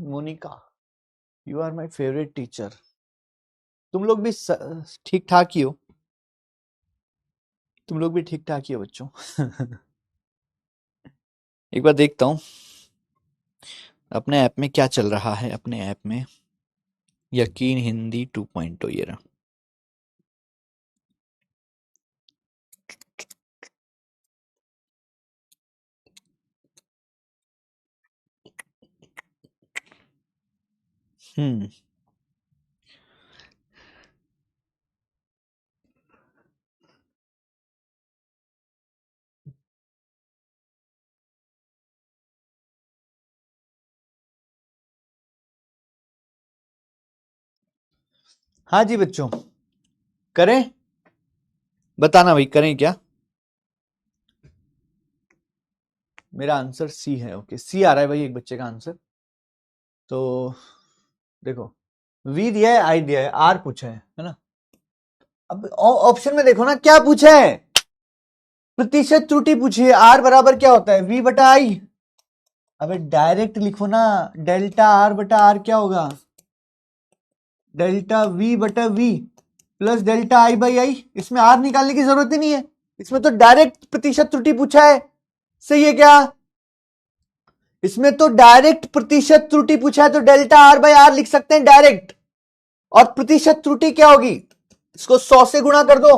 Monica, you are my favourite teacher. तुम लोग भी ठीक ठाक ही हो, तुम लोग भी ठीक ठाक ही हो बच्चों। एक बार देखता हूँ अपने ऐप में क्या चल रहा है। अपने ऐप में यकीन हिंदी 2.0 ये रहा। हम्म, हाँ जी बच्चों, करें, बताना भाई, करें क्या। मेरा आंसर सी है। ओके, सी आ रहा है भाई एक बच्चे का आंसर। तो देखो, वी दिया है, आई दिया है, आर पूछा है ना। अब ऑप्शन में देखो ना क्या पूछा है, प्रतिशत त्रुटि पूछी है। आर बराबर क्या होता है, वी बटा आई। अबे डायरेक्ट लिखो ना, डेल्टा आर बटा आर क्या होगा, डेल्टा वी बटा V plus delta I by I. इसमें आर निकालने की जरूरत ही नहीं है, इसमें तो डायरेक्ट प्रतिशत त्रुटि पूछा है। सही है क्या, इसमें तो डायरेक्ट प्रतिशत त्रुटि पूछा है, तो डेल्टा आर बाई आर लिख सकते हैं डायरेक्ट। और प्रतिशत त्रुटि क्या होगी, इसको 100 से गुणा कर दो,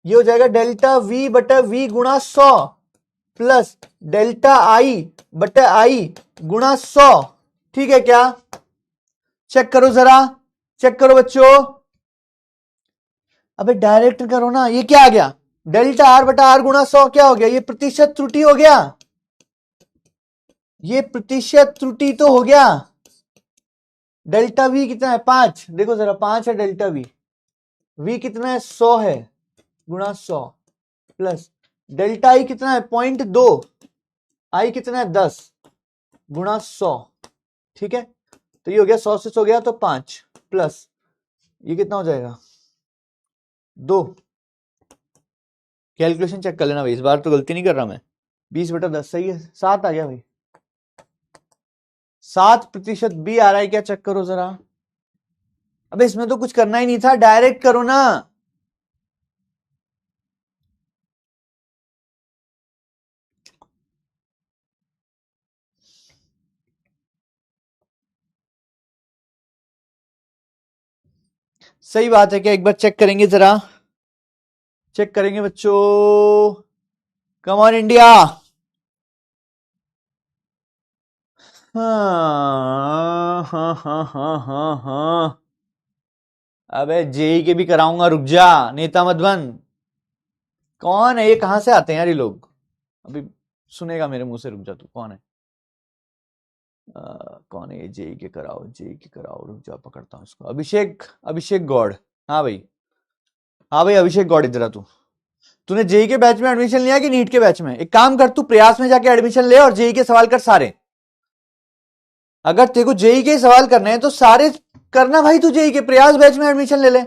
ये हो जाएगा डेल्टा वी बटा वी गुणा 100 प्लस डेल्टा आई बटा आई गुणा 100। ठीक है क्या, चेक करो जरा, चेक करो बच्चों। अबे डायरेक्ट करो ना, ये क्या आ गया, डेल्टा आर बटा आर गुणा 100 क्या हो गया, ये प्रतिशत त्रुटि हो गया, ये प्रतिशत त्रुटि तो हो गया। डेल्टा वी कितना है, 5, देखो जरा 5 है डेल्टा वी, वी कितना है 100 है, गुणा 100 प्लस डेल्टा आई कितना है 0.2, आई कितना है 10 गुणा 100। ठीक है, तो ये हो गया 100 से 100 गया तो 5 प्लस ये कितना हो जाएगा 2। कैलकुलेशन चेक कर लेना भाई, इस बार तो गलती नहीं कर रहा मैं। 20 बटा 10 सही है, 7 आ गया भाई। 7% बी आ रहा है क्या, चेक करो जरा। अबे इसमें तो कुछ करना ही नहीं था, डायरेक्ट करो ना। सही बात है क्या, एक बार चेक करेंगे जरा, चेक करेंगे बच्चों। Come on India. हाँ हाँ हाँ हाँ हाँ हाँ। अबे जेई के भी कराऊंगा, रुक जा, नेता मत बन। कौन है ये, कहां से आते हैं यार ये लोग, अभी सुनेगा मेरे मुंह से, रुक जा तू, कौन है कौन है ये, जेई के कराओ, जेई के कराओ, रुक जा पकड़ता हूँ इसको। अभिषेक, अभिषेक गौड़। हाँ भाई, हाँ भाई अभिषेक गौड़, इधर आ तू। तूने जेई के बैच में एडमिशन लिया कि नीट के बैच में, एक काम कर तू प्रयास में जाके एडमिशन ले और जेई के सवाल कर सारे। अगर तेरे को जेई के सवाल करने हैं तो सारे करना भाई, तू जेई के प्रयास बैच में एडमिशन ले ले।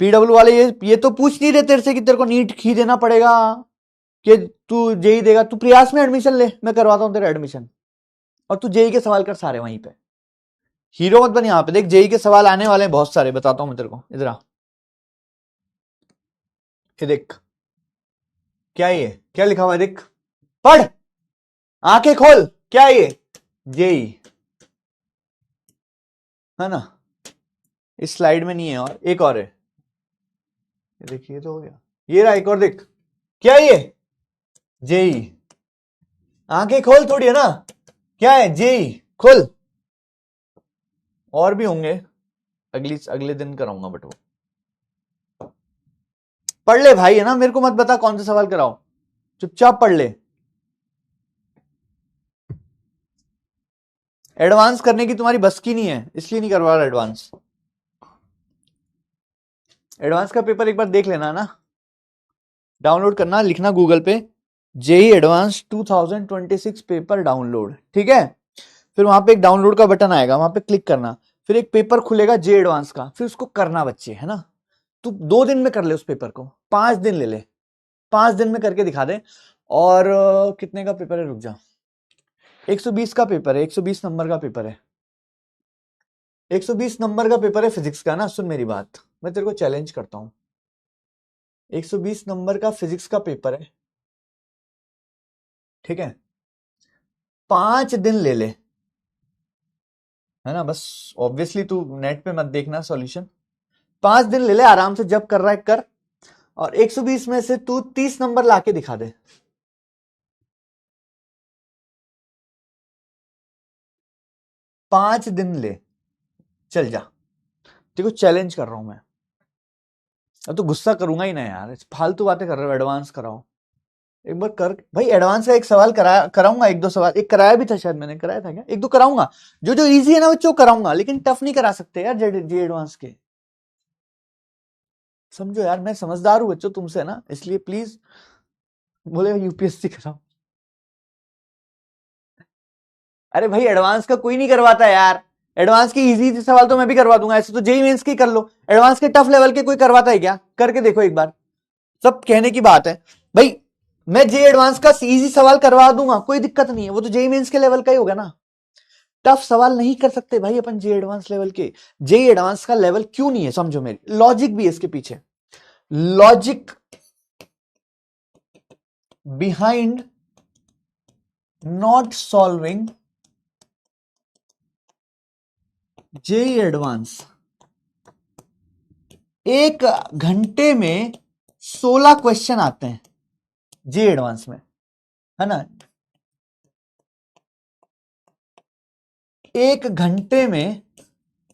पीडब्ल्यू वाले ये तो पूछ नहीं रहे तेरे से कि तेरे को नीट ही देना पड़ेगा कि तू जेई देगा, तू प्रयास में एडमिशन ले, मैं करवाता हूं तेरा एडमिशन। और तू जेई के सवाल कर सारे वहीं पे, हीरो मत बन। यहां पे देख, जेई के सवाल आने वाले हैं बहुत सारे, बताता हूं मैं तेरे को, इधर आ, ये देख क्या ये, क्या लिखा हुआ है देख, पढ़, आंखें खोल, क्या ये, जेई है ना, इस स्लाइड में नहीं है, और एक और है, ये देखिए तो हो गया, ये रहा एक और देख, क्या ये, जेई, आंखें खोल थोड़ी है ना, क्या है, जेई खोल, और भी होंगे, अगले दिन कराऊंगा, बट वो पढ़ ले भाई, है ना, मेरे को मत बता कौन सा सवाल कराओ, चुपचाप पढ़ ले। एडवांस करने की तुम्हारी बस की नहीं है, इसलिए नहीं करवा रहा एडवांस। एडवांस का पेपर एक बार देख लेना ना, डाउनलोड करना, लिखना गूगल पे जेई एडवांस 2026 पेपर डाउनलोड, ठीक है। फिर वहां पे एक डाउनलोड का बटन आएगा, वहां पे क्लिक करना, फिर एक पेपर खुलेगा जे एडवांस का, फिर उसको करना बच्चे, है ना। तू 2 दिन में कर ले उस पेपर को, 5 दिन ले ले, 5 दिन में करके दिखा दे। और कितने का पेपर है, रुक जा, 120 का पेपर है, 120 नंबर का पेपर है, 120 नंबर का पेपर है फिजिक्स का ना। सुन मेरी बात, मैं तेरे को चैलेंज करता हूं, 120 नंबर का फिजिक्स का पेपर है, ठीक है, 5 दिन ले ले, है ना। बस ऑब्वियसली तू नेट पे मत देखना सॉल्यूशन, 5 दिन ले ले आराम से, जब कर रहा है कर, और 120 में से तू 30 नंबर लाके दिखा दे। पांच दिन ले, चल जा, देखो चैलेंज कर रहा हूं मैं। अब तो गुस्सा करूंगा ही ना यार, फालतू बातें कर रहे हो, एडवांस कराओ, एक बार कर भाई, एडवांस का एक सवाल कराऊंगा, 1-2 सवाल, एक कराया भी था शायद, मैंने कराया था क्या, 1-2 कराऊंगा, जो जो इजी है ना बच्चों कराऊंगा, लेकिन टफ नहीं करा सकते यार जे एडवांस के, समझो यार, मैं समझदार हूं बच्चों तुमसे ना, इसलिए प्लीज बोले यूपीएससी कराओ। अरे भाई एडवांस का कोई नहीं करवाता यार, एडवांस के इजी सवाल तो मैं भी करवा दूंगा, ऐसे तो जेई मेंस के कर लो, एडवांस के टफ लेवल के कोई करवाता है क्या, करके देखो एक बार, सब कहने की बात है भाई, मैं जे एडवांस का इजी सवाल करवा दूंगा, कोई दिक्कत नहीं है, वो तो जेई मेंस के लेवल का ही होगा ना, टफ सवाल नहीं कर सकते भाई अपन जे एडवांस लेवल के। जे एडवांस का लेवल क्यों नहीं है, समझो मेरी लॉजिक भी है इसके पीछे, logic behind not solving J advance, 1 घंटे में 16 क्वेश्चन आते हैं जे एडवांस में, है ना, 1 घंटे में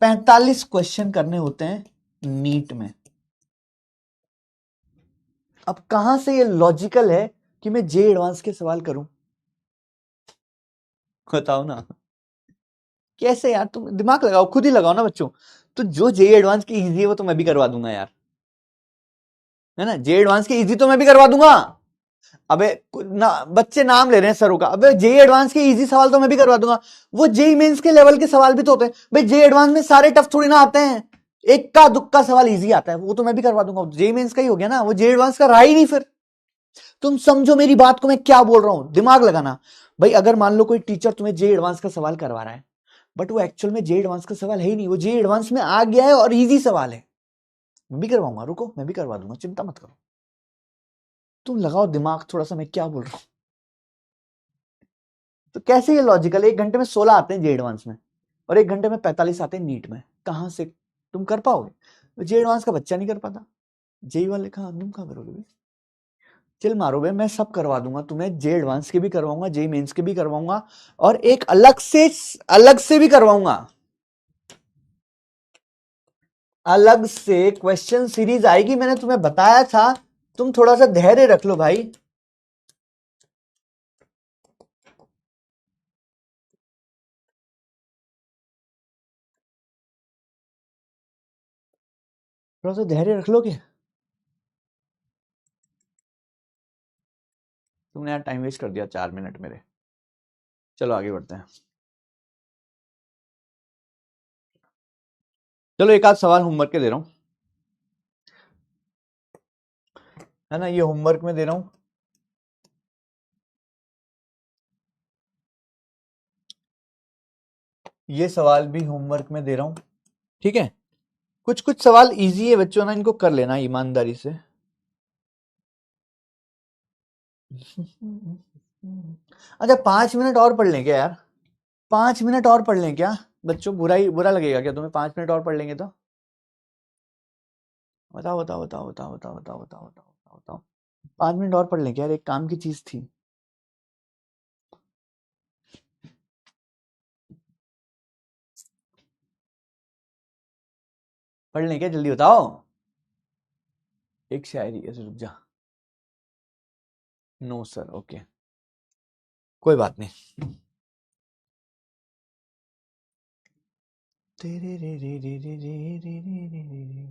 45 क्वेश्चन करने होते हैं नीट में। अब कहां से ये लॉजिकल है कि मैं जे एडवांस के सवाल करूं, बताओ ना, कैसे यार, तुम दिमाग लगाओ, खुद ही लगाओ ना बच्चों, तो जो जे एडवांस की इजी है वो तो मैं भी करवा दूंगा यार, है ना, जे एडवांस की इजी तो मैं भी करवा दूंगा। अबे बच्चे नाम ले रहे हैं सरों का, अबे जे एडवांस के इजी सवाल तो मैं भी करवा दूंगा, वो जेई मेंस के लेवल के सवाल भी तो होते हैं भाई, जे एडवांस में सारे टफ थोड़ी ना आते हैं, एक का दुक्का सवाल इजी आता है, वो तो मैं भी करवा दूंगा, जेई मेंस का ही हो गया ना, वो जे एडवांस का रहा ही नहीं फिर। तुम समझो मेरी बात को, मैं क्या बोल रहा हूं, दिमाग लगाना भाई। अगर मान लो कोई टीचर तुम्हें जे एडवांस का सवाल करवा रहा है, बट वो एक्चुअल में जे एडवांस का सवाल है ही नहीं, वो जे एडवांस में आ गया है और इजी सवाल है, मैं भी करवाऊंगा, रुको मैं भी करवा दूंगा, चिंता मत करो, तुम लगाओ दिमाग थोड़ा सा, मैं क्या बोल रहा हूं। तो कैसे ये लॉजिकल, 1 घंटे में 16 आते हैं जे एडवांस में, और 1 घंटे में 45 आते हैं नीट में, कहां से तुम कर पाओगे, जे एडवांस का बच्चा नहीं कर पाता, जेई वाले कहा तुम कहां करोगे भाई? चिल मारो बे, मैं सब करवा दूंगा तुम्हें, जे एडवांस के भी करवाऊंगा, जे मेंस के भी करवाऊंगा, और एक अलग से भी करवाऊंगा, अलग से क्वेश्चन सीरीज आएगी, मैंने तुम्हें बताया था, तुम थोड़ा सा धैर्य रख लो भाई। थोड़ा सा धैर्य रख लोगे, तुमने यार टाइम वेस्ट कर दिया 4 मिनट मेरे, चलो आगे बढ़ते हैं। चलो एक आध सवाल होमवर्क के दे रहा हूं, है ना, ये होमवर्क में दे रहा हूं, ये सवाल भी होमवर्क में दे रहा हूं, ठीक है। कुछ कुछ सवाल इजी है बच्चों ना, इनको कर लेना ईमानदारी से, अच्छा 5 मिनट और पढ़ लें क्या यार? 5 मिनट और पढ़ लें क्या बच्चों? बुरा लगेगा क्या तुम्हें 5 मिनट और पढ़ लेंगे तो? बताओ बताओ बताओ बताओ बताओ बताओ बताओ बताओ बताओ बताओ। 5 मिनट और पढ़ लें क्या यार? एक काम की चीज थी। पढ़ लें क्या? जल्दी बताओ। एक शायरी है, रुक जा। नो सर, ओके कोई बात नहीं। तेरे रे रे रे रे रे रे रे रे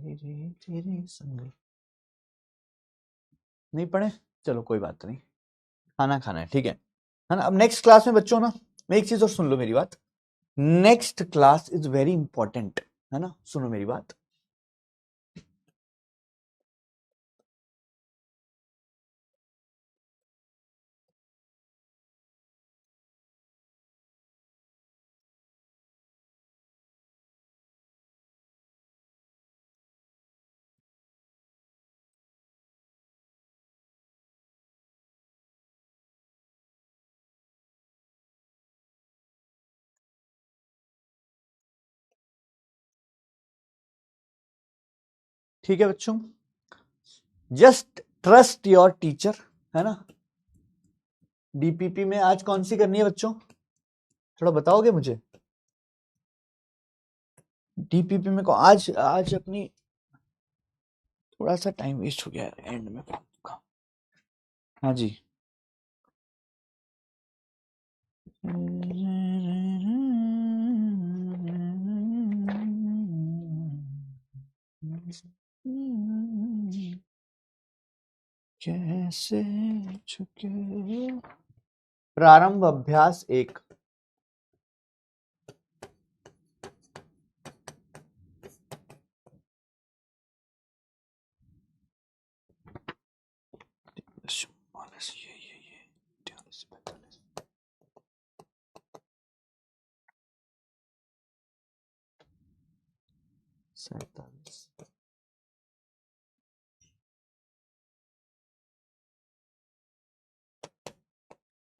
रे रे तेरे संग। नहीं पढ़े? चलो कोई बात नहीं। खाना खाना है ना? अब नेक्स्ट क्लास में बच्चों ना, मैं एक चीज और सुन लो मेरी बात। Next class is very important, है ना? सुनो मेरी बात। ठीक है बच्चों, जस्ट ट्रस्ट योर टीचर, है ना? डीपीपी में आज कौन सी करनी है बच्चों? थोड़ा बताओगे मुझे? डीपीपी में को आज आज अपनी थोड़ा सा टाइम वेस्ट हो गया एंड में। हाँ जी। कैसे झुके प्रारंभ अभ्यास 1।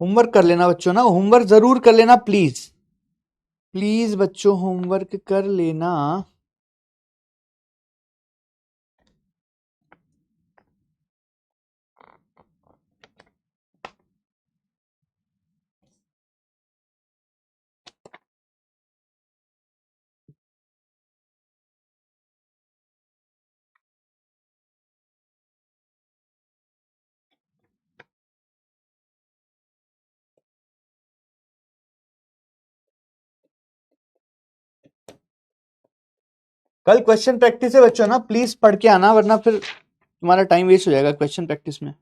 होमवर्क कर लेना बच्चों ना, होमवर्क जरूर कर लेना प्लीज। प्लीज बच्चों होमवर्क कर लेना। कल क्वेश्चन प्रैक्टिस है बच्चों ना, प्लीज पढ़ के आना वरना फिर तुम्हारा टाइम वेस्ट हो जाएगा क्वेश्चन प्रैक्टिस में।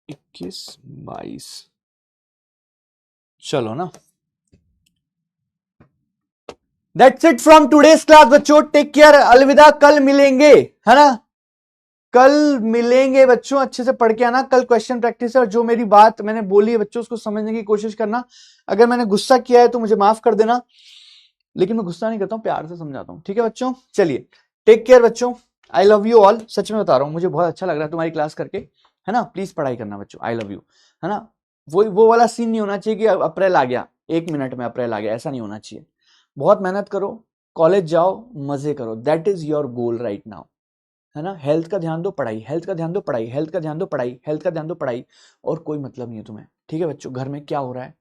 21-22 चलो ना। That's it from today's class बच्चों, टेक केयर, अलविदा, कल मिलेंगे, है ना? कल मिलेंगे बच्चों, अच्छे से पढ़ के आना। कल क्वेश्चन प्रैक्टिस है और जो मेरी बात मैंने बोली है बच्चों उसको समझने की कोशिश करना। अगर मैंने गुस्सा किया है तो मुझे माफ कर देना, लेकिन मैं गुस्सा नहीं करता हूं, प्यार से समझाता हूं। ठीक है बच्चों, चलिए टेक केयर बच्चों, आई लव यू ऑल। सच में बता रहा हूं, मुझे बहुत अच्छा लग रहा है तुम्हारी क्लास करके, है ना? प्लीज पढ़ाई करना बच्चों, आई लव यू, है ना? वो वाला सीन नहीं होना चाहिए कि अप्रैल आ गया 1 मिनट में, अप्रैल आ गया, ऐसा नहीं होना चाहिए। बहुत मेहनत करो, कॉलेज जाओ, मजे करो, that is your goal right now, है ना? हेल्थ का ध्यान दो, पढ़ाई, हेल्थ का ध्यान दो, पढ़ाई, हेल्थ का ध्यान दो, पढ़ाई, हेल्थ का ध्यान दो, पढ़ाई, और कोई मतलब नहीं है तुम्हें। ठीक है बच्चों, घर में क्या हो रहा है